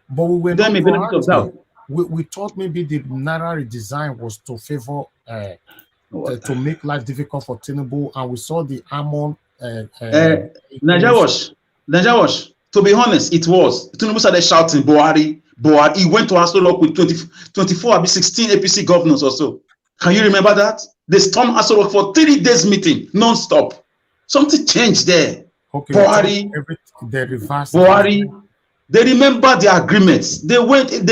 S3: But we were
S1: them a benefit of doubt.
S3: We thought maybe the Naira redesign was to favor to make life difficult for Tinubu, and we saw the Amon.
S1: Najawat. To be honest, it was. Tinubu started shouting, Buhari. He went to Aso Rock with 24, 16 APC governors or so. Can you remember that? They stormed Aso Rock for 3 days meeting, non-stop. Something changed there.
S3: Okay,
S1: Buhari,
S3: the reverse.
S1: Buhari, they remember the agreements. They went to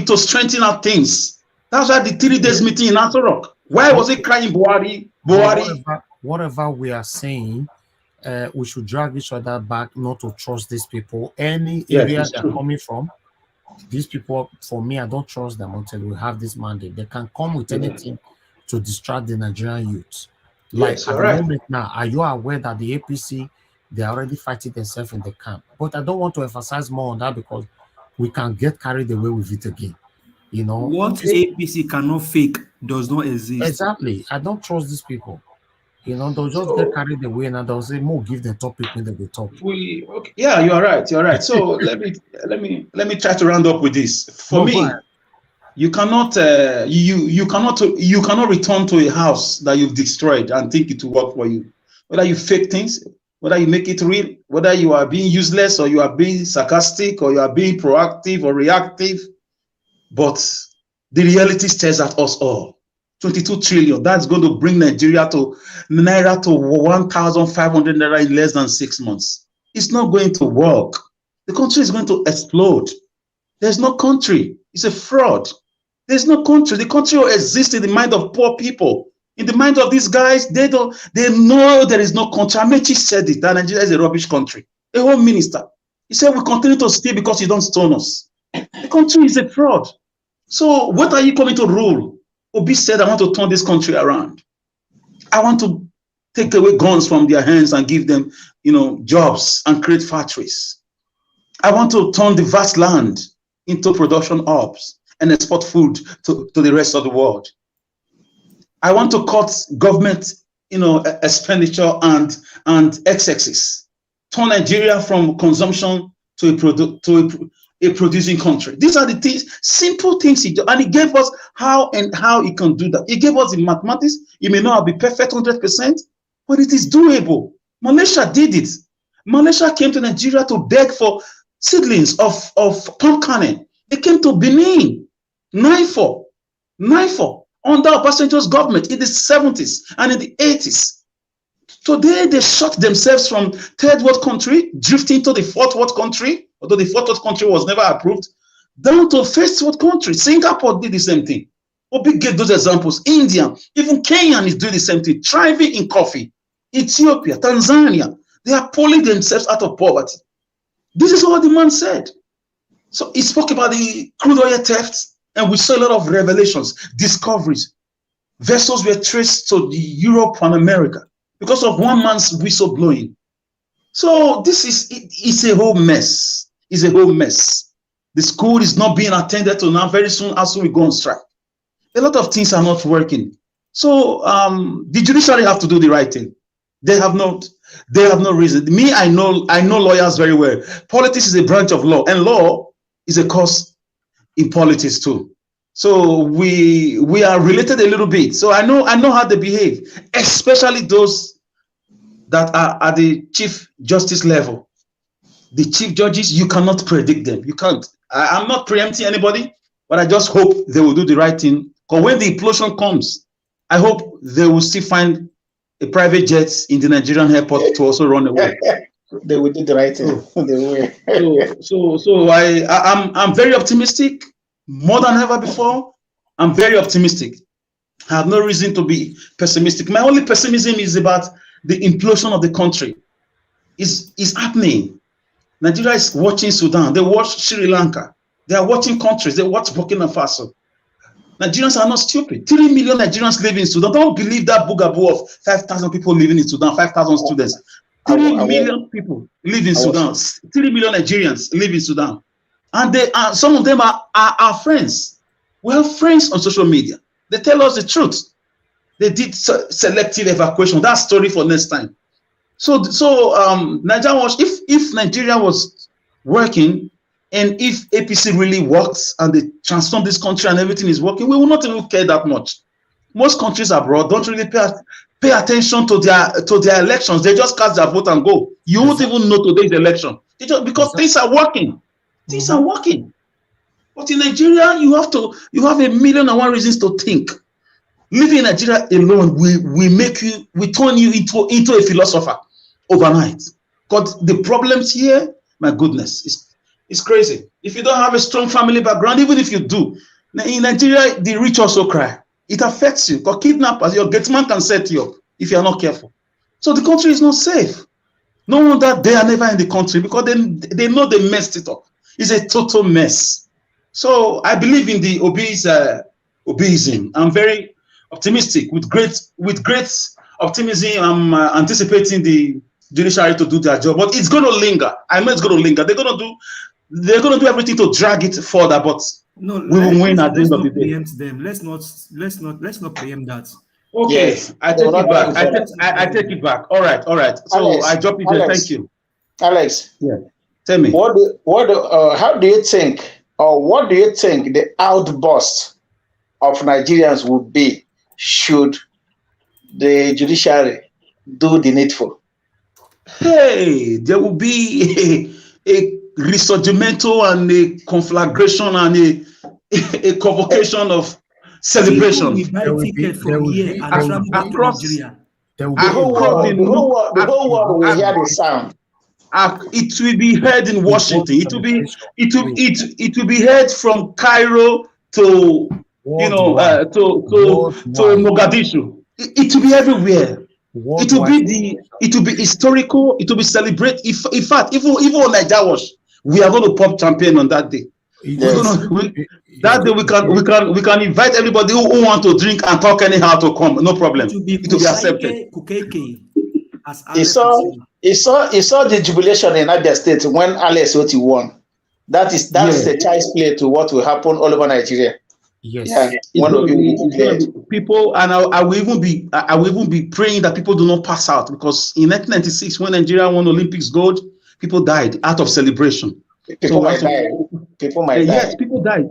S1: to strengthen our things. That's why the 3 days meeting in Aso Rock. Why was he crying Buhari?
S3: Whatever we are saying, we should drag each other back not to trust these people. Any area they're coming from, these people, for me, I don't trust them until we have this mandate. They can come with anything to distract the Nigerian youth. Like at the moment now, are you aware that the APC, they're already fighting themselves in the camp? But I don't want to emphasize more on that because we can get carried away with it again. You know,
S13: what APC cannot fake does not exist.
S3: Exactly. I don't trust these people. You know, they'll just get carried away and they'll say, "More give the topic when they talk."
S1: Yeah, you are right. You're right. So let me try to round up with this. For me, you cannot you cannot return to a house that you've destroyed and think it will work for you. Whether you fake things, whether you make it real, whether you are being useless or you are being sarcastic or you are being proactive or reactive, but the reality stares at us all. 22 trillion. That's going to bring Nigeria to Naira to 1,500 Naira in less than 6 months. It's not going to work. The country is going to explode. There's no country. It's a fraud. There's no country. The country will exist in the mind of poor people. In the mind of these guys, they know there is no country. Amechi said it, that Nigeria is a rubbish country. A home minister. He said, we continue to steal because you don't stone us. The country is a fraud. So what are you coming to rule? Obi said, I want to turn this country around. I want to take away guns from their hands and give them, jobs and create factories. I want to turn the vast land into production hubs and export food to the rest of the world. I want to cut government, expenditure and excesses. Turn Nigeria from consumption to a producing country. These are the things, simple things he did, and he gave us how he can do that. He gave us the mathematics. It may not be perfect 100%, but it is doable. Malaysia did it. Malaysia came to Nigeria to beg for seedlings of palm kernel. They came to Benin, NAIFO, under Obasanjo's government in the 70s and in the 80s. Today, they shut themselves from third world country, drifting to the fourth world country, although the fourth world country was never approved, down to first world country. Singapore did the same thing. Obi gave those examples. India, even Kenya is doing the same thing, thriving in coffee. Ethiopia, Tanzania, they are pulling themselves out of poverty. This is what the man said. So he spoke about the crude oil thefts, and we saw a lot of revelations, discoveries. Vessels were traced to Europe and America because of one man's whistleblowing. So this is a whole mess. It's a whole mess. The school is not being attended to now. Very soon, as we go on strike, a lot of things are not working. So the judiciary have to do the right thing. They have no reason. Me, I know lawyers very well. Politics is a branch of law, and law is a course in politics too. So we are related a little bit. So I know how they behave, especially those that are at the chief justice level. The chief judges, you cannot predict them. You can't. I'm not preempting anybody, but I just hope they will do the right thing. Because when the implosion comes, I hope they will still find a private jet in the Nigerian airport to also run away.
S12: They will do the right thing.
S1: So I'm very optimistic, more than ever before. I'm very optimistic. I have no reason to be pessimistic. My only pessimism is about the implosion of the country. It's happening. Nigeria is watching Sudan. They watch Sri Lanka. They are watching countries. They watch Burkina Faso. Nigerians are not stupid. 3 million Nigerians live in Sudan. Don't believe that boogaboo of 5,000 people living in Sudan, 5,000 students. 3 million people live in Sudan. 3 million Nigerians live in Sudan. And some of them are our friends. We have friends on social media. They tell us the truth. They did selective evacuation. That story for next time. So Nigeria was, if Nigeria was working, and if APC really works and they transform this country and everything is working, we will not even care that much. Most countries abroad don't really pay attention to their elections. They just cast their vote and go. You won't even know today's election. Because things are working. Things are working. But in Nigeria, you have 1,000,001 reasons to think. Living in Nigeria alone, we turn you into a philosopher. overnight. Because the problems here, my goodness, it's crazy. If you don't have a strong family background, even if you do, in Nigeria, the rich also cry. It affects you. Because kidnappers, your gateman can set you up if you are not careful. So the country is not safe. No wonder they are never in the country, because they know they messed it up. It's a total mess. So I believe in the obesism. I'm very optimistic. With great optimism, I'm anticipating the judiciary to do their job, but it's going to linger. I know it's going to linger. They're going to do everything to drag it further, but
S13: no,
S1: we will win at the end of the day.
S13: Preempt them. Let's not preempt that.
S1: Okay,
S12: Yes,
S1: I take it back. I take it back. All right. So
S12: Alex,
S1: I drop it there. Thank you.
S12: Alex,
S1: Yeah. Tell me.
S12: How do you think, or what do you think the outburst of Nigerians would be should the judiciary do the needful?
S1: Hey, there will be a resurgimento and a conflagration and a convocation of celebration.
S13: There will be across
S12: Nigeria. The whole world will hear the sound.
S1: It will be heard in Washington. It will be heard from Cairo to Mogadishu. It will be everywhere. It will be historical. It will be celebrated. In fact, even on NAIJA, we are going to pop champagne on that day.
S12: Yes.
S1: That day we can invite everybody who want to drink and talk anyhow to come. No problem. It will be accepted.
S12: You saw the jubilation in Abia State when Alex Oti won. That's the child's play to what will happen all over Nigeria.
S1: Yes,
S12: yeah.
S1: People, and I will even be praying that people do not pass out, because in 1996 when Nigeria won Olympics gold, people died out of celebration.
S12: People might die.
S1: Yes, people died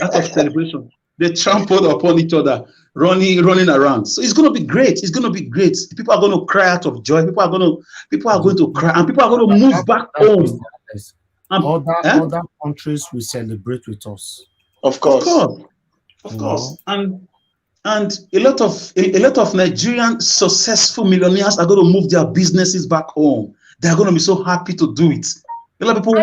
S1: out of celebration. They trampled upon each other, running around. So it's going to be great. It's going to be great. People are going to cry out of joy. People are going to cry, and people are going to move back home.
S3: Other countries will celebrate with us.
S12: Of course.
S1: And a lot of Nigerian successful millionaires are going to move their businesses back home. They are going to be so happy to do it. A lot of people, a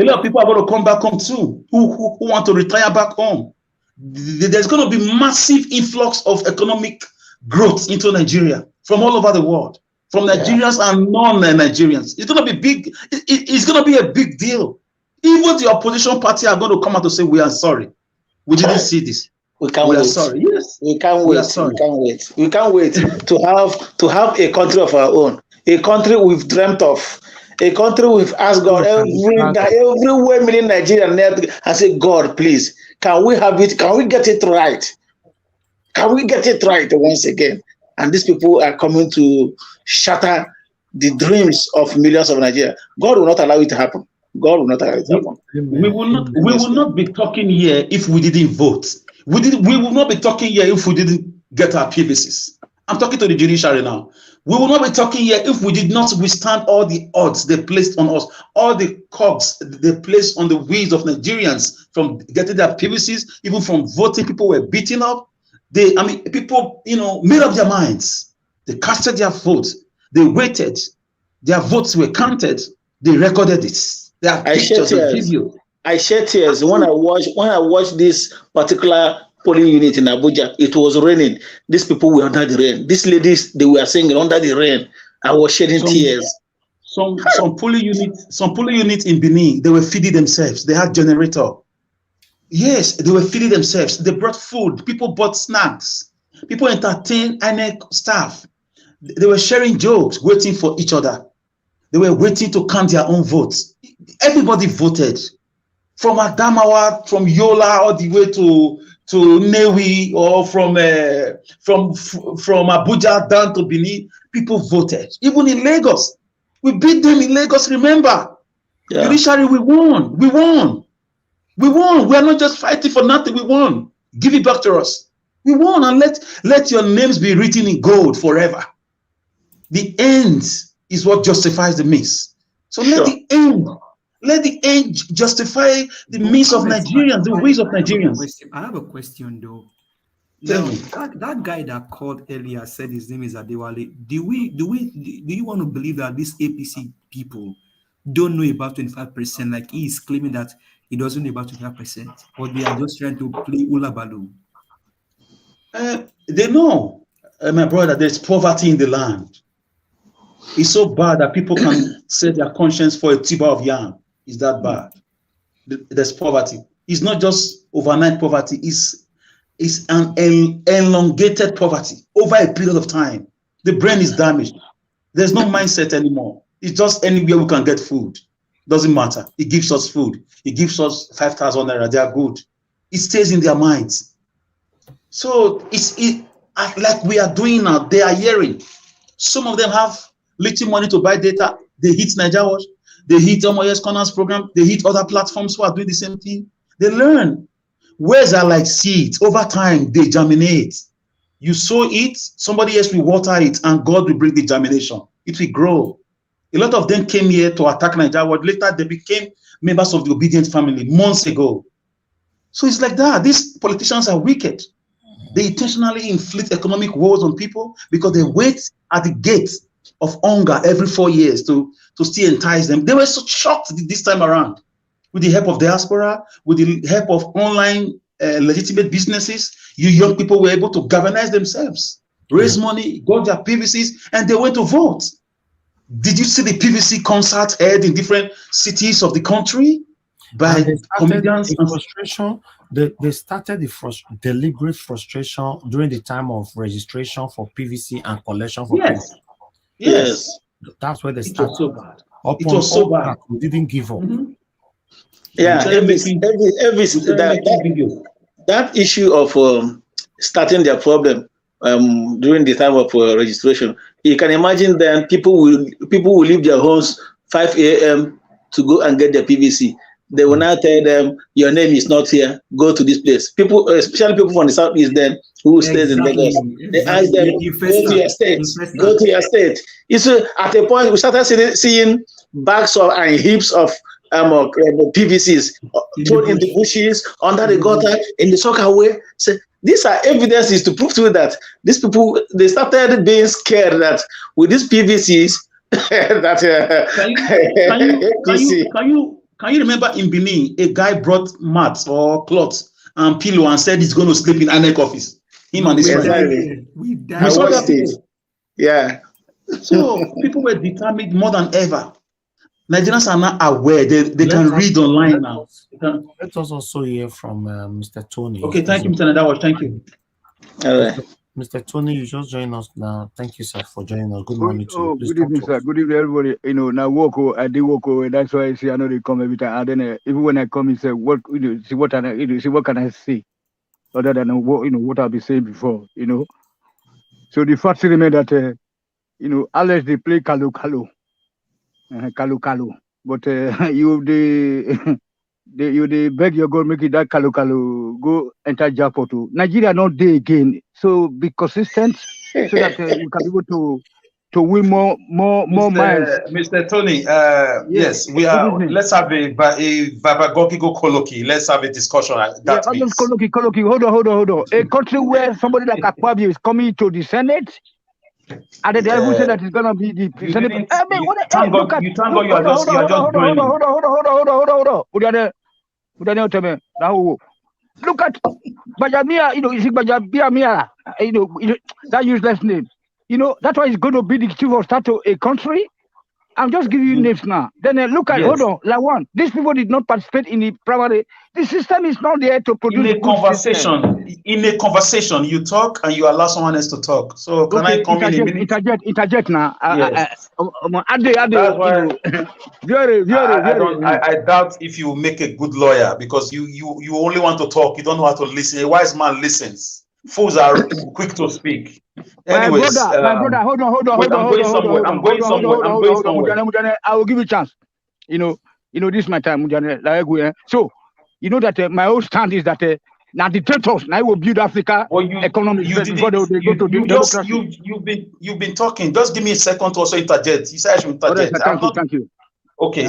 S1: lot of people are going to come back home too, who want to retire back home. There's going to be massive influx of economic growth into Nigeria from all over the world, from Nigerians and non-Nigerians. It's going to be big. It's going to be a big deal. Even the opposition party are going to come out to say, we are sorry. We didn't see this.
S12: We are sorry. Yes. We can't wait. We can't wait to have a country of our own. A country we've dreamt of. A country we've asked God everywhere million Nigerians and say, God, please, can we have it? Can we get it right? Can we get it right once again? And these people are coming to shatter the dreams of millions of Nigerians. God will not allow it to happen. God will not allow it to happen.
S1: We will not be talking here if we didn't vote. We will not be talking here if we didn't get our PVCs. I'm talking to the judiciary now. We will not be talking here if we did not withstand all the odds they placed on us, all the cogs they placed on the wheels of Nigerians from getting their PVCs, even from voting. People were beaten up. People, made up their minds. They casted their votes. They waited. Their votes were counted. They recorded it. There are pictures and videos.
S12: I shed tears when I watched this particular polling unit in Abuja. It was raining. These people were under the rain. These ladies, they were singing under the rain. I was shedding tears.
S1: Some polling units in Benin, they were feeding themselves. They had generator. Yes, they were feeding themselves. They brought food. People bought snacks. People entertained INEC staff. They were sharing jokes, waiting for each other. They were waiting to count their own votes. Everybody voted. From Adamawa, from Yola, all the way to Newi, or from Abuja down to Benin, people voted. Even in Lagos, we beat them in Lagos. Remember, judiciary, we won. We are not just fighting for nothing. We won. Give it back to us. We won, and let your names be written in gold forever. The end is what justifies the means. So let the end justify the means of Nigerians, the ways of Nigerians.
S13: I have a question though. Now, that guy that called earlier said his name is Adewale. Do you want to believe that these APC people don't know about 25%? Like he is claiming that he doesn't know about 25%, or they are just trying to play Ula Balu?
S1: They know, my brother, there's poverty in the land. It's so bad that people can set their conscience for a tuber of yam. It's that bad. There's poverty. It's not just overnight poverty. It's an elongated poverty over a period of time. The brain is damaged. There's no mindset anymore. It's just anywhere we can get food. Doesn't matter. It gives us food. It gives us 5,000 naira. They are good. It stays in their minds. So it's like we are doing now. They are hearing. Some of them have little money to buy data. They hit NAIJA Watch. They hit MOS Corners program. They hit other platforms who are doing the same thing. They learn. Words are like seeds. Over time, they germinate. You sow it, somebody else will water it, and God will bring the germination. It will grow. A lot of them came here to attack NAIJA Watch. Later, they became members of the obedient family months ago. So it's like that. These politicians are wicked. They intentionally inflict economic woes on people because they wait at the gate of hunger every 4 years to still entice them. They were so shocked this time around. With the help of diaspora, with the help of online legitimate businesses, you young people were able to galvanize themselves, raise money, got their PVCs, and they went to vote. Did you see the PVC concert held in different cities of the country by comedians?
S3: Frustration. They started the deliberate frustration during the time of registration for PVC and collection for PVC.
S1: Yes.
S3: That's where they started.
S1: So bad.
S3: It was so bad. We didn't give up.
S12: Yeah, that issue of starting their problem during the time of registration, you can imagine then people will leave their homes 5 a.m. to go and get their PVC. They will now tell them, your name is not here, go to this place. People, especially people from the southeast then, who stays in Lagos, they ask them, go to your state, go to your state. It's at a point, we started seeing bags and heaps of PVCs thrown in the bushes, under the gutter, in the soccer way. So these are evidences to prove to you that these people, they started being scared that with these PVCs, that
S1: Can you remember in Benin, a guy brought mats or cloths and pillow and said he's going to sleep in ANEC office? Him and his friend.
S13: We died.
S12: Yeah.
S1: So people were determined more than ever. Nigerians are not aware. They can read online now.
S3: Let us also hear from Mr. Tony.
S1: Okay, thank you, Mr. Nadawa. Thank you.
S12: All right.
S3: Mr. Tony, you just joined us now. Thank you, sir, for joining us. Good morning to you.
S15: Good evening, sir. Good evening, everybody. You know, now I did walk away. That's why I see I know they come every time. And then even when I come, he said, "What see what can I say other than what I've been saying before." You know, so the fact remains that unless they play kalu, but you beg your God make it that kalu go enter jackpot. Nigeria not there again, so be consistent so that you can be able to win more minds.
S1: Mr. Tony, yes, we are. Let's have a Babagokigo colloquy. Let's have a discussion.
S15: Colloquy. Hold on. A country where somebody like Akpabio is coming to the Senate. And then they even say that it's gonna be the Senate. You are just joining. Hold on. Look at Bajamia, you see Bajamia, that useless name. That's why it's going to be the chief of staff to a country. I'm just giving you names now. Then look at, hold on, Lawan. These people did not participate in the primary. The system is not there to produce.
S1: In a conversation, you talk and you allow someone else to talk. So can I come in a minute?
S15: Interject now.
S1: Yes. I doubt if you make a good lawyer because you only want to talk. You don't know how to listen. A wise man listens. Fools are quick to speak. Anyways,
S15: my brother, hold on.
S1: I'm going somewhere.
S15: I will give you a chance. This is my time. So, that my whole stand is that now the dictators now will build Africa economy before they go to democracy.
S1: You've been talking. Just give me a second to also interject. You said I should interject.
S15: Thank you.
S1: Okay.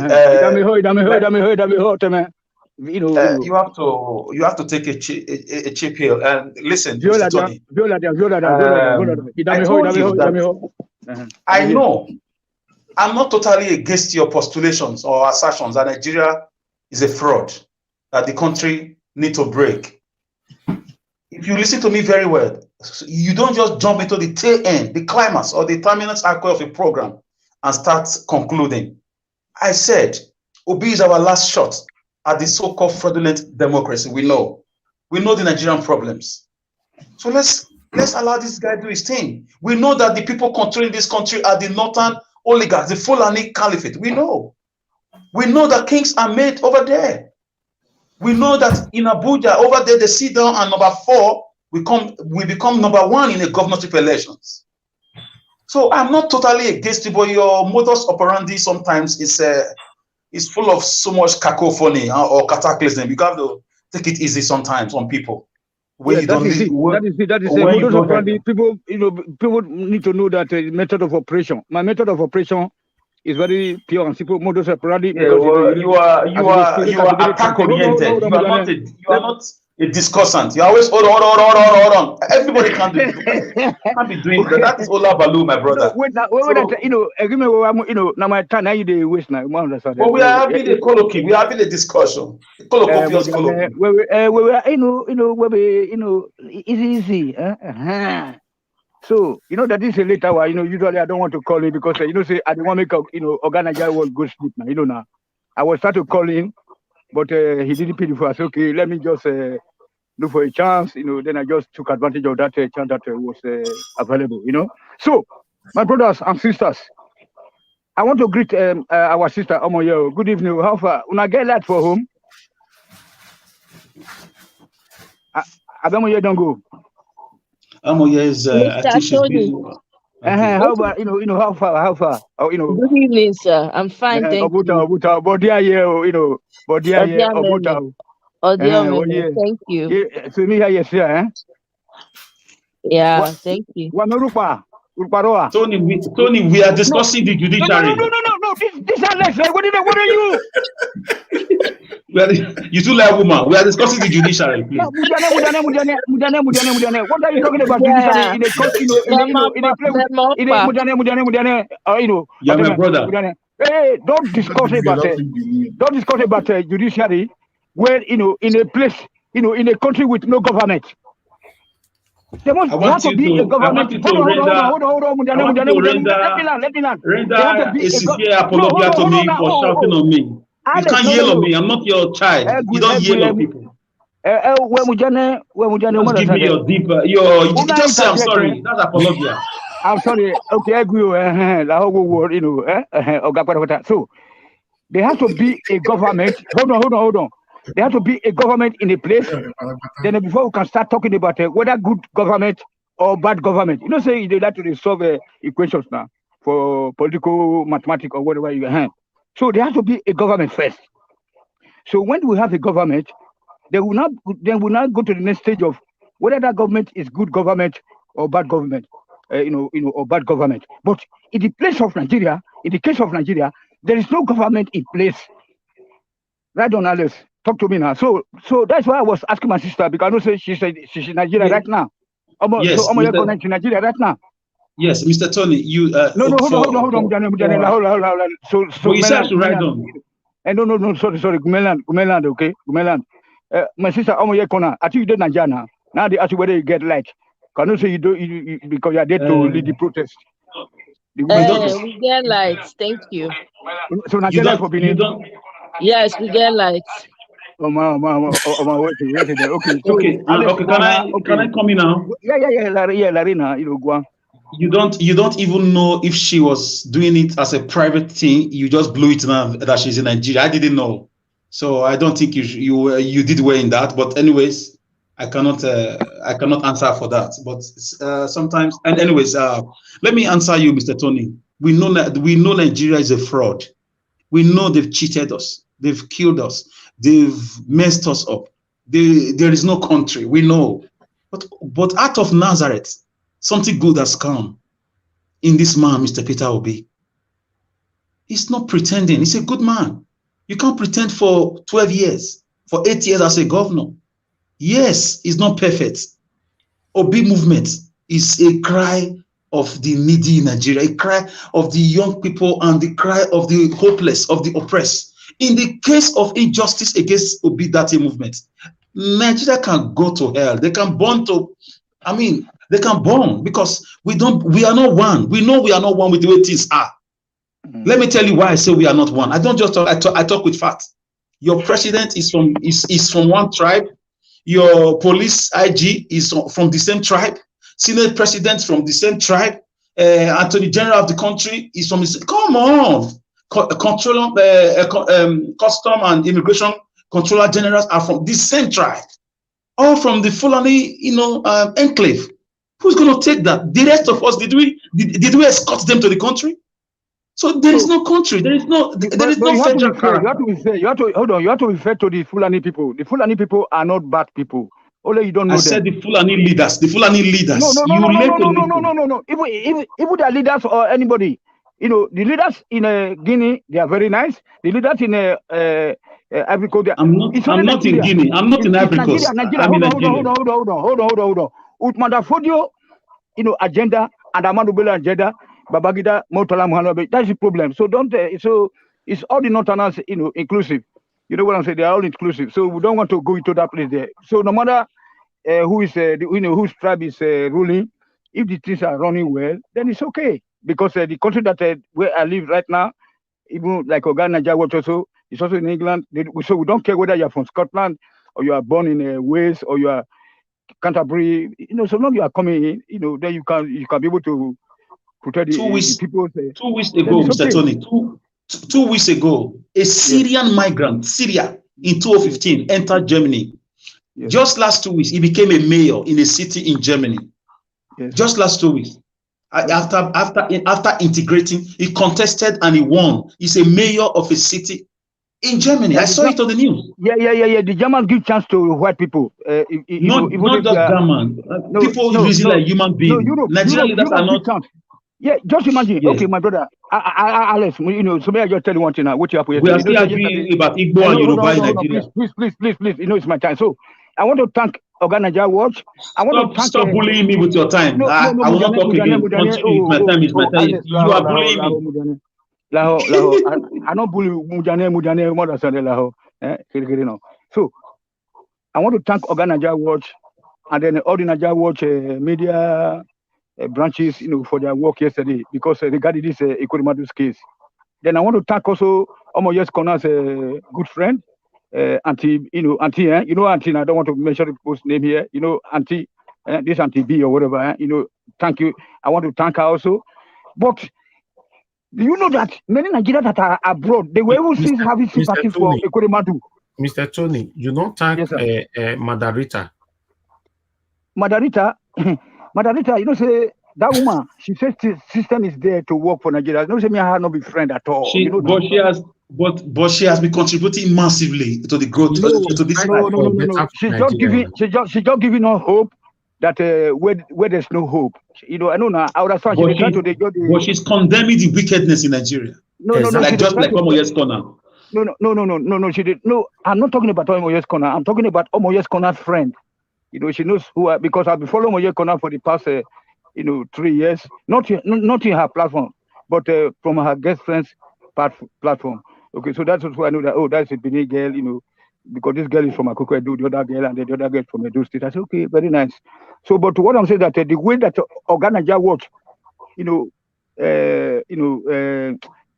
S15: You know,
S1: you have to take a cheap pill. And listen, Mr. Tony, I told you that I know I'm not totally against your postulations or assertions that Nigeria is a fraud, that the country needs to break. If you listen to me very well, you don't just jump into the tail end, the climax, or the terminus arc of a program and start concluding. I said, Obi is our last shot at the so-called fraudulent democracy. We know the Nigerian problems. So let's allow this guy to do his thing. We know that the people controlling this country are the northern oligarchs, the Fulani Caliphate. We know that kings are made over there. We know that in Abuja, over there, they sit down and number 4, we become number 1 in the governorship elections. So I'm not totally against it, but your modus operandi sometimes is full of so much cacophony or cataclysm. You have to take it easy sometimes on people.
S15: That is it. Modus operandi. People need to know that method of operation. My method of operation is very pure and simple. Modus operandi.
S1: Yeah, you are attack oriented. You are not a discussant. You always hold on. Everybody can't be doing that. That is Ola Balu, my brother.
S15: Now my time now you waste now.
S1: But we are having a colloquy. We are having a discussion. It's
S15: easy. So that is a late hour. Usually I don't want to call him because say I don't want to make Nigeria will go sleep now. Now I was start to call him, but he didn't pay for us. Okay, let me just look for a chance. Then I just took advantage of that chance that was available. So my brothers and sisters, I want to greet our sister Omoyo. Good evening. How far? When I get that for home, Abamoyo don't go.
S1: Amoyo is I think she's busy.
S15: How about how far?
S14: Good evening, sir. I'm fine, thank you.
S15: Thank you.
S14: Yeah, thank you.
S1: Tony, we are discussing the judiciary.
S15: No. This Alex, what are you?
S1: You two like woman. We are discussing the judiciary, please.
S15: What are you talking about? Judiciary in a
S1: Yeah, my brother.
S15: Hey, don't discuss about judiciary where in a place, in a country with no government. There has to be a government.
S1: Hold on. Render a sincere apology to me for shouting on me. You can't yell on me. I'm not your child. You don't yell on people. Just give me your deep. Just say I'm sorry. That's apology.
S15: I'm sorry. Okay, I agree. So there has to be a government. Hold on. There has to be a government in a place. Then before we can start talking about whether good government or bad government. Say they like to resolve equations now for political mathematics or whatever you have. So there has to be a government first. So when we have a government, then we not go to the next stage of whether that government is good government or bad government, or bad government. But in the case of Nigeria, there is no government in place. Right on, Alice. Talk to me now. So that's why I was asking my sister, because I know she's in Nigeria right now.
S1: Yes,
S15: so in Nigeria right now.
S1: Yes, Mr. Tony, you
S15: hold on. So
S1: you said to write down.
S15: No, sorry, Gumeland, okay? Gumeland. My sister Omoyekona, I think you did Nigeria. Now they ask you whether you get light. Can you say you do because you are there to lead the protest?
S14: We get lights, thank you.
S15: So Nigeria for being
S14: Yes, we get lights.
S15: Okay.
S1: Okay. Can I come in now?
S15: Yeah, Larina, go on.
S1: You don't even know if she was doing it as a private thing. You just blew it now that she's in Nigeria. I didn't know, so I don't think you did well in that. But anyways, I cannot answer for that. But sometimes, and anyways, let me answer you, Mr. Tony. We know Nigeria is a fraud. We know they've cheated us. They've killed us. They've messed us up. There is no country. We know. But out of Nazareth, something good has come in this man, Mr. Peter Obi. He's not pretending. He's a good man. You can't pretend for 12 years, for 8 years as a governor. Yes, it's not perfect. Obi movement is a cry of the needy in Nigeria, a cry of the young people and the cry of the hopeless, of the oppressed. In the case of injustice against Obi Dati movement, Nigeria can go to hell. They can burn to, I mean, they can burn because we are not one. We know we are not one with the way things are. Let me tell you why I say we are not one. I don't just talk, I talk with facts. Your president is from one tribe. Your police IG is from the same tribe. Senate president from the same tribe. Attorney General of the country is from the same. Come on. Custom and immigration controller generals are from the same tribe. All from the Fulani, enclave. Who's going to take that? The rest of us, did we escort them to the country? So there is no country. There is no federal character.
S15: You have to refer to the Fulani people. The Fulani people are not bad people. Only you don't know them.
S1: I said the Fulani leaders. The Fulani leaders.
S15: No. Even the leaders or anybody. The leaders in Guinea, they are very nice. The leaders in Ivory Coast.
S1: I'm not in Guinea. I'm not in Ivory Coast.
S15: Hold on. Utmanda Fodio, agenda and Amadou Bello agenda. Babagida, Motala Muhammad, that's the problem. So so it's all the Northerners, inclusive. You know what I'm saying? They are all inclusive. So we don't want to go into that place there. So no matter who is, whose tribe is ruling, if the things are running well, then it's okay. Because the country that where I live right now, even like NAIJA Watch also, it's also in England. So we don't care whether you're from Scotland or you are born in Wales or you are Canterbury. So long you are coming in, then you can be able to protect the people.
S1: 2 weeks ago, Mr. Okay. Tony, 2 weeks ago, a Syrian migrant, Syria, in 2015, entered Germany. Yes. Just last 2 weeks, he became a mayor in a city in Germany. Yes. Just last 2 weeks. After integrating, he contested and he won. He's a mayor of a city in Germany. I saw it on the news.
S15: Yeah. The Germans give chance to white people.
S1: Not just German. People reason like human beings. Nigerian leaders are not.
S15: Yeah, just imagine. Yeah. Okay, my brother, Alex, somebody just tell you one thing now. What you have for
S1: we are still arguing about Igbo and Yoruba in Nigeria.
S15: Please. It's my time. So I want to thank NAIJA Watch.
S1: Stop bullying me with your time. I will not talk again. My time is my time. You are bullying me.
S15: I don't bully Mujane more than So I want to thank NAIJA Watch and then all the NAIJA Watch media branches, for their work yesterday, because regarding this Ekwerimadu's case. Then I want to thank also Omoye's Corner's good friend, Auntie, Auntie, Auntie, I don't want to mention the post name here, Auntie, this Auntie B or whatever, thank you. I want to thank her also. But do you know that many Nigerians that are abroad, they were even having sympathy for Ekweremadu?
S3: Mr. Tony, you don't thank Madarita.
S15: Madarita, say that woman, she says the system is there to work for Nigeria. Say me I have not been friend at all.
S1: But she has been contributing massively to the growth to this.
S15: No. She's just giving us hope that where there's no hope. I know now. I would have thought
S1: but she's condemning the wickedness in Nigeria. Like Omoye's Corner.
S15: No, she did. No, I'm not talking about Omoye's Corner. I'm talking about Omoye's Corner's friend. She knows who because I've been following Omoye Corner for the past 3 years. Not in her platform, but from her guest friends platform. Okay, so that's why I know that that's a Benin girl, because this girl is from Akoko Edo, the other girl, and the other girl from Edo State. I said, okay, very nice. So, but what I'm saying that the way that NAIJA Watch,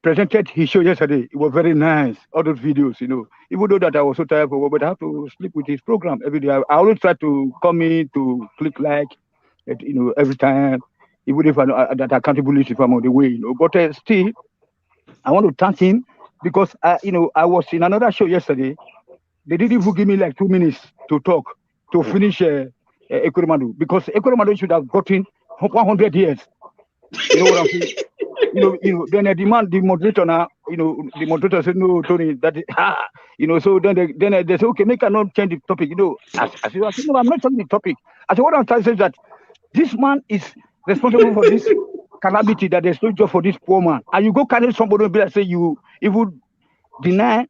S15: presented his show yesterday, it was very nice. All those videos, even though that I was so tired for work, but I have to sleep with his program every day. I always try to come in to click like, every time, even if that accountability if I'm on the way, But still, I want to thank him because I was in another show yesterday. They didn't even give me like 2 minutes to talk to finish Ekweremadu because Ekweremadu should have gotten 100 years. You know what I'm saying? Then I demand the moderator now. The moderator said no, Tony. That is, So then they say okay, make I not change the topic. I said no, I'm not changing the topic. I said what I'm trying to say is that this man is responsible for this calamity that there's no job for this poor man, and you go carry somebody and be like say you even deny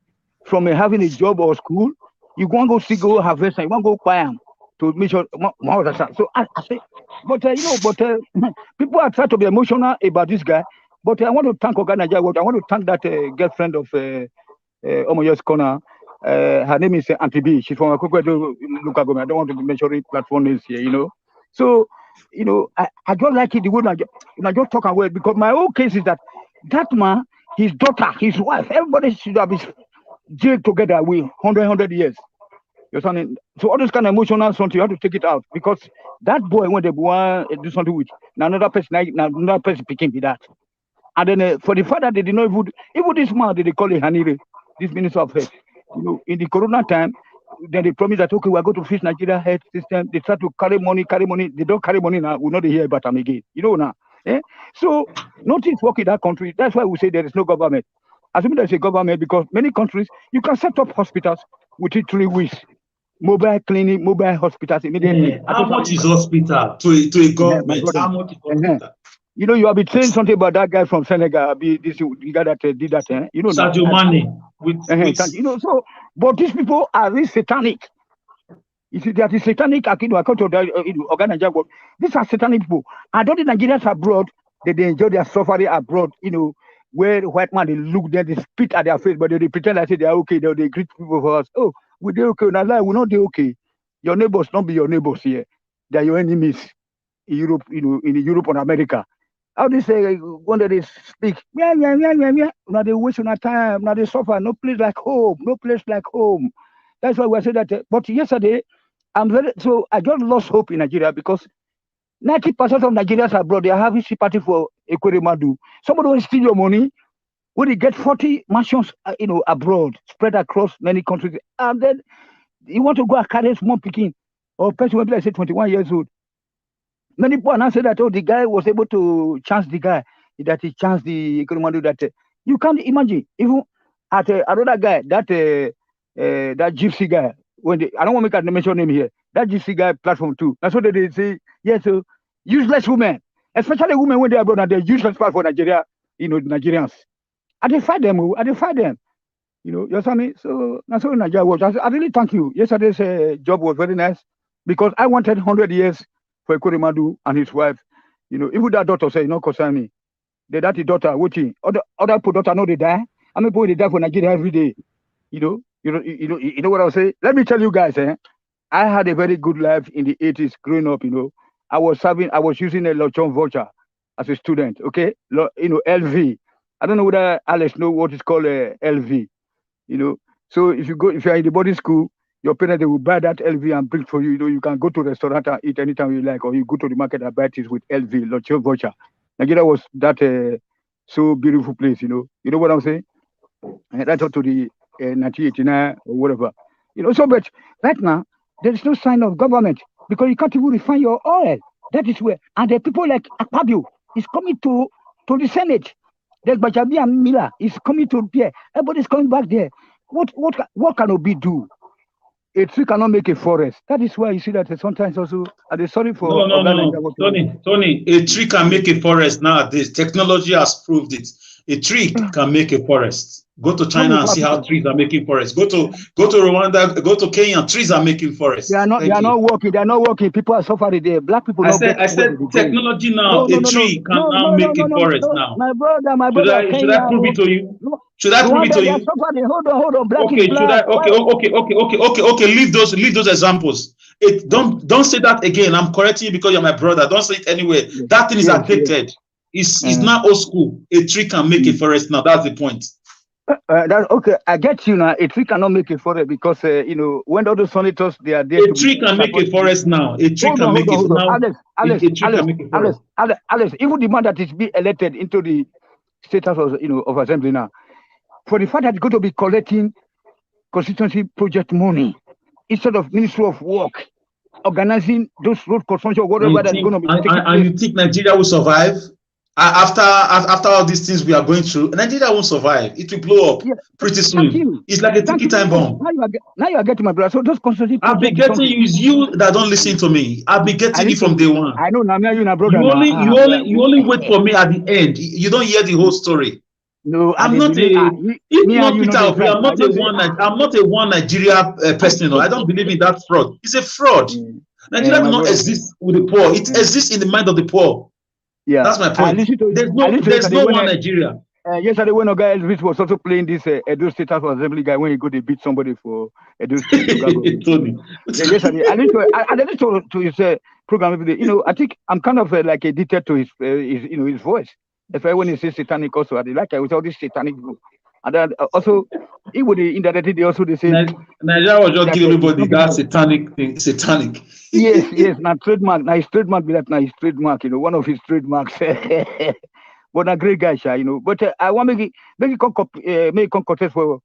S15: from having a job or school, You want to go see, go harvest, and you want to go buy them to make sure more understand. So I say, but people are trying to be emotional about this guy. But I want to thank Nigeria. I want to thank that girlfriend of Omoyo's corner. Her name is Auntie B. She's from Akoko local government. I don't want to be mentioning platform names here, So, I just like it the way I just talk away, because my own case is that man, his daughter, his wife, everybody should have been jailed together with 100 years. You understand? So all this kind of emotional something, you have to take it out, because that boy, when they want to do something with another person picking be that. And then for the fact that they did not even this man, they call it Hanire, this minister of health. In the corona time, then they promise that, okay, we're going to fix Nigeria health system. They start to carry money. They don't carry money now. We'll not hear about them again. Now. So nothing work in that country. That's why we say there is no government. Assuming there's a government, because many countries, you can set up hospitals within 3 weeks. Mobile clinic, mobile hospitals immediately.
S1: How much is hospital to a government? How much is hospital?
S15: You have been saying something about that guy from Senegal, the guy that did that.
S1: Sadio Mane.
S15: So, but these people are really satanic. You see, that is satanic. I come to the these are satanic people. I don't think Nigerians abroad, they enjoy their suffering abroad, where the white man, they look there, they spit at their face, but they pretend like they are okay. They greet people for us. Oh, we're okay. We're not okay. Your neighbors not be your neighbors here. They are your enemies in Europe, in Europe and America. How they say when they speak, Now they waste on time. Now they suffer. No place like home. No place like home. That's why we say that. But yesterday, I just lost hope in Nigeria, because 90% of Nigerians abroad, they are having sympathy for Ekweremadu. Somebody will steal your money when they get 40 mansions, abroad, spread across many countries, and then you want to go and carry small picking, or person will be like, say 21 years old. Many people now say that, oh, the guy was able to chance the guy, that he chanced the Ekweremadu. That you can't imagine. Even at another guy, that gypsy guy, I don't want to make a mention name here, that gypsy guy platform too. That's what they say. Yes, so useless women, especially women when they are abroad, and they're useless part for Nigeria, Nigerians. And they fight them. You understand me? So that's what Nigeria was. I really thank you. Yesterday's job was very nice, because I wanted 100 years for Ekweremadu and his wife. Even that daughter say, concern me. That the daughter watching. Other daughter know they die. How many people they die for Nigeria every day? You know what I'll say? Let me tell you guys, I had a very good life in the 80s growing up, I was using a Lochon voucher as a student, okay? LV. I don't know whether Alex know what is called LV, So if you're in the boarding school, your parents, they will buy that LV and bring for you. You can go to a restaurant and eat anytime you like, or you go to the market and buy things with LV, Lochon voucher. Nigeria was that so beautiful place, You know what I'm saying? And that's up to the 1989 or whatever. So but right now, there is no sign of government, because you can't even refine your oil. That is where, and the people like Akpabio is coming to the Senate. There's Bajabi and Miller is coming to there. Everybody's coming back there. What can Obi do? A tree cannot make a forest. That is why you see that sometimes also, and they're sorry for
S1: no. Tony, a tree can make a forest nowadays. Technology has proved it. A tree can make a forest. Go to China and see how trees are making forests. Go to Rwanda, go to Kenya, trees are making forests.
S15: They are not working. People are suffering there. Black people.
S1: I said technology now. A tree can now make a forest now.
S15: My brother.
S1: Should I prove it to you? Should I prove it to you?
S15: Hold on. Black
S1: Okay. Leave those examples. Don't say that again. I'm correcting you because you're my brother. Don't say it anyway. That thing is outdated. It's not old school. A tree can make a forest now. That's the point.
S15: Okay, I get you now. A tree cannot make a forest because when all the senators they are there.
S1: A tree can make a forest now. A tree can make it now.
S15: Alex, even the man that is being elected into the status of assembly now, for the fact that he's going to be collecting constituency project money instead of Ministry of Work, organizing those road construction, whatever that's going to be.
S1: And you think Nigeria will survive? After all these things we are going through, Nigeria won't survive. It will blow up pretty soon. It's like a ticky time bomb.
S15: Now you are getting my brother. So those constituency.
S1: I've been getting you. It's you that don't listen to me. I've been getting it from day one.
S15: I know. Now you brother.
S1: You only wait for me at the end. You don't hear the whole story.
S15: No,
S1: I'm not a. If not Peter Obi, I'm not a one. I'm not a one Nigeria person. No, I don't believe in that fraud. It's a fraud. Nigeria does not exist with the poor. It exists in the mind of the poor.
S15: Yeah,
S1: that's my point. There's no one Nigeria.
S15: Yesterday, when a guy Elvis was also playing this Edo State House of Assembly guy when he go to beat somebody for Edo State.
S1: Tony.
S15: Yesterday, I listened to his program every day. You know, I think I'm kind of like addicted to his his voice. If I when he says satanic also, I like with all this satanic group. And then also, he would indirectly they also they say
S1: Nigeria was just giving everybody that satanic thing. Satanic.
S15: Yes, now trademark. Now his trademark be that now his trademark. You know, one of his trademarks. But a great guy, you know. But I want to make it contest for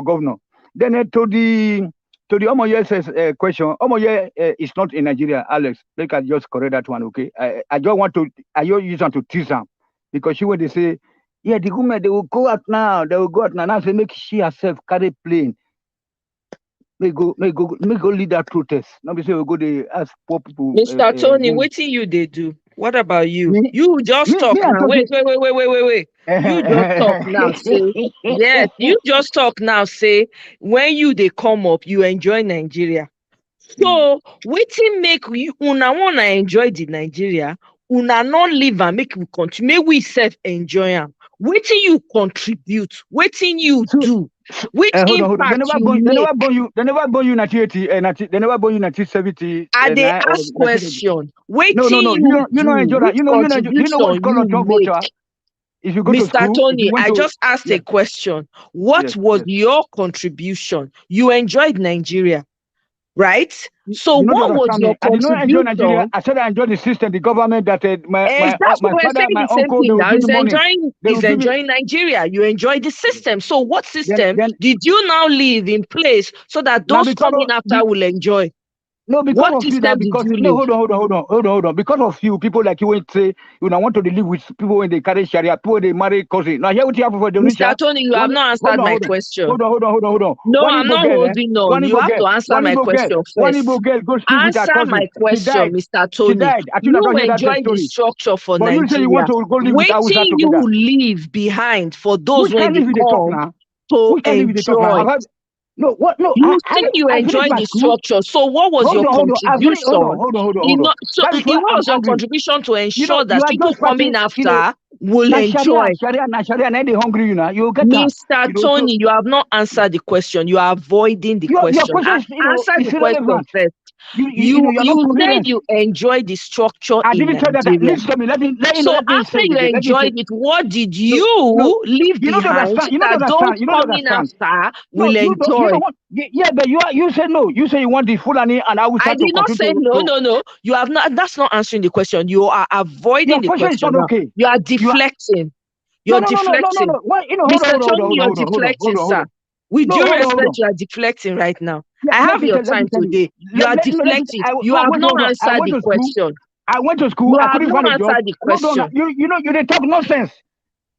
S15: governor. Then to the Omoye question, Omoye is not in Nigeria, Alex. Let us just correct that one, okay? I just want to use them to tease them because when they say, yeah, the woman they will go out now. Now say make she herself carry plane. May go lead that protest. Now we say we go they ask poor people.
S14: Mr. Tony, waiting you they do. What about you?
S15: Me?
S14: You just talk now. Wait. You just talk now. Say yes. You just talk now. Say when you they come up, you enjoy Nigeria. So waiting make you una wanna enjoy the Nigeria. Una not live and make we continue. May we self enjoy them. Waiting you contribute. Waiting you do. Which impact
S15: They never born you 1980. They never born you 1970.
S14: And they ask question. Waiting
S15: no. You know enjoy that. You know what's called a culture. If you go
S14: Mr.
S15: to school,
S14: Tony, I just asked a question. What was your contribution? You enjoyed Nigeria, right? So what was your contribution?
S15: I did not enjoy Nigeria. I said I enjoyed the system, the government that my father, my uncle, they will give me money.
S14: He's enjoying Nigeria. You enjoy the system. So what system did you now leave in place so that those coming after will enjoy?
S15: No, because of you. Hold on. Because of you, people like you won't say you don't want to live with people when they carry Sharia, people when they marry cousin. Now here what you have for
S14: Mr. Tony, you have not answered my question.
S15: Hold on.
S14: No, I'm not holding on. You have to answer my question first. Answer my question, Mr. Tony. You enjoy the structure for Nigeria. Waiting you leave behind for those when they come to enjoy.
S15: No, what? No,
S14: you think you enjoy the structure. So, what was your contribution? So, it was your contribution to ensure that people coming after will enjoy. Mr. Tony, you have not answered the question. You are avoiding the question. Answer the question first. You said you enjoyed the structure in Nigeria. So after you enjoyed it, what did you leave behind that those coming after will enjoy?
S15: Yeah, but you said no. You say you want the Fulani and I will start.
S14: I did not say no. You have not. That's not answering the question. You are avoiding the question.
S15: Okay.
S14: You are deflecting. You're deflecting. Mr. Tony, you're deflecting, sir. With due respect, you are deflecting right now. I have your time today. You are deflecting. You have not answered the question.
S15: I went to school.
S14: I couldn't answer the question.
S15: You know, you didn't talk nonsense.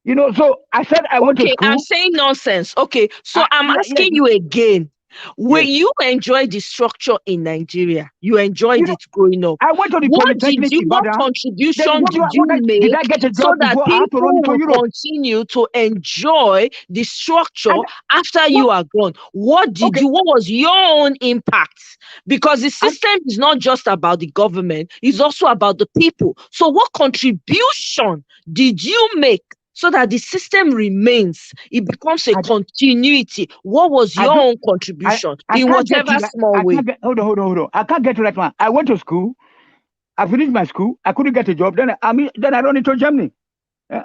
S15: You know, so I said I went to school.
S14: I'm saying nonsense. Okay, so I'm asking you again. When you enjoy the structure in Nigeria, you enjoyed it growing up.
S15: I went to the Polytechnic.
S14: What contribution did you make so that people will continue to enjoy the structure after you are gone? What was your own impact? Because the system is not just about the government, it's also about the people. So what contribution did you make so that the system remains? It becomes a continuity. What was your own contribution in whatever small way?
S15: Hold on. I can't get to that one. I went to school. I finished my school. I couldn't get a job. Then I run into Germany.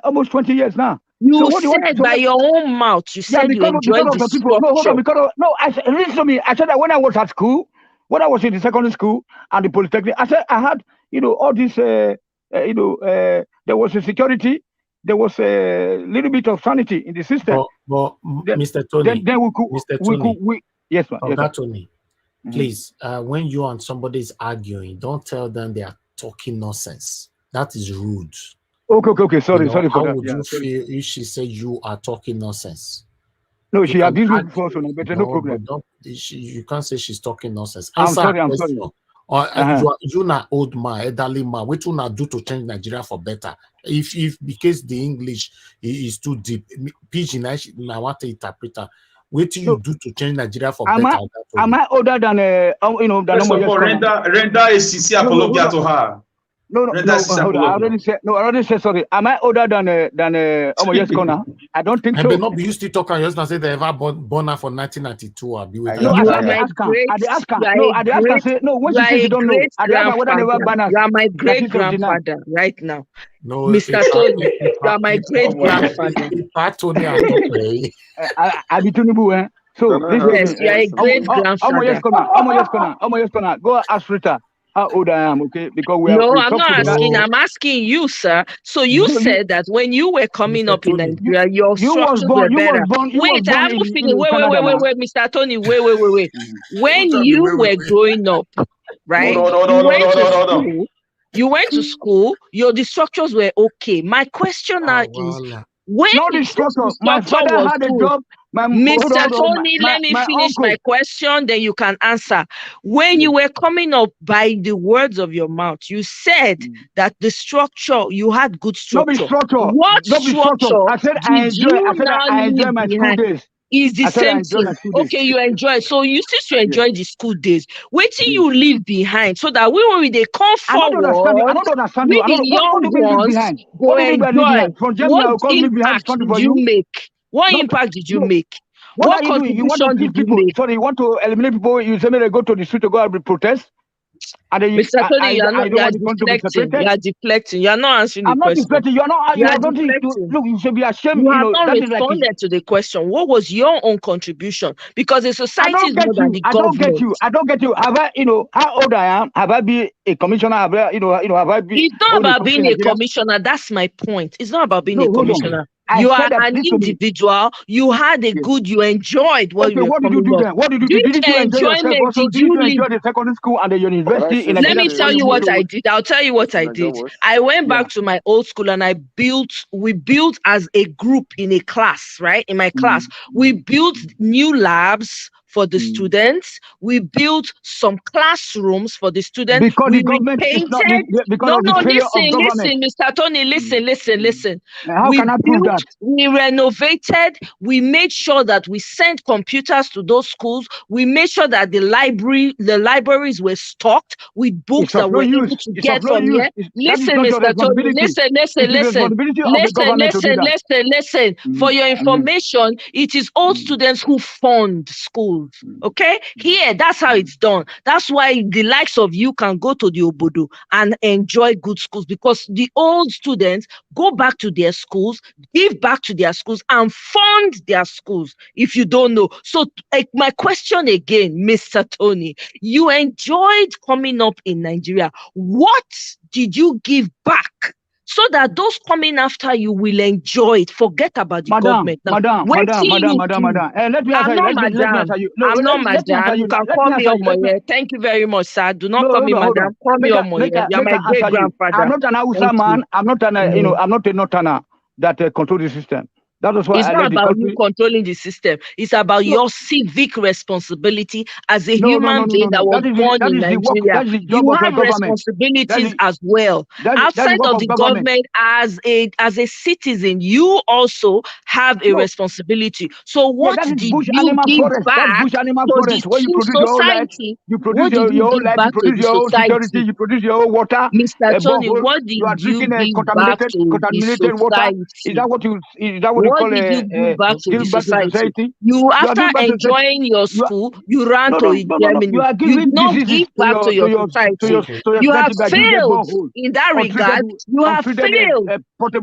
S15: Almost 20 years now.
S14: You said by your own mouth. You said you enjoyed the structure.
S15: Listen to me. I said that when I was at school, when I was in the secondary school and the Polytechnic, I said I had, all this, there was a security. There was a little bit of sanity in the system.
S3: But Mr. Tony,
S15: then yes, ma'am.
S3: Yes, Tony, please, when you and somebody is arguing, don't tell them they are talking nonsense. That is rude.
S15: Okay. Sorry for
S3: how
S15: that.
S3: How would you feel if she said you are talking nonsense?
S15: No, she abused me before, so no problem.
S3: You can't say she's talking nonsense.
S15: I'm sorry.
S3: Or you na old man, elderly man, what you na do to change Nigeria for better? If because the English is too deep, pidgin na want to interpreter. What do you do to change Nigeria for better?
S15: Am I older than than
S1: First of all, render a sincere apology to her.
S15: No, hold on. I already said sorry. Am I older than Omoye's corner? I don't think so.
S3: But not be used to talk and just say they ever born her for 1992 or be with
S14: you are my great.
S15: No, when she says you don't know,
S14: you are my great grandfather right now.
S3: No,
S14: Mr. Tony, you are my great grandfather.
S15: I be Tunibu, eh? So
S14: yes, you are a great grandfather.
S15: Omoye's corner. Go ask Rita how old I am, okay? Because we are.
S14: No, I'm not asking. I'm asking you, sir. So you said that when you were coming up in Nigeria, your structures were better. Wait, I haven't finished. Wait, Mr. Tony, wait. When you were growing up, right? You went to school. The structures were okay. My question now is, when
S15: the structure, my father had a job.
S14: Mr. Tony, let me finish my question, then you can answer. When you were coming up, by the words of your mouth, you said that the structure, you had good structure. What structure?
S15: I said I enjoy my school days.
S14: Is the same thing. Okay, you enjoy. So you still enjoy the school days. Wait till you leave behind so that when they come forward,
S15: I don't understand you.
S14: The young ones go enjoy. What impact did you make? What impact did you make? What contribution did you make?
S15: Sorry, you want to eliminate people? You say they go to the street to go and protest?
S14: Mr. Tony, you are deflecting. You are not answering the question.
S15: I'm not deflecting. You are not. Look, you should be ashamed.
S14: You have not responded to the question. What was your own contribution? Because the society is more than the government.
S15: I don't get you. Have I, how old I am? Have I been a commissioner? Have I, have I been?
S14: It's not about being a commissioner. That's my point. It's not about being a commissioner. You are an individual. You had a good. You enjoyed what you were.
S15: What did you do then? What did you do? Did you enjoy the secondary school and the university?
S14: Let me tell you what I did. I'll tell you what I did. I went back to my old school and we built as a group in a class, right? In my class, we built new labs for the students. We built some classrooms for the students.
S15: Because the government is not
S14: listen, Mr. Tony, listen.
S15: How can I prove that?
S14: We renovated. We made sure that we sent computers to those schools. We made sure that the libraries were stocked with books that we're able to get from here. Listen, Mr. Tony, listen. For your information, it is all students who fund schools. Okay, here that's how it's done. That's why the likes of you can go to the Obodo and enjoy good schools, because the old students go back to their schools, give back to their schools, and fund their schools. If you don't know, so my question again, Mr. Tony, you enjoyed coming up in Nigeria. What did you give back? So that those coming after you will enjoy it. Forget about the government.
S15: Madam. Let me answer you.
S14: I'm not madam. You can call me Omoye. Thank you very much, sir. Do not call me madam. Call me Omoye. You're my great grandfather.
S15: I'm not an Hausa man. I'm not an I'm not a Northerner that control the system. That was why
S14: it's not about you controlling the system. It's about your civic responsibility as a human being that was born in Nigeria. You have responsibilities as well. Outside of the government, as a citizen, you also have a responsibility. So what did you give back to the society?
S15: You produce your own life, you produce your own security, you produce your own water.
S14: Mr. Tony, what did you give back to the society?
S15: Is that what
S14: what did you give back to the society? You, after enjoying your school, you ran to Germany. You did not give back to your society. You have failed in that regard. You have failed.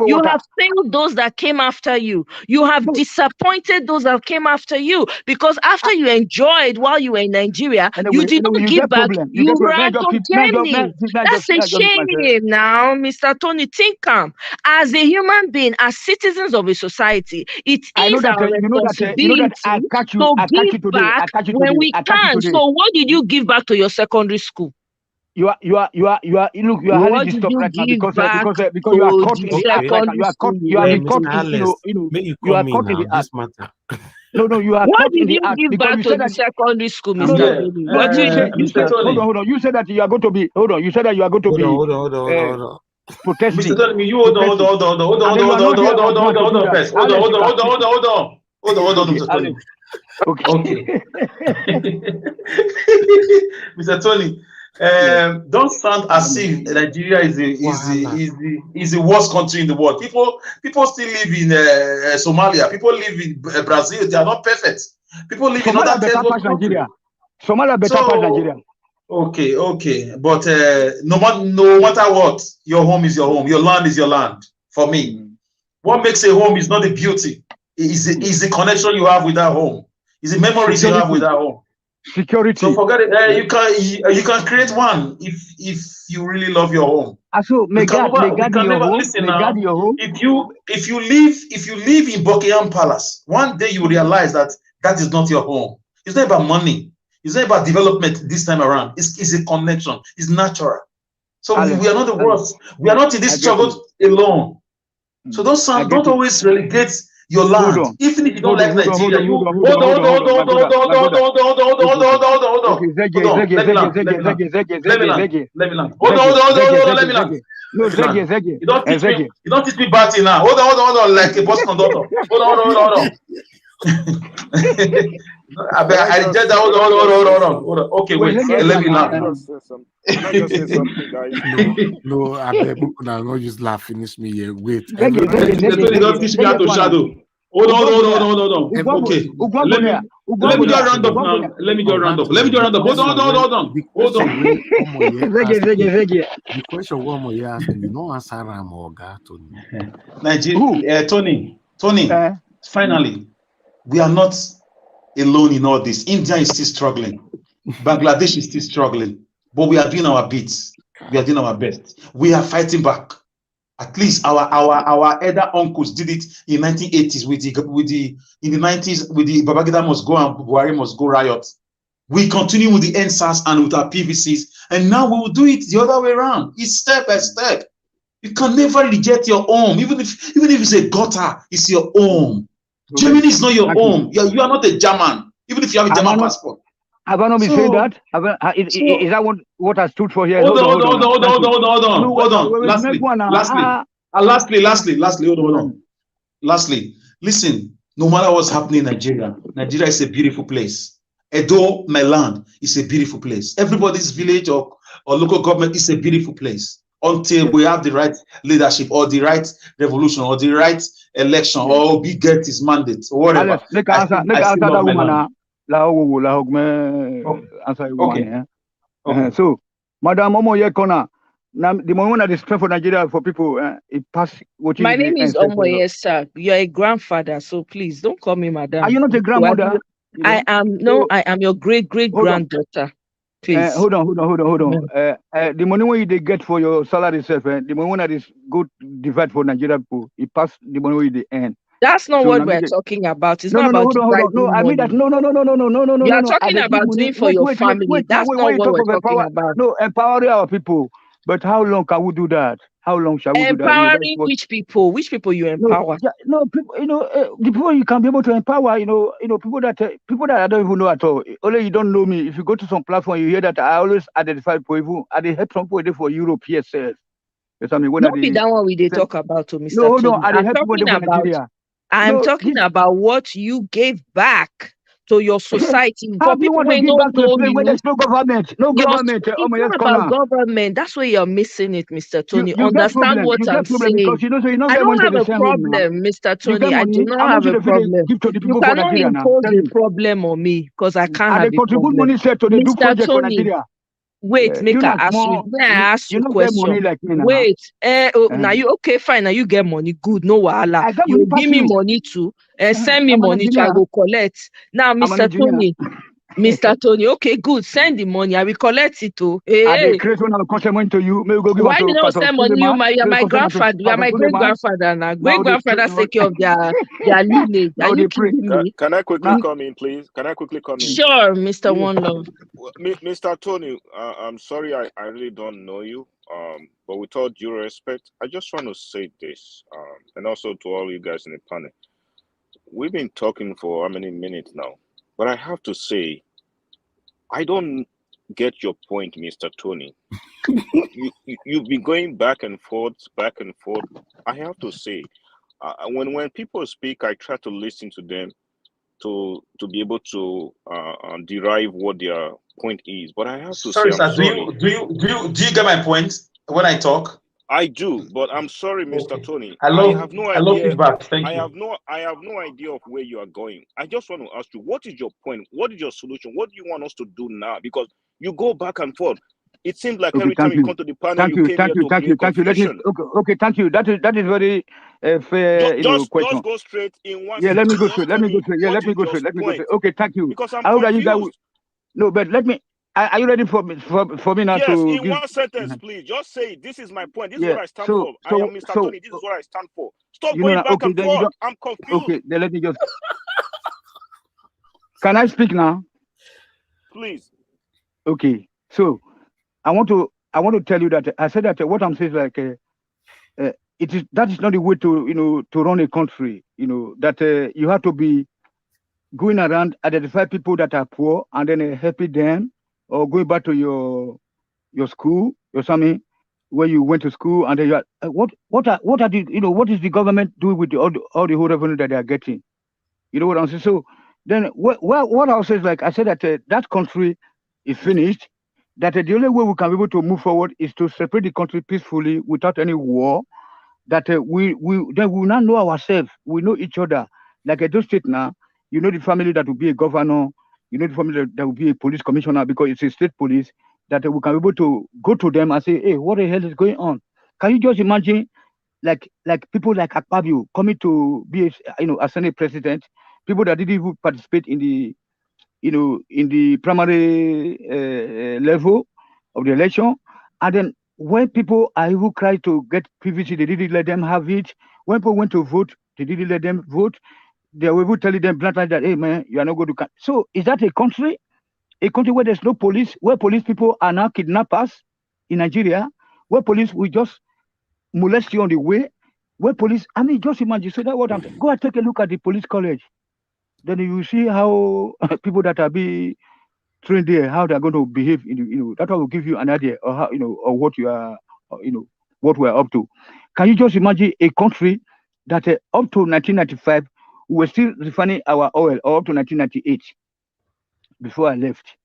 S14: You have failed those that came after you. You have disappointed those that came after you, because after you enjoyed while you were in Nigeria, you did not give back. You ran to Germany. That's a shame now, Mr. Tony. Think calm. As a human being, as citizens of a society, it is our responsibility to give back when we can. So what did you give back to your secondary school?
S15: You are highly disturbed right now because you are caught in the act. You are caught in the act.
S3: May you call me now, this matter.
S15: No, you are
S14: What
S15: taught in
S14: did
S15: the
S14: you
S15: art
S14: give
S15: because
S14: back
S15: you
S14: to
S15: said
S14: the
S15: that.
S14: secondary school,
S15: No,
S14: Mr.
S15: no,
S14: Tony?
S15: no.
S14: What
S15: You
S14: did
S15: said,
S14: you give back?
S15: hold on. You said that you are going to be. Hold on. You said that you are going to be protesting.
S1: Mr. Tony, you hold on,
S15: And then you are not here of God to do that.
S1: first. Hold on,
S15: Okay,
S1: Mr. Tony.
S15: Alex. Okay.
S1: Mr. Tony, don't sound as if Nigeria is the worst country in the world. People still live in Somalia. People live in Brazil. They are not perfect. People live in
S15: Somalia
S1: other third world countries.
S15: Nigeria. Somalia better pass Nigeria.
S1: Okay. But no matter what, your home is your home. Your land is your land. For me, what makes a home is not the beauty. Is the connection you have with that home. Is the memories you have with that home.
S15: Security.
S1: So forget it. You can create one if you really love your home.
S15: So may God your home.
S1: Listen now. If you live in Buckingham Palace, one day you will realize that is not your home. It's not about money. It's not about development this time around. It's a connection. It's natural. So we are not the worst. We are not in this struggle alone. So don't always relegate your land. Even if you don't like Nigeria, you hold on. You don't teach me batting now. Hold on, like a bus conductor. Hold on. I reject that. Hold on. Okay, wait. Let me laugh.
S16: Can I just say something, guys?
S3: No, I beg you, now just laugh. Finish me here. Wait.
S1: Don't teach me how to shadow. Hold on. Okay. Let me just round up now. Let me just round up. Hold on.
S3: The question one more you asking, you know answer Ram or Tony.
S1: Nigeria, Tony. Finally, we are not alone in all this. India is still struggling. Bangladesh is still struggling. But we are doing our bits. We are doing our best. We are fighting back. At least our elder uncles did it in 1980s in the 90s with the Babangida must go and Buhari must go riot. We continue with the NSAS and with our PVCs, and now we will do it the other way around. It's step by step. You can never reject your home, even if it's a gutter, it's your home. Okay. Germany is not your home. You are not a German, even if you have a German passport.
S15: Have I not been saying that? Is that what I stood for here?
S1: Hold on. Lastly, listen, no matter what's happening in Nigeria is a beautiful place. Edo, my land, is a beautiful place. Everybody's village or local government is a beautiful place until we have the right leadership or the right revolution or the right election or we get his mandate or whatever.
S15: So, Madam Omo Yekona, the moment that is for Nigeria for people, it pass.
S14: My name is Omoye, sir. You're a grandfather, so please don't call me madam.
S15: Are you not a grandmother?
S14: I am your great granddaughter. Please.
S15: Hold on. The money when you get for your salary self, the money that is good divide for Nigeria people, it pass the money you earn.
S14: That's not what we're talking about. It's not about
S15: hold on. I mean that no.
S14: You are talking about doing for your family. That's not what we're talking about.
S15: No, empowering our people. But how long can we do that? How long shall we do that?
S14: Empowering which people? Which people you empower?
S15: People. The people you can be able to empower. People that I don't even know at all. Only you don't know me. If you go to some platform, you hear that I always identify people. I help some people for Europe here, sir.
S14: Not be that one we did talk about, to Mr.
S15: No,
S14: I'm talking about what you gave back to your society.
S15: For people who don't know you, when there's no government,
S14: it's not about government. That's where you're missing it, Mr. Tony. Understand what I'm saying. I don't have a problem, Mr. Tony. I do not have a problem. You cannot impose a problem on me because I can't have a problem. Mr. Tony, wait, make I ask you a question. Wait, now you okay? Fine, now you get money. Good, no wahala. You give me money too, send me money to I go collect. Now, Mr. Tony, okay, good. Send the money. I will collect it too.
S15: Hey. To you.
S14: Why you don't send money? You're my grandfather. You are my great grandfather now. Great grandfathers take care of their lineage. Are you kidding me?
S16: Can I quickly come in, please?
S14: Sure, Mr. One Love.
S16: Mr. Tony, I'm sorry, I really don't know you. But with all due respect, I just want to say this, and also to all you guys in the panel. we've been talking for how many minutes now? But I have to say, I don't get your point, Mr. Tony. You've been going back and forth. I have to say, when people speak, I try to listen to them to be able to derive what their point is. But I have to
S1: Sorry,
S16: say, I'm
S1: sir.
S16: sorry.
S1: Do you get my point when I talk?
S16: I do, but I'm sorry, Mr.
S1: Okay.
S16: Tony.
S1: I
S16: have no
S1: love
S16: idea.
S1: feedback. Thank you.
S16: I have no idea of where you are going. I just want to ask you, what is your point? What is your solution? What do you want us to do now? Because you go back and forth. It seems like every time you come to the panel, you came here to create confusion.
S15: Okay, thank you. That is very fair. Question.
S16: Just go straight in one.
S15: Yeah, let me go straight. Let me go straight. Yeah, let me go straight. Okay, thank you.
S16: Because I'm
S15: How old are you guys?
S16: confused.
S15: No, but let me. Are you ready for me now
S16: yes,
S15: to
S16: in
S15: give?
S16: one sentence, please. Just say, this is my point. This is what I stand for. I am Mr. Tony. This is what I stand for. Stop going back and forth. I'm confused.
S15: Okay, then let me just. Can I speak now?
S16: Please.
S15: Okay, so I want to tell you that I said that what I'm saying is like that is not the way to to run a country. That you have to be going around, identify people that are poor and then helping them, or going back to your school, your something, where you went to school, and then you are, what are the what is the government doing with all the whole revenue that they are getting? You know what I'm saying? So then what I say is like I said that that country is finished. That the only way we can be able to move forward is to separate the country peacefully without any war. That we now know ourselves, we know each other. Like Edo State now, you know the family that will be a governor, you know the family that will be a police commissioner because it's a state police. That we can be able to go to them and say, hey, what the hell is going on? Can you just imagine, like people like Akpabio coming to be a Senate president, people that didn't even participate in the in the primary level of the election, and then when people are even trying to get PVC, they didn't let them have it. When people went to vote, they didn't let them vote. They were even telling them bluntly that, hey man, you are not going to. So is that a country where there's no police, where police people are now kidnappers in Nigeria, where police will just molest you on the way, where police, I mean, just imagine. So that's what I'm saying. Go and take a look at the police college. Then you see how people that are being trained there, how they're going to behave. That will give you an idea of how or what you are, what we're up to. Can you just imagine a country that up to 1995 we were still refining our oil, or up to 1998 before I left,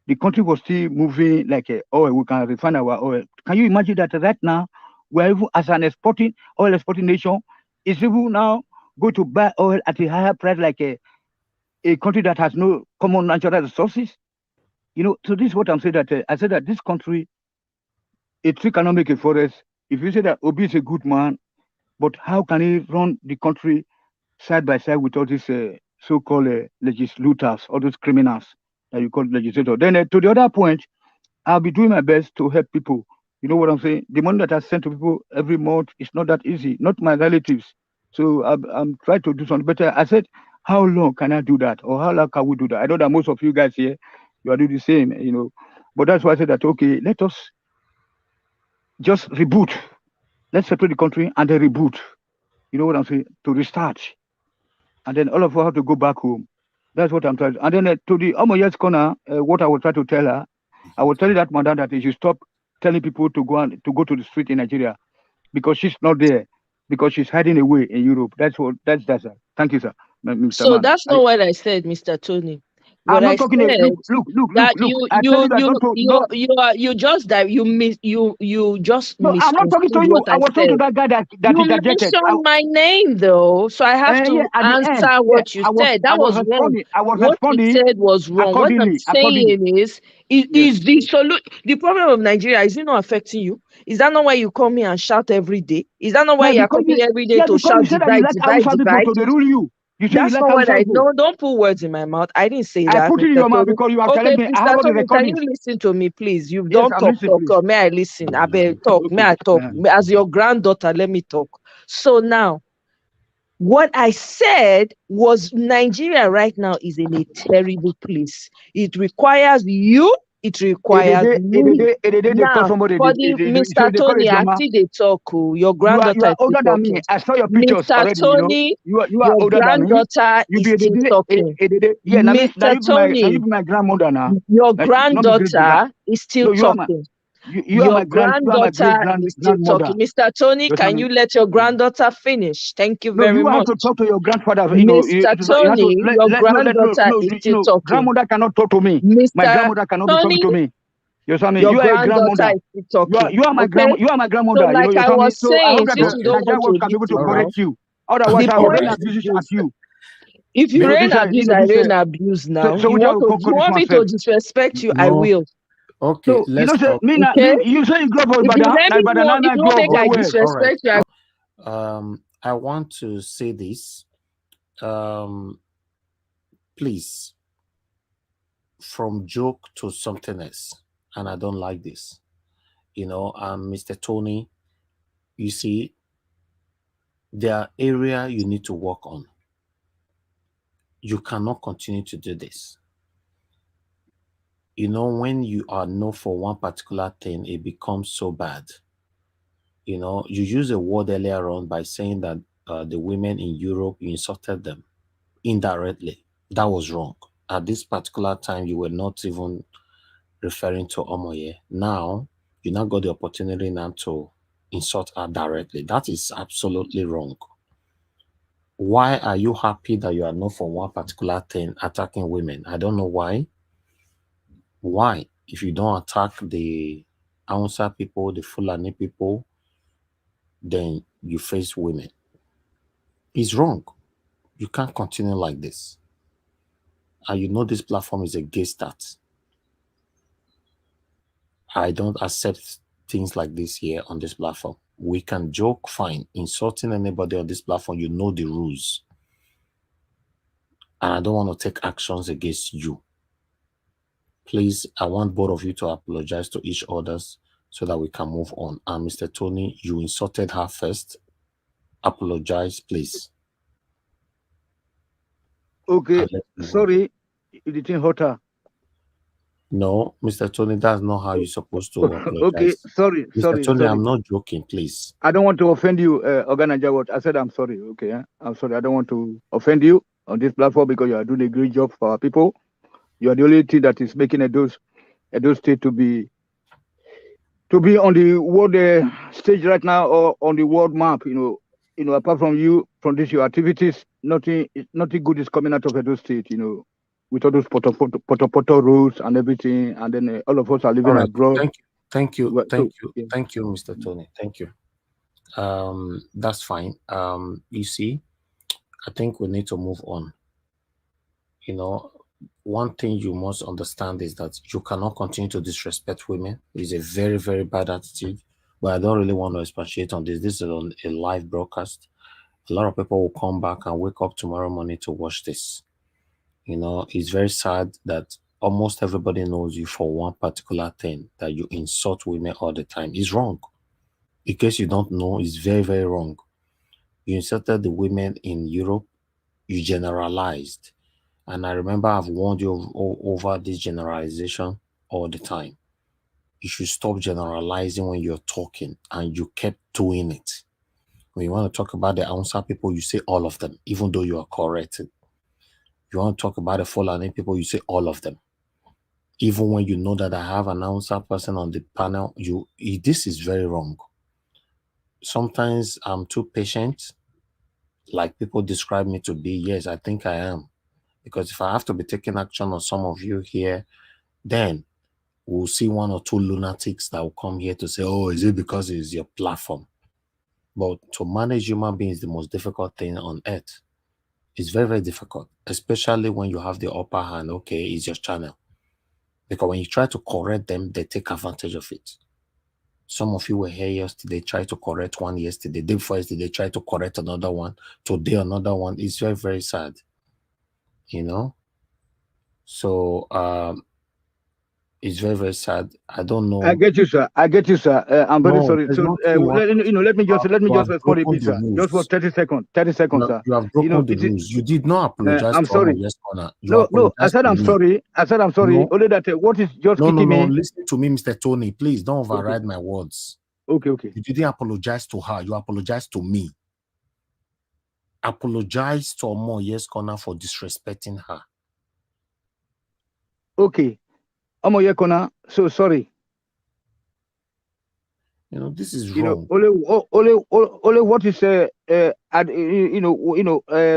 S15: the country was still moving like oil. We can refine our oil. Can you imagine that right now we're even as an oil exporting nation, is even now going to buy oil at a higher price like a country that has no common natural resources? So this is what I'm saying, that I said that this country, a tree cannot make a forest. If you say that Obi is a good man, but how can he run the country side by side with all these so-called legislators, all those criminals that you call legislators? Then to the other point, I'll be doing my best to help people. You know what I'm saying? The money that I send to people every month is not that easy, not my relatives. So I'm trying to do something better. I said, how long can I do that? Or how long can we do that? I know that most of you guys here, you are doing the same, But that's why I said that, okay, let us just reboot. Let's separate the country and then reboot. You know what I'm saying? To restart. And then all of us have to go back home. That's what I'm trying to. And then to the Omoyes corner, what I will try to tell her, I will tell that madam that she should stop telling people to go to the street in Nigeria, because she's not there, because she's hiding away in Europe. That's that. Thank you, sir. Mr.
S14: So
S15: Man.
S14: that's not what I said, Mr. Tony. What
S15: I'm not
S14: I
S15: talking.
S14: said,
S15: Look.
S14: that
S15: I tell you that
S14: you just
S15: No, I'm not talking to
S14: misconstrued
S15: you.
S14: what
S15: I was talking to that guy that
S14: you
S15: interjected.
S14: mentioned my name though, so I have to
S15: At the end,
S14: answer what you said. That was wrong. What you said was wrong. What I'm saying is the problem of Nigeria, is it not affecting you? Is that not why you come here and shout every day? Is that not why you're coming every day to shout divide?
S15: To rule you. You say
S14: That's
S15: you like
S14: not what I
S15: people.
S14: know. Don't put words in my mouth. I didn't say that.
S15: I put it in your mouth because you have challenged me. I have all the
S14: Tony, can
S15: recordings.
S14: you listen to me, please? You
S15: Yes,
S14: don't
S15: I'm
S14: talk.
S15: listening, please.
S14: May I listen? I better talk.
S15: Okay.
S14: May I talk? As your granddaughter, let me talk. So now, what I said was Nigeria right now is in a terrible place. It requires you it requires me.
S15: They call
S14: Now,
S15: somebody.
S14: for the
S15: So
S14: Mr.
S15: they call
S14: Tony,
S15: it
S14: I
S15: drama.
S14: see they talk. Oh, your
S15: You are
S14: granddaughter is still
S15: older than me.
S14: talking.
S15: I saw your pictures
S14: Mr.
S15: already.
S14: Tony,
S15: You are
S14: your
S15: older than me.
S14: granddaughter
S15: You
S14: is
S15: be
S14: still talking.
S15: Yeah, now
S14: Mr.
S15: you
S14: Tony,
S15: be my grandmother now.
S14: your
S15: Not be great grandma.
S14: granddaughter is still
S15: No, you are my
S14: talking.
S15: you are my
S14: Granddaughter
S15: great
S14: is still
S15: grandmother.
S14: talking. Mr. Tony,
S15: You
S14: can
S15: understand
S14: you
S15: me?
S14: let your granddaughter finish? Thank you
S15: No,
S14: very
S15: you have
S14: much.
S15: to talk to your grandfather.
S14: Mr.
S15: You have to
S14: Tony, your granddaughter is still talking.
S15: grandmother cannot talk to me. My
S14: Mr.
S15: grandmother cannot be
S14: Tony,
S15: talking to me. You understand me?
S14: your
S15: You are a
S14: granddaughter
S15: grandmother.
S14: is still talking.
S15: You are my
S14: Okay?
S15: you are my
S14: So,
S15: grandmother.
S14: like
S15: You
S14: I
S15: understand me?
S14: was
S15: So I hope
S14: saying,
S15: that
S14: since
S15: the
S14: you don't
S15: Nigerian
S14: want to
S15: world can be able to
S14: listen,
S15: correct
S14: now,
S15: you. Otherwise,
S14: the
S15: I will rain
S14: point
S15: abuse
S14: is
S15: at
S14: this.
S15: you.
S14: If you
S15: So
S14: rain
S15: this
S14: abuse,
S15: you know
S14: I
S15: this
S14: rain abuse now.
S15: so
S14: You
S15: we
S14: want
S15: just conquer this
S14: me to
S15: myself.
S14: disrespect you, I
S3: No.
S14: will.
S3: Okay,
S15: So you
S3: let's
S15: know say
S3: talk.
S15: me
S14: Okay?
S15: you say you grow up
S14: If you
S15: Ibadan,
S14: let me
S15: Ibadan
S14: know,
S15: now
S14: if you
S15: grow
S14: don't
S15: up
S14: make I
S15: well.
S14: disrespect you,
S3: I want to say this. Please, from joke to something else, and I don't like this. You know, Mr. Tony, you see, there are areas you need to work on. You cannot continue to do this. You know, when you are known for one particular thing, it becomes so bad. You know, you used a word earlier on by saying that the women in Europe, you insulted them indirectly. That was wrong. At this particular time, you were not even referring to Omoye. Now, you now got the opportunity now to insult her directly. That is absolutely wrong. Why are you happy that you are not for one particular thing attacking women? I don't know why. Why? If you don't attack the Hausa people, the Fulani people, then you face women. It's wrong. You can't continue like this. And you know this platform is against that. I don't accept things like this here on this platform. We can joke, fine. Insulting anybody on this platform, you know the rules. And I don't want to take actions against you. Please, I want both of you to apologize to each other so that we can move on. And Mr. Tony, you insulted her first. Apologize, please.
S15: Okay, sorry, you didn't hurt her.
S3: No, Mr. Tony, that's not how you're supposed to apologize.
S15: Okay, sorry,
S3: Mr. Tony,
S15: sorry.
S3: I'm not joking, please.
S15: I don't want to offend you, Ogananja. What I said, I'm sorry. Okay, I'm sorry. I don't want to offend you on this platform because you are doing a great job for our people. You are the only thing that is making Edo State to be on the world stage right now or on the world map. You know, apart from you, from this your activities, nothing good is coming out of Edo State. You know, with all those poto rules and everything, and then all of us are living abroad.
S3: Thank you, Mr. Tony. Thank you. That's fine. You see, I think we need to move on. You know, one thing you must understand is that you cannot continue to disrespect women. It's a very, very bad attitude. But I don't really want to expatiate on this. This is on a live broadcast. A lot of people will come back and wake up tomorrow morning to watch this. You know, it's very sad that almost everybody knows you for one particular thing, that you insult women all the time. It's wrong. In case you don't know, it's very, very wrong. You insulted the women in Europe. You generalized. And I remember I've warned you over this generalization all the time. You should stop generalizing when you're talking, and you kept doing it. When you want to talk about the Hausa people, you say all of them, even though you are corrected. You want to talk about the Fulani people, you say all of them. Even when you know that I have an Hausa person on the panel, this is very wrong. Sometimes I'm too patient, like people describe me to be. Yes, I think I am. Because if I have to be taking action on some of you here, then we'll see one or two lunatics that will come here to say, oh, is it because it's your platform? But to manage human beings is the most difficult thing on earth. It's very, very difficult, especially when you have the upper hand. Okay, it's your channel. Because when you try to correct them, they take advantage of it. Some of you were here yesterday, try to correct one yesterday. Day before yesterday, they try to correct another one. Today, another one. It's very, very sad. You know? So, It's very, very sad. I don't know.
S15: I get you, sir. I get you, sir. I'm very sorry.
S3: There's
S15: So,
S3: nothing wrong.
S15: let me just respond a
S3: broken
S15: bit,
S3: the
S15: sir.
S3: rules.
S15: Just for 30 seconds. 30 seconds, sir.
S3: You have broken the rules. You did not apologize
S15: I'm
S3: to
S15: sorry.
S3: Yes Corner.
S15: No. I said I'm sorry.
S3: No.
S15: Only that what is just kicking me.
S3: Listen to me, Mr. Tony. Please don't override my words.
S15: Okay.
S3: You didn't apologize to her. You apologized to me. Apologize to Omo Yes Corner for disrespecting her.
S15: Okay. Omo Yes Corner, so sorry.
S3: This is wrong.
S15: Only what is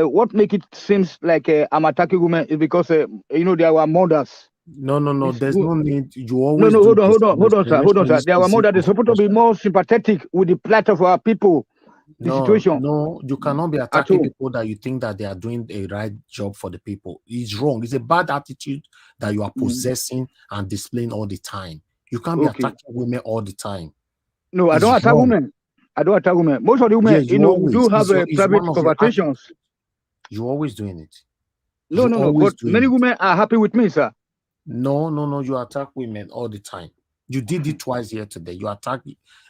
S15: what make it seems like I'm attacking women is because they are mothers.
S3: No. There's no need. You always
S15: hold on, sir. There are mothers. They're supposed to be more sympathetic with the plight of our people. Situation.
S3: No, you cannot be attacking people that you think that they are doing a right job for the people. It's wrong. It's a bad attitude that you are possessing and displaying all the time. You can't be attacking women all the time.
S15: No, I don't attack women. Most of the women, do have private conversations.
S3: You're always doing it.
S15: No. But many women are happy with me, sir.
S3: No. You attack women all the time. You did it twice here today. You attack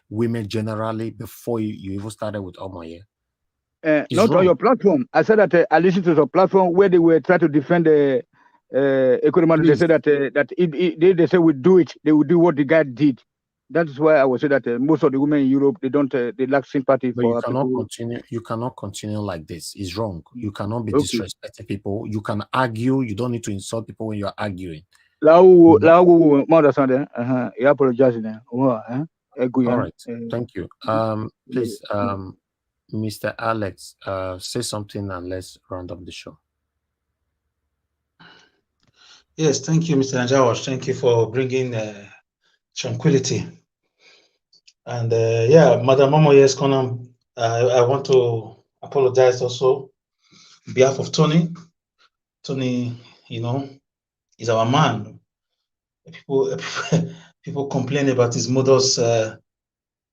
S3: women generally before you even started with Omoye.
S15: Not wrong. On your platform. I said that I listened to the platform where they were trying to defend Ekweremadu. They said that they said we do it. They will do what the guy did. That's why I would say that most of the women in Europe they lack sympathy for
S3: you cannot people. Continue. You cannot continue like this. It's wrong. You cannot be disrespecting people. You can argue. You don't need to insult people when you are arguing.
S15: He apologized.
S3: All right. Thank you. Please, Mr. Alex, say something and let's round up the show.
S17: Yes, thank you, Mr. NWATCH. Thank you for bringing tranquility. And Madam Momo Yes Corner, I want to apologize also on behalf of Tony. Tony, is our man. People complain about his modus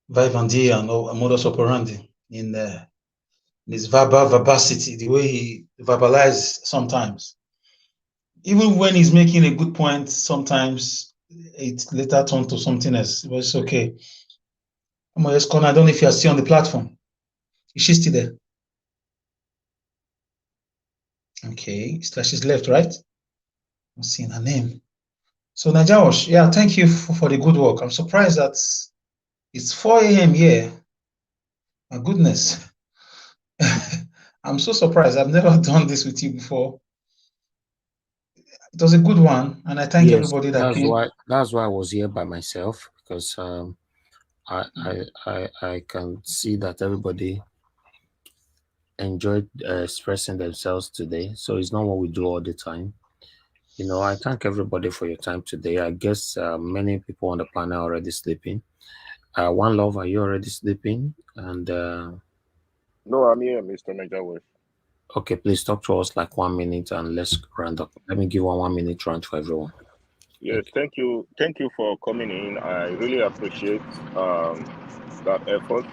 S17: vivendi and modus operandi in his verbosity, the way he verbalizes sometimes. Even when he's making a good point, sometimes it later turns to something else. But it's okay. I don't know if you're still on the platform. Is she still there? Okay, it's like she's left, right? I'm seeing her name. So NAIJA, thank you for the good work. I'm surprised that it's 4 a.m. here. My goodness. I'm so surprised. I've never done this with you before. It was a good one, and I thank everybody that came.
S3: That's why I was here by myself, because I can see that everybody enjoyed expressing themselves today. So it's not what we do all the time. I thank everybody for your time today. I guess many people on the panel are already sleeping. One Love, are you already sleeping? And
S16: no, I'm here, Mr. NAIJA.
S3: Okay, please talk to us like 1 minute and let's round up. Let me give 1 minute round for everyone.
S16: Yes, thank you for coming in. I really appreciate that effort.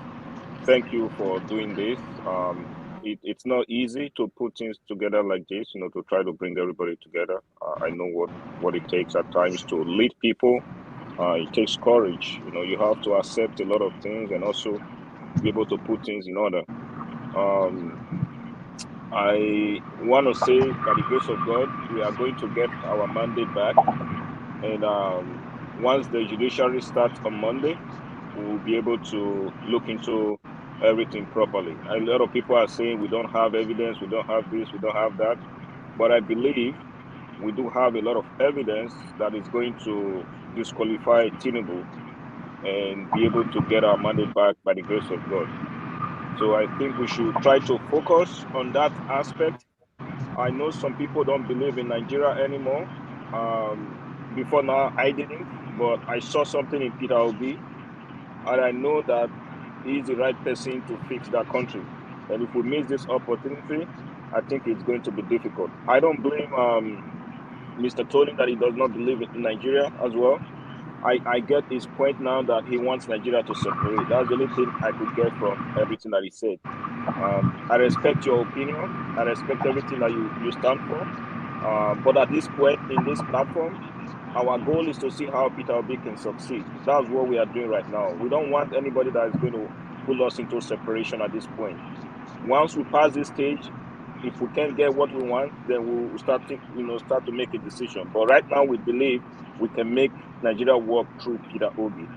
S16: Thank you for doing this. It's not easy to put things together like this, to try to bring everybody together. I know what it takes at times to lead people. It takes courage. You have to accept a lot of things and also be able to put things in order. I want to say, by the grace of God, we are going to get our mandate back. And once the judiciary starts on Monday, we'll be able to look into everything properly. A lot of people are saying we don't have evidence, we don't have this, we don't have that. But I believe we do have a lot of evidence that is going to disqualify Tinubu and be able to get our mandate back by the grace of God. So I think we should try to focus on that aspect. I know some people don't believe in Nigeria anymore. Before now, I didn't, but I saw something in Peter Obi, and I know that he's the right person to fix that country. And if we miss this opportunity, I think it's going to be difficult. I don't blame Mr. Tony that he does not believe in Nigeria as well. I get his point now that he wants Nigeria to separate. That's the only thing I could get from everything that he said. I respect your opinion. I respect everything that you stand for. But at this point in this platform, Our goal is to see how Peter Obi can succeed. That's what we are doing right now. We don't want anybody that is going to pull us into separation at this point. Once we pass this stage, if we can't get what we want, then we'll start to make a decision. But right now, we believe we can make Nigeria work through Peter Obi.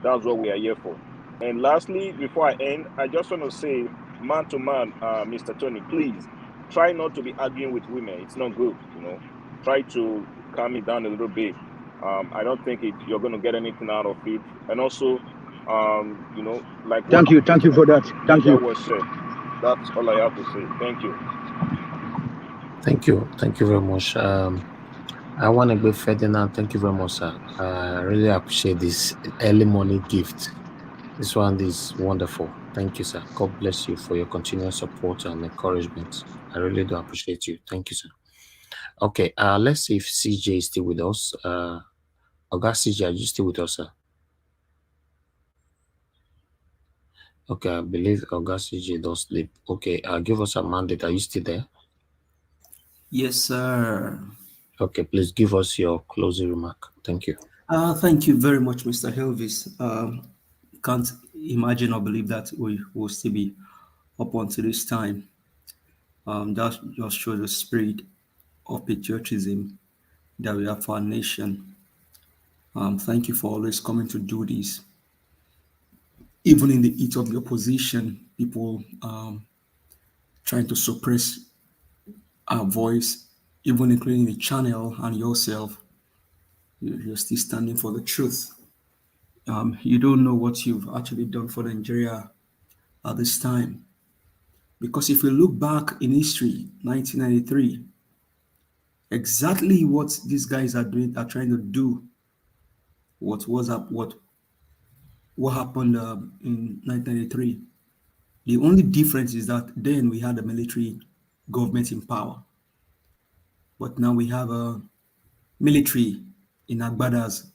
S16: That's what we are here for. And lastly, before I end, I just want to say, man to man, Mr. Tony, please try not to be arguing with women. It's not good, Try to calm it down a little bit. I don't think you're going to get anything out of it. And also, like
S15: thank you for that. Thank you.
S16: Was said. That's all I have to say. Thank you.
S3: Thank you very much. I want to go Ferdinand. Thank you very much, sir. I really appreciate this early morning gift. This one is wonderful. Thank you, sir. God bless you for your continuous support and encouragement. I really do appreciate you. Thank you, sir. Okay, let's see if CJ is still with us. Oga CJ, are you still with us, sir? Okay, I believe Oga CJ does sleep. Okay, give us a mandate. Are you still there?
S10: Yes, sir.
S3: Okay, please give us your closing remark. Thank you.
S10: Thank you very much, Mr. Helvis. Can't imagine or believe that we will still be up until this time. That just shows the spirit of patriotism that we have for our nation. Thank you for always coming to do this. Even in the heat of the opposition, people trying to suppress our voice, even including the channel and yourself, you're still standing for the truth. You don't know what you've actually done for Nigeria at this time. Because if you look back in history, 1993, exactly what these guys are trying to do, what happened in 1993. The only difference is that then we had a military government in power, but now we have a military in Agbadas,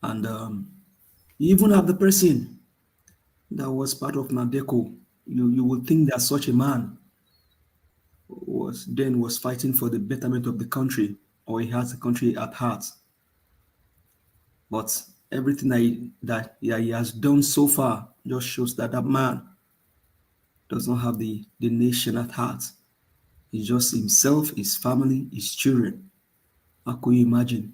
S10: and you even have the person that was part of Nadeco. You would think that such a man was fighting for the betterment of the country, or he has the country at heart. But everything that he has done so far just shows that that man does not have the nation at heart. It's just himself, his family, his children. How could you imagine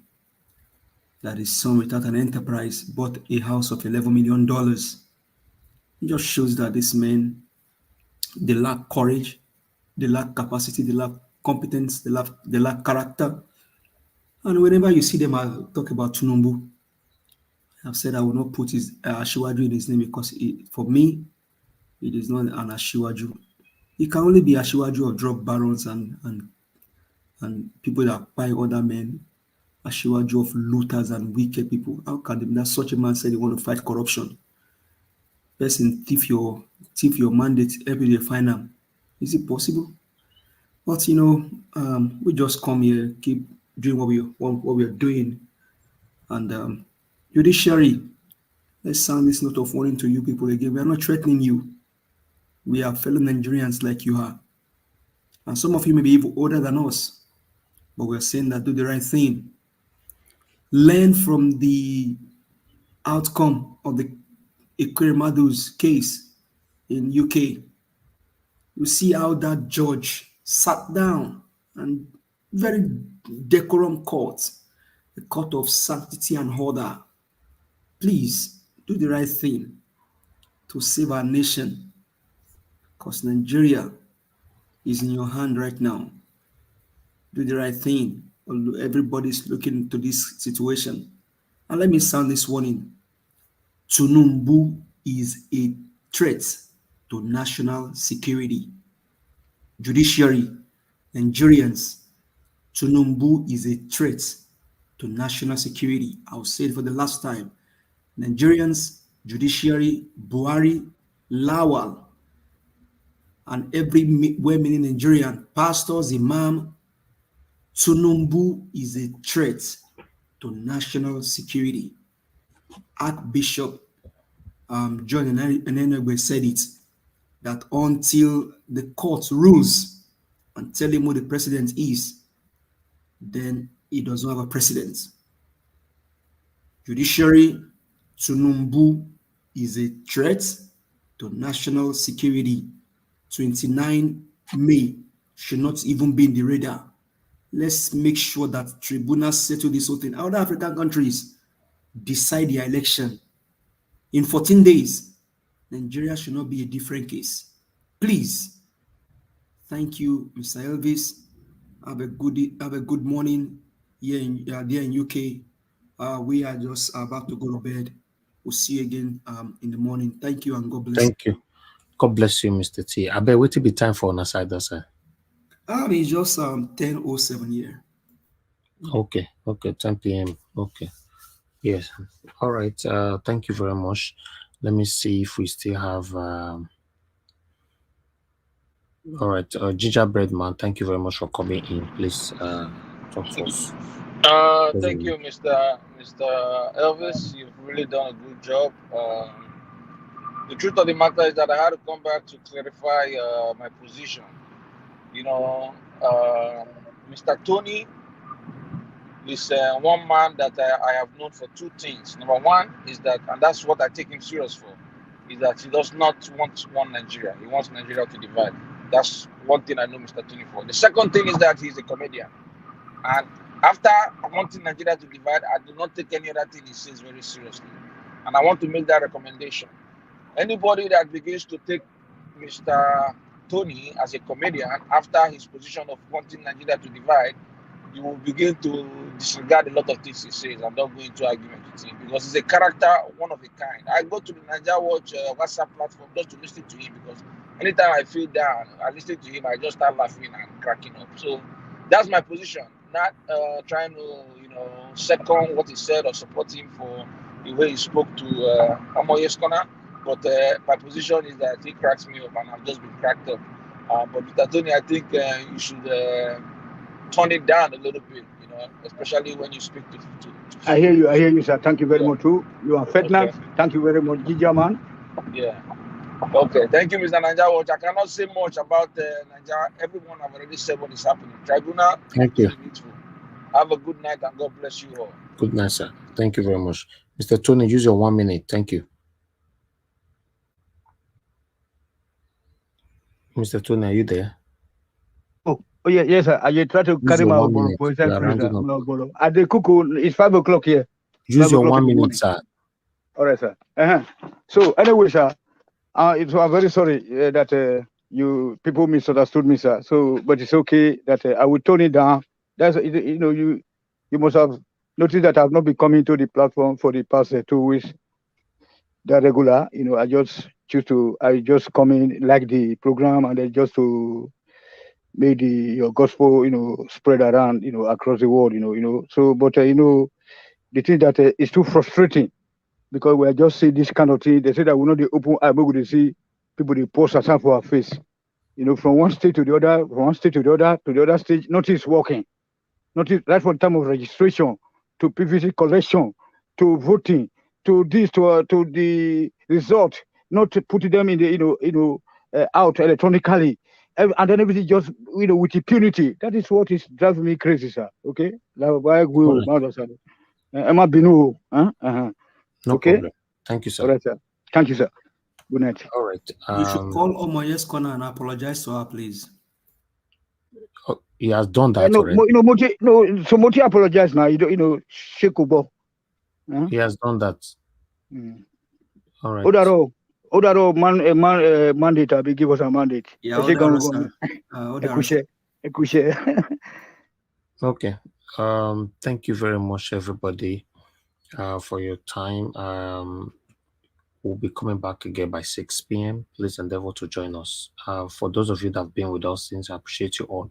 S10: that his son without an enterprise bought a house of $11 million? It just shows that this men, they lack courage, they lack capacity, they lack competence, they lack character. And whenever you see them, I talk about Tinubu. I've said I will not put his Ashiwaju in his name because for me, it is not an Ashiwaju. It can only be Ashiwaju of drug barons and people that buy other men, Ashiwaju of looters and wicked people. How can that such a man say they want to fight corruption? Person thief your mandate every day, find them. Is it possible? But we just come here, keep doing what we are doing, and judiciary. Let's sound this note of warning to you people again. We are not threatening you. We are fellow Nigerians like you are, and some of you may be even older than us, but we're saying that do the right thing. Learn from the outcome of the Ekweremadu's case in UK. You see how that judge sat down and very decorum court, a court of sanctity and order. Please do the right thing to save our nation, because Nigeria is in your hand right now. Do the right thing. Everybody's looking into this situation. And let me sound this warning. Tinubu is a threat to national security. Judiciary, Nigerians, Tinubu is a threat to national security. I'll say it for the last time. Nigerians, judiciary, Buhari, Lawal, and every well-meaning Nigerian, pastors, imam, Tinubu is a threat to national security. Archbishop John Enenegbe said it, that until the court rules and tell him who the president is, then he does not have a president.
S13: Judiciary, Tunumbu is a threat to national security. 29 May should not even be in the radar. Let's make sure that tribunals settle this whole thing. Other African countries decide their election in 14 days. Nigeria should not be a different case. Please. Thank you, Mr. Elvis. Have a good morning here there in UK. We are just about to go to bed. We'll see you again in the morning. Thank you and God bless.
S3: Thank you. God bless you, Mr. T. I bet wait be time for an aside, sir.
S13: It's just 10:07 here.
S3: Okay, 10 p.m. Okay. Yes. All right. Thank you very much. Let me see if we still have all right, Gingerbread Man, thank you very much for coming in. Please talk to us.
S11: Thank you, Mr. Elvis. You've really done a good job. The truth of the matter is that I had to come back to clarify my position. You know, Mr. Tony is one man that I have known for two things. Number one is that, and that's what I take him serious for, is that he does not want one Nigeria. He wants Nigeria to divide. That's one thing I know Mr. Tony for. The second thing is that he's a comedian. And after wanting Nigeria to divide, I do not take any other thing he says very seriously. And I want to make that recommendation. Anybody that begins to take Mr. Tony as a comedian after his position of wanting Nigeria to divide, you will begin to disregard a lot of things he says and not go into argument with him, because he's a character, one of a kind. I go to the NAIJA WhatsApp platform just to listen to him, because anytime I feel down, I listen to him, I just start laughing and cracking up. So that's my position. Not trying to, second what he said or support him for the way he spoke to Amoye's Corner, but my position is that he cracks me up and I've just been cracked up. But Mr. Tony, I think you should turn it down a little bit, especially when you speak to
S15: I hear you, sir. Thank you very much too. You are Fetnat. Okay. Thank you very much, Gija man.
S11: Yeah. Okay. Thank you, Mr. NAIJA Watch. I cannot say much about NAIJA. Everyone have already said what is happening. Tribunal.
S3: Thank you.
S11: Have a good night and God bless you all.
S3: Good night, sir. Thank you very much. Mr. Tony, use your 1 minute. Thank you. Mr. Tony, are you there?
S15: Oh yeah, yes, sir. I try to carry my at the cuckoo. It's 5 o'clock here.
S3: Use your 1 minute, sir.
S15: All right, sir. So anyway, sir, I'm very sorry that you people misunderstood me, sir. So, but it's okay that I will tone it down. That's you must have noticed that I've not been coming to the platform for the past 2 weeks. The regular, I just come in, like the program, and then just to make your gospel, spread around, across the world, So, but the thing that is too frustrating, because we are just seeing this kind of thing. They say that we're not the open eye, but we see people they post a sign for our face, from one state to the other, to the other state. Nothing is working. Nothing right from time of registration to PVC collection to voting to this to the result, not to put them in the out electronically, and then everything just with impunity. That is what is driving me crazy, sir. Okay,
S3: No problem. Thank you, sir.
S15: All right, sir. Thank you, sir. Good night.
S3: All right.
S13: You should call Omoye's Corner and apologize to her, please.
S3: He has done that already.
S15: So Moti apologize now. Shekubo.
S3: He has done that. All right.
S15: Odaro mandate. I give us a mandate.
S13: Yeah,
S3: Okay. Thank you very much, everybody, for your time. We'll be coming back again by 6 p.m. Please endeavor to join us. For those of you that have been with us since, I appreciate you all.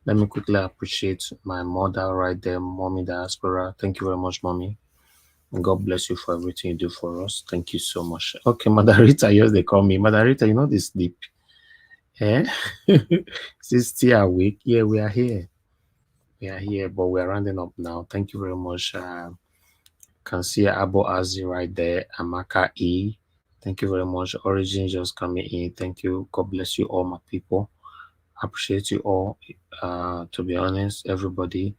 S3: Let me quickly appreciate my mother right there, Mommy Diaspora. Thank you very much, Mommy. And God bless you for everything you do for us. Thank you so much. Okay, Madarita, yes, they call me. Madarita, they sleep. Eh? She's still awake. Yeah, we are here. We are here, but we're rounding up now. Thank you very much. Can see Abo Azi right there. Amaka E. Thank you very much. Origin just coming in. Thank you. God bless you all, my people. Appreciate you all. To be honest, everybody.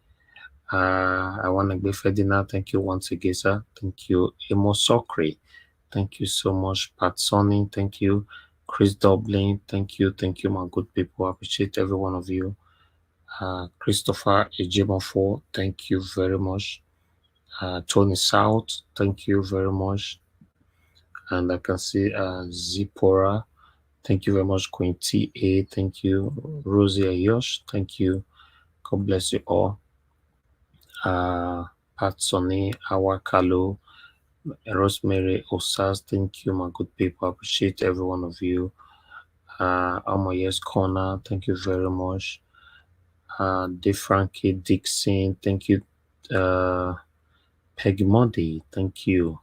S3: I want to be Ferdinand. Thank you once again, sir. Thank you, Emo Sokri. Thank you so much, Pat Sonny. Thank you, Chris Dublin. Thank you, my good people. I appreciate every one of you. Christopher Ejimofo, thank you very much. Tony South, thank you very much. And I can see Zipporah, thank you very much. Queen T.A., thank you. Rosie Ayosh, thank you. God bless you all. Pat Sonny, Awakalu, Rosemary Osas, thank you, my good people. I appreciate every one of you. Amoyes Corner, thank you very much. DeFrankie Dixon, thank you. Peggy Mondi, thank you.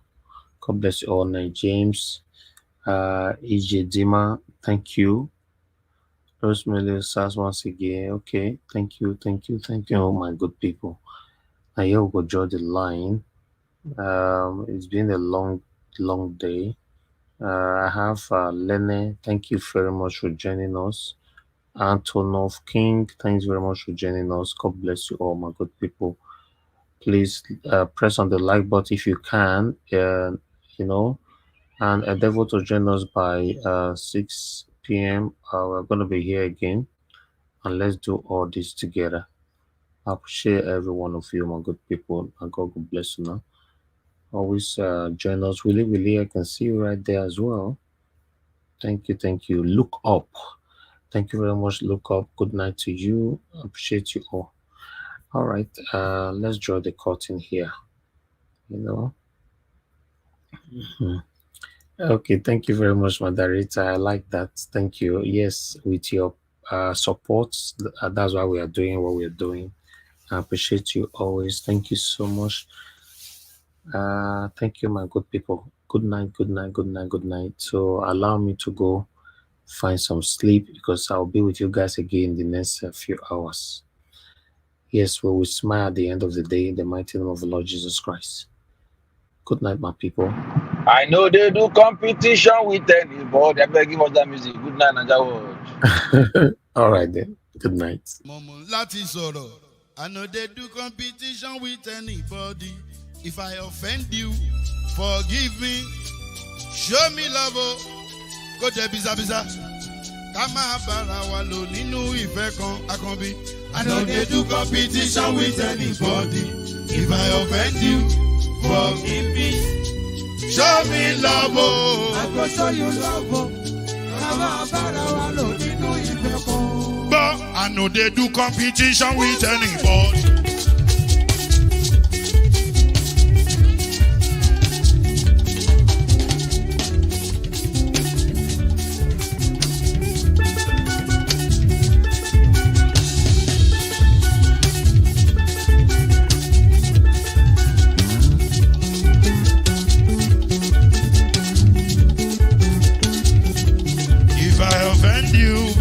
S3: God bless you all. Night James, EJ Dima, thank you. Rosemary Osas once again. Okay, thank you, oh my good people. Now here we go draw the line. It's been a long day. I have Lene, thank you very much for joining us. Antonov King, thanks very much for joining us. God bless you all, my good people. Please press on the like button if you can, you know, and endeavor to join us by 6 p.m. We're going to be here again, and let's do all this together. I appreciate every one of you, my good people, and God bless you now. Always join us. Willie, I can see you right there as well. Thank you. Look up. Thank you very much. Look up. Good night to you. I appreciate you all. All right. Let's draw the curtain here. You know. Okay. Thank you very much, Madarita. I like that. Thank you. Yes, with your support, that's why we are doing what we are doing. I appreciate you always. Thank you so much. Thank you, my good people. Good night. So allow me to go find some sleep, because I'll be with you guys again in the next few hours. Yes, we will smile at the end of the day in the mighty name of the Lord Jesus Christ. Good night, my people.
S11: I know they do competition with anybody. I beg, give us that music. Good night, NAIJA.
S3: All right then. Good night.
S18: I know they do competition with anybody. If I offend you, forgive me. Show me love. Go to Biza. Kama bara wa lo ninu ife kan akanbi. I know they do competition with anybody. If I offend you, forgive me. Show me love. I go show you love. Kama bara wa lo ninu ife kan. But I know they do competition with anybody.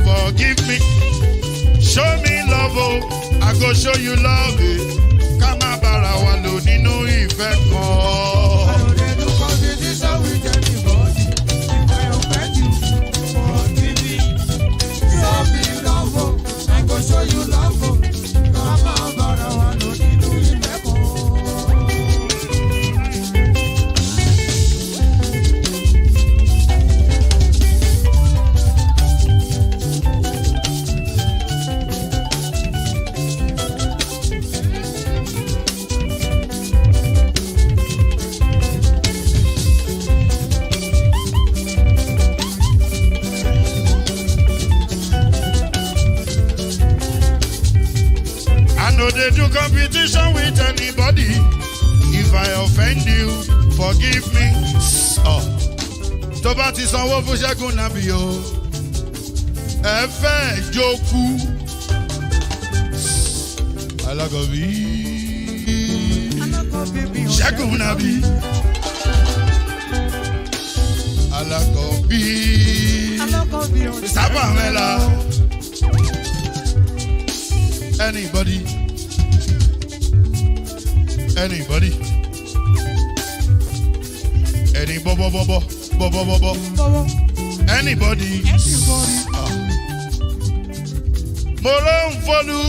S18: Forgive me, show me love, I go show you love. Kama bara wa lo ninu ife kan. I know they do competition with anybody. If I offend you, forgive me. Show me love, I go show you love. Kama bara wa lo ninu ife kan. They do competition with anybody. If I offend you, forgive me. Oh, tó bá ti sanwó fún Ṣẹ́gun Nàbí o. Ẹ fẹ́ jókù. Alákọ̀bí. Ṣẹ́gun Nàbí. Alákọ̀bí. Sábà mẹ́la. Anybody? Any bo. Anybody? Mo ló ń fọlú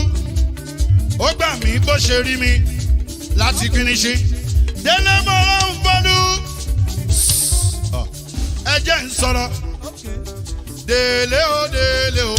S18: ó gbà mí bó ṣe rí mi láti finishi délé mọ́ra ń fọdún ẹ jẹ́ ń sọ̀rọ̀ délé o